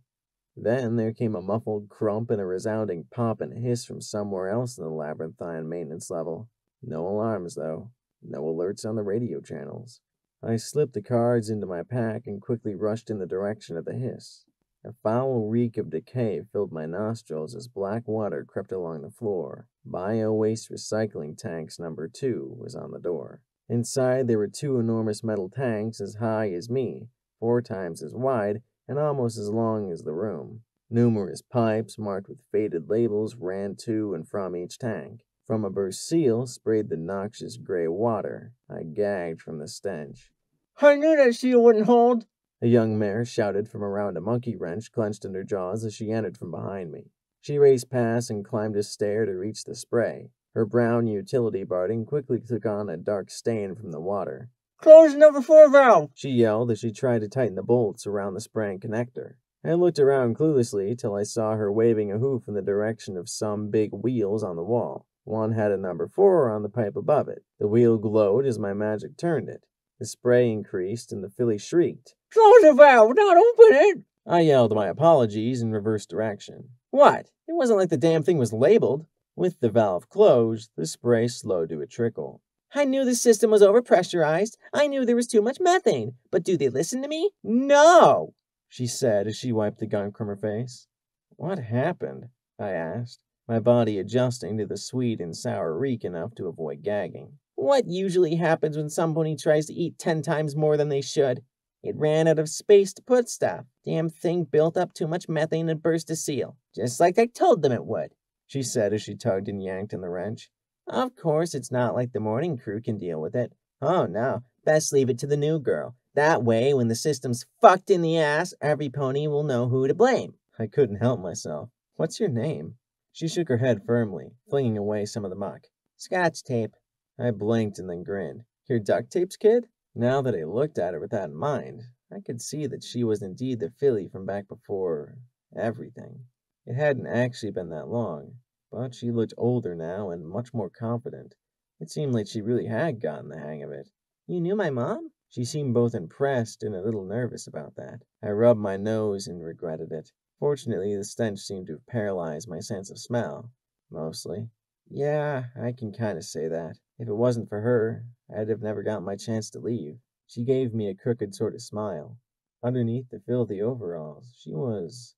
Then there came a muffled crump and a resounding pop and hiss from somewhere else in the labyrinthine maintenance level. No alarms, though. No alerts on the radio channels. I slipped the cards into my pack and quickly rushed in the direction of the hiss. A foul reek of decay filled my nostrils as black water crept along the floor. Bio-waste recycling tanks number 2 was on the door. Inside there were 2 enormous metal tanks as high as me, 4 times as wide, and almost as long as the room. Numerous pipes marked with faded labels ran to and from each tank. From a burst seal sprayed the noxious gray water. I gagged from the stench. I knew that seal wouldn't hold, A young mare shouted from around a monkey wrench clenched in her jaws as she entered from behind me. She raced past and climbed a stair to reach the spray. Her brown utility barding quickly took on a dark stain from the water. Close number 4 valve, She yelled as she tried to tighten the bolts around the spraying connector. I looked around cluelessly till I saw her waving a hoof in the direction of some big wheels on the wall. One had a number 4 on the pipe above it. The wheel glowed as my magic turned it. The spray increased and the filly shrieked. Close the valve, not open it! I yelled my apologies in reverse direction. What? It wasn't like the damn thing was labeled. With the valve closed, the spray slowed to a trickle. I knew the system was overpressurized. I knew there was too much methane. But do they listen to me? No! She said as she wiped the gunk from her face. What happened? I asked, my body adjusting to the sweet and sour reek enough to avoid gagging. What usually happens when somebody tries to eat 10 times more than they should? It ran out of space to put stuff. Damn thing built up too much methane and burst a seal. Just like I told them it would, she said as she tugged and yanked in the wrench. Of course, it's not like the morning crew can deal with it. Oh no, best leave it to the new girl. That way, when the system's fucked in the ass, every pony will know who to blame. I couldn't help myself. What's your name? She shook her head firmly, flinging away some of the muck. Scotch tape. I blinked and then grinned. Your duct tapes, kid? Now that I looked at her with that in mind, I could see that she was indeed the filly from back before everything. It hadn't actually been that long, but she looked older now and much more confident. It seemed like she really had gotten the hang of it. You knew my mom? She seemed both impressed and a little nervous about that. I rubbed my nose and regretted it. Fortunately, the stench seemed to have paralyzed my sense of smell. Mostly. Yeah, I can kind of say that. If it wasn't for her, I'd have never gotten my chance to leave. She gave me a crooked sort of smile. Underneath the filthy overalls, she was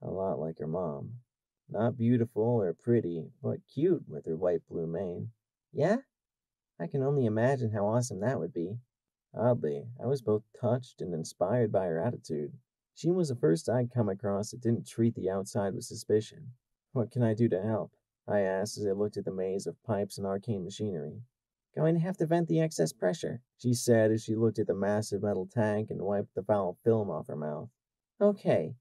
a lot like her mom. Not beautiful or pretty, but cute with her light blue mane. Yeah? I can only imagine how awesome that would be. Oddly, I was both touched and inspired by her attitude. She was the first I'd come across that didn't treat the outside with suspicion. What can I do to help? I asked as I looked at the maze of pipes and arcane machinery. Going to have to vent the excess pressure, she said as she looked at the massive metal tank and wiped the foul film off her mouth. Okay,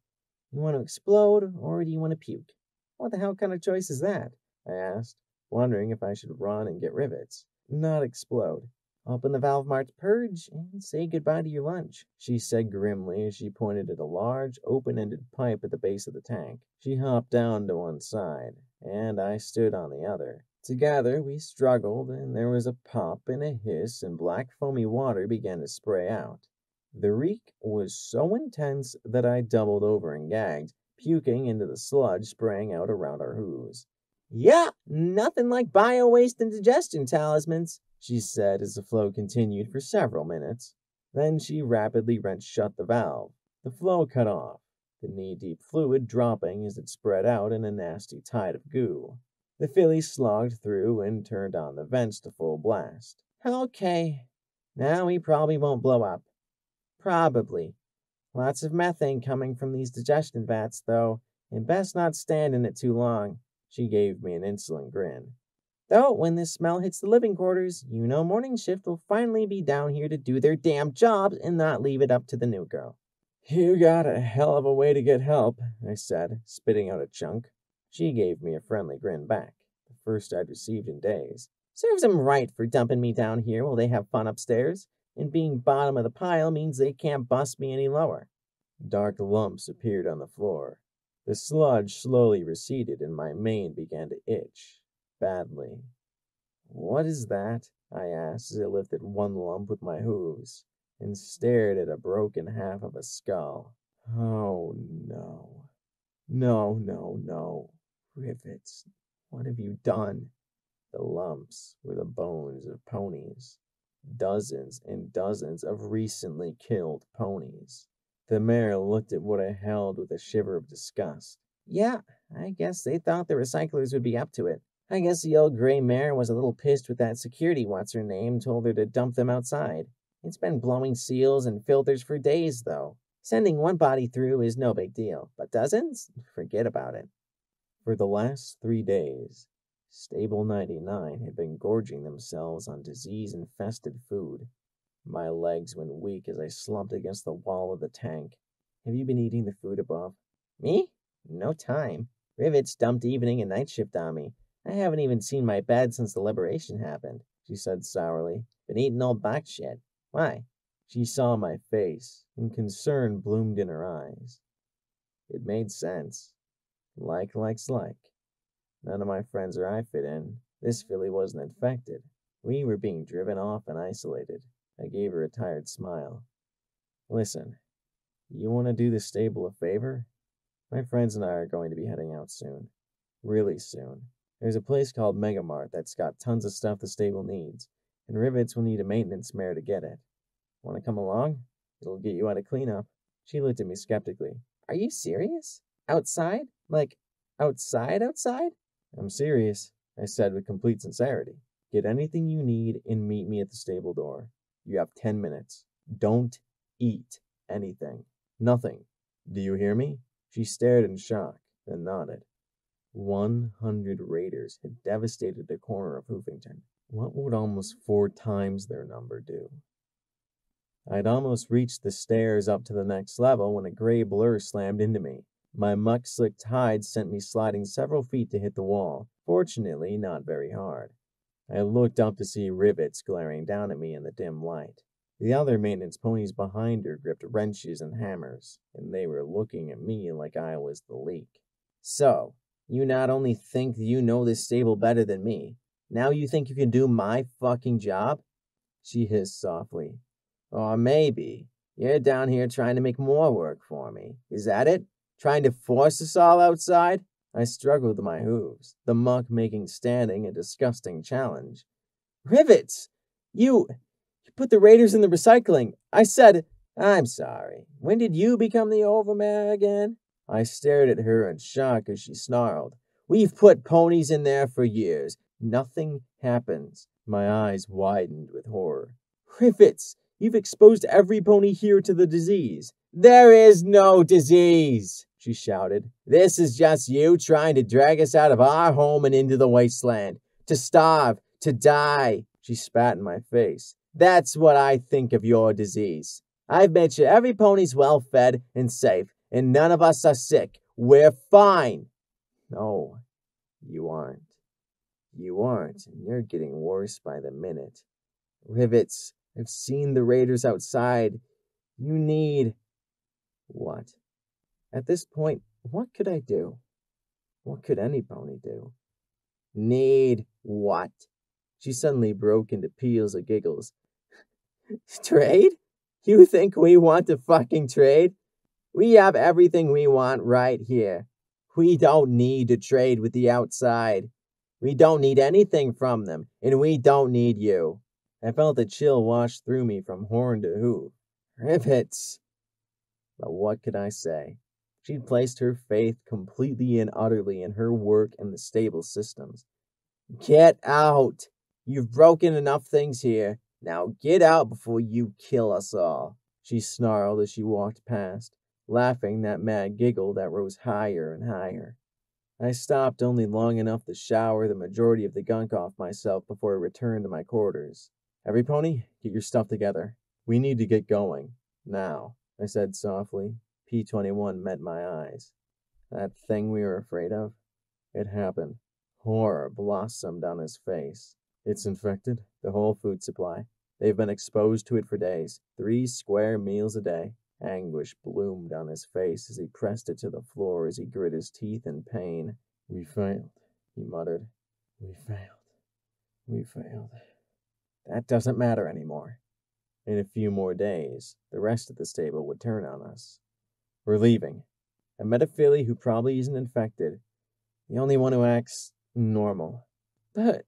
you want to explode or do you want to puke? What the hell kind of choice is that? I asked, wondering if I should run and get rivets. Not explode. Open the valve marked purge and say goodbye to your lunch, she said grimly as she pointed at a large, open-ended pipe at the base of the tank. She hopped down to one side, and I stood on the other. Together we struggled, and there was a pop and a hiss, and black foamy water began to spray out. The reek was so intense that I doubled over and gagged, puking into the sludge spraying out around our hooves. "Yeah, nothing like bio-waste and digestion talismans," she said as the flow continued for several minutes. Then she rapidly wrenched shut the valve. The flow cut off, the knee-deep fluid dropping as it spread out in a nasty tide of goo. The filly slogged through and turned on the vents to full blast. "Okay, now we probably won't blow up. Probably. Lots of methane coming from these digestion vats, though, and best not stand in it too long." She gave me an insolent grin. "Though, when this smell hits the living quarters, you know morning shift will finally be down here to do their damn jobs and not leave it up to the new girl." "You got a hell of a way to get help," I said, spitting out a chunk. She gave me a friendly grin back, the first I'd received in days. "Serves 'em right for dumping me down here while they have fun upstairs, and being bottom of the pile means they can't bust me any lower." Dark lumps appeared on the floor. The sludge slowly receded and my mane began to itch. Badly. "What is that?" I asked as I lifted one lump with my hooves and stared at a broken half of a skull. "Oh, no. No, no, no. Rivets, what have you done?" The lumps were the bones of ponies. Dozens and dozens of recently killed ponies. The mare looked at what I held with a shiver of disgust. "Yeah, I guess they thought the recyclers would be up to it. I guess the old gray mare was a little pissed with that security what's-her-name told her to dump them outside. It's been blowing seals and filters for days, though. Sending one body through is no big deal, but dozens? Forget about it." For the last 3 days, Stable 99 had been gorging themselves on disease-infested food. My legs went weak as I slumped against the wall of the tank. "Have you been eating the food above?" "Me? No time. Rivets dumped evening and night shift on me. I haven't even seen my bed since the liberation happened," she said sourly. "Been eating old box shit. Why?" She saw my face, and concern bloomed in her eyes. It made sense. Like likes like. None of my friends or I fit in. This filly wasn't infected. We were being driven off and isolated. I gave her a tired smile. "Listen, you want to do the stable a favor? My friends and I are going to be heading out soon. Really soon. There's a place called Megamart that's got tons of stuff the stable needs, and Rivets will need a maintenance mare to get it. Want to come along? It'll get you out of cleanup." She looked at me skeptically. "Are you serious? Outside? Like, outside? "I'm serious," I said with complete sincerity. "Get anything you need and meet me at the stable door. You have 10 minutes. Don't eat anything. Nothing. Do you hear me?" She stared in shock, then nodded. 100 raiders had devastated the corner of Hoofington. What would almost 4 times their number do? I'd almost reached the stairs up to the next level when a gray blur slammed into me. My muck-slicked hide sent me sliding several feet to hit the wall, fortunately not very hard. I looked up to see Rivets glaring down at me in the dim light. The other maintenance ponies behind her gripped wrenches and hammers, and they were looking at me like I was the leak. "So, you not only think you know this stable better than me, now you think you can do my fucking job?" She hissed softly. "Or maybe you're down here trying to make more work for me. Is that it? Trying to force us all outside?" I struggled with my hooves, the muck making standing a disgusting challenge. "Rivets! You put the raiders in the recycling. I said—" "I'm sorry. When did you become the overmare again?" I stared at her in shock as she snarled. "We've put ponies in there for years. Nothing happens." My eyes widened with horror. "Rivets! You've exposed every pony here to the disease." "There is no disease," she shouted. "This is just you trying to drag us out of our home and into the wasteland. To starve, to die." She spat in my face. "That's what I think of your disease. I've made sure every pony's well fed and safe, and none of us are sick. We're fine." "No, you aren't. You aren't, and you're getting worse by the minute. Rivets, I've seen the raiders outside. You need..." What? At this point, what could I do? What could any pony do? "Need what?" She suddenly broke into peals of giggles. "Trade? You think we want to fucking trade? We have everything we want right here. We don't need to trade with the outside. We don't need anything from them, and we don't need you. I felt a chill wash through me from horn to hoof. Rivets! But what could I say? She'd placed her faith completely and utterly in her work and the stable systems. Get out! You've broken enough things here. Now get out before you kill us all, she snarled as she walked past, laughing that mad giggle that rose higher and higher. I stopped only long enough to shower the majority of the gunk off myself before I returned to my quarters. Every pony, get your stuff together. We need to get going. Now, I said softly. P-21 met my eyes. That thing we were afraid of? It happened. Horror blossomed on his face. It's infected, the whole food supply. They've been exposed to it for days. 3 square meals a day. Anguish bloomed on his face as he pressed it to the floor as he grit his teeth in pain. We failed, he muttered. We failed. We failed. That doesn't matter anymore. In a few more days, the rest of the stable would turn on us. We're leaving. I met a filly who probably isn't infected. The only one who acts normal. But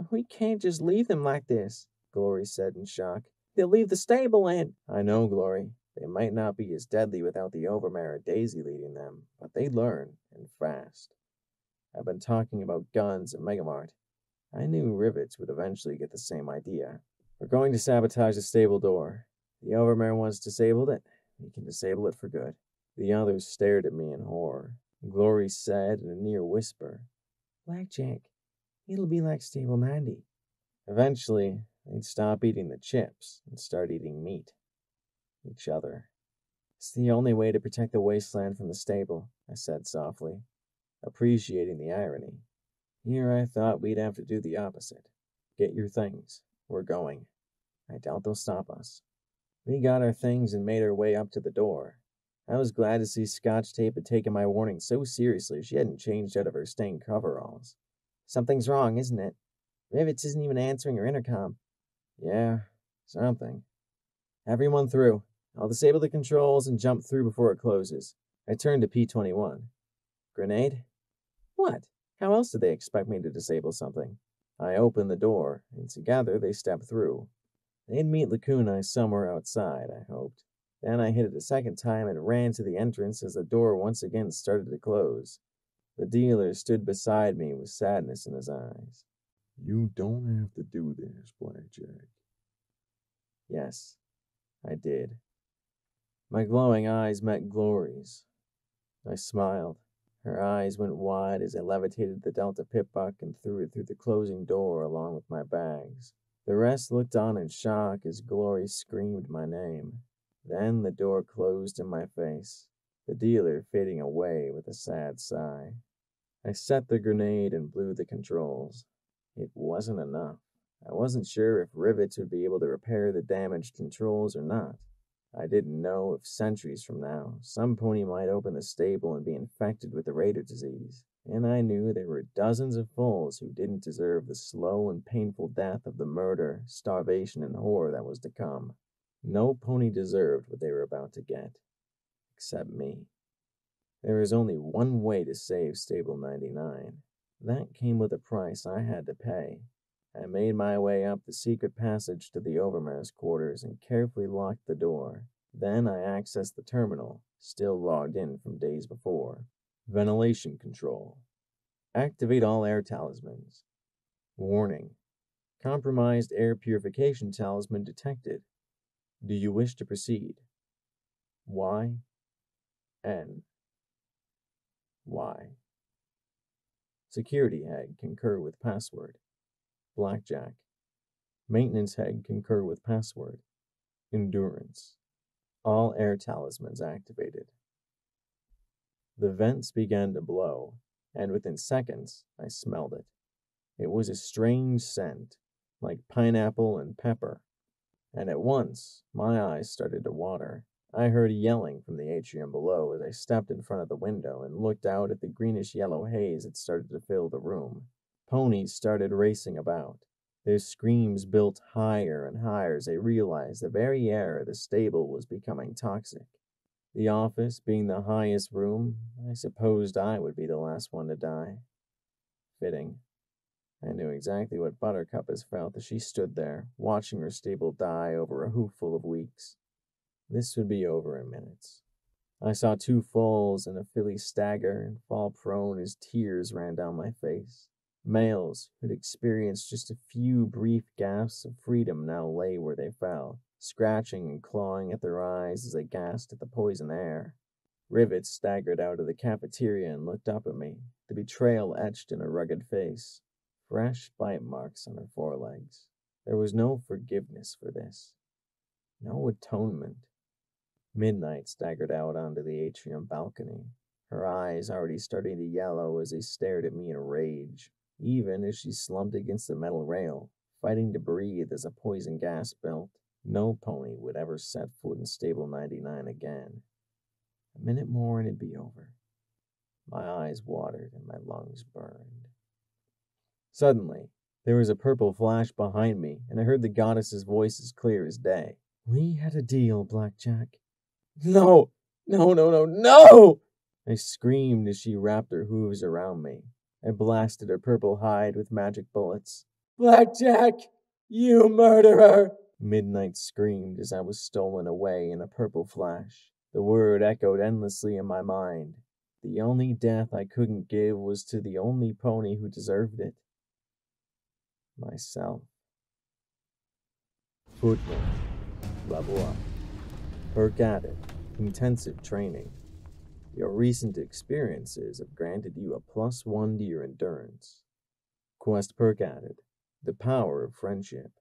we can't just leave them like this, Glory said in shock. They'll leave the stable and... I know, Glory. They might not be as deadly without the Overmare Daisy leading them, but they learn, and fast. I've been talking about guns at Megamart. I knew Rivets would eventually get the same idea. We're going to sabotage the stable door. The Overmare once disabled it. We can disable it for good. The others stared at me in horror. Glory said in a near whisper, Blackjack, it'll be like Stable 90. Eventually, they'd stop eating the chips and start eating meat. Each other. It's the only way to protect the wasteland from the stable, I said softly, appreciating the irony. Here I thought we'd have to do the opposite. Get your things. We're going. I doubt they'll stop us. We got our things and made our way up to the door. I was glad to see Scotch Tape had taken my warning so seriously she hadn't changed out of her stained coveralls. Something's wrong, isn't it? Rivets isn't even answering her intercom. Yeah, something. Everyone through. I'll disable the controls and jump through before it closes. I turned to P-21. Grenade? What? How else did they expect me to disable something? I opened the door, and together they stepped through. They'd meet Lacuna somewhere outside, I hoped. Then I hit it a second time and ran to the entrance as the door once again started to close. The dealer stood beside me with sadness in his eyes. You don't have to do this, Blackjack. Yes, I did. My glowing eyes met Glory's. I smiled. Her eyes went wide as I levitated the Delta Pip-Buck and threw it through the closing door along with my bags. The rest looked on in shock as Glory screamed my name. Then the door closed in my face, the dealer fading away with a sad sigh. I set the grenade and blew the controls. It wasn't enough. I wasn't sure if Rivets would be able to repair the damaged controls or not. I didn't know if centuries from now, some pony might open the stable and be infected with the Raider disease. And I knew there were dozens of foals who didn't deserve the slow and painful death of the murder, starvation, and horror that was to come. No pony deserved what they were about to get. Except me. There was only one way to save Stable 99. That came with a price I had to pay. I made my way up the secret passage to the Overmare's quarters and carefully locked the door. Then I accessed the terminal, still logged in from days before. Ventilation control. Activate all air talismans. Warning. Compromised air purification talisman detected. Do you wish to proceed? Y. N. Y. Security head concur with password. Blackjack. Maintenance head concur with password. Endurance. All air talismans activated. The vents began to blow, and within seconds I smelled it. It was a strange scent, like pineapple and pepper, and at once my eyes started to water. I heard yelling from the atrium below as I stepped in front of the window and looked out at the greenish-yellow haze that started to fill the room. Ponies started racing about. Their screams built higher and higher as they realized the very air of the stable was becoming toxic. The office being the highest room, I supposed I would be the last one to die. Fitting. I knew exactly what Buttercup has felt as she stood there, watching her stable die over a hooful of weeks. This would be over in minutes. I saw 2 foals and a filly stagger and fall prone as tears ran down my face. Males who'd experienced just a few brief gasps of freedom now lay where they fell, scratching and clawing at their eyes as they gasped at the poison air. Rivet staggered out of the cafeteria and looked up at me, the betrayal etched in her rugged face. Fresh bite marks on her forelegs. There was no forgiveness for this. No atonement. Midnight staggered out onto the atrium balcony, her eyes already starting to yellow as they stared at me in rage, even as she slumped against the metal rail, fighting to breathe as a poison gas built. No pony would ever set foot in stable 99 again. A minute more and it'd be over. My eyes watered and my lungs burned. Suddenly, there was a purple flash behind me, and I heard the goddess's voice as clear as day. "We had a deal, Blackjack." "No! No, no, no, no!" I screamed as she wrapped her hooves around me. I blasted her purple hide with magic bullets. "Blackjack! You murderer!" Midnight screamed as I was stolen away in a purple flash. The word echoed endlessly in my mind. The only death I couldn't give was to the only pony who deserved it. Myself. Footnote. Level up. Perk added. Intensive training. Your recent experiences have granted you a +1 to your endurance. Quest perk added. The power of friendship.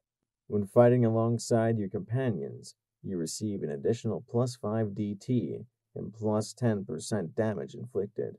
When fighting alongside your companions, you receive an additional +5 DT and +10% damage inflicted.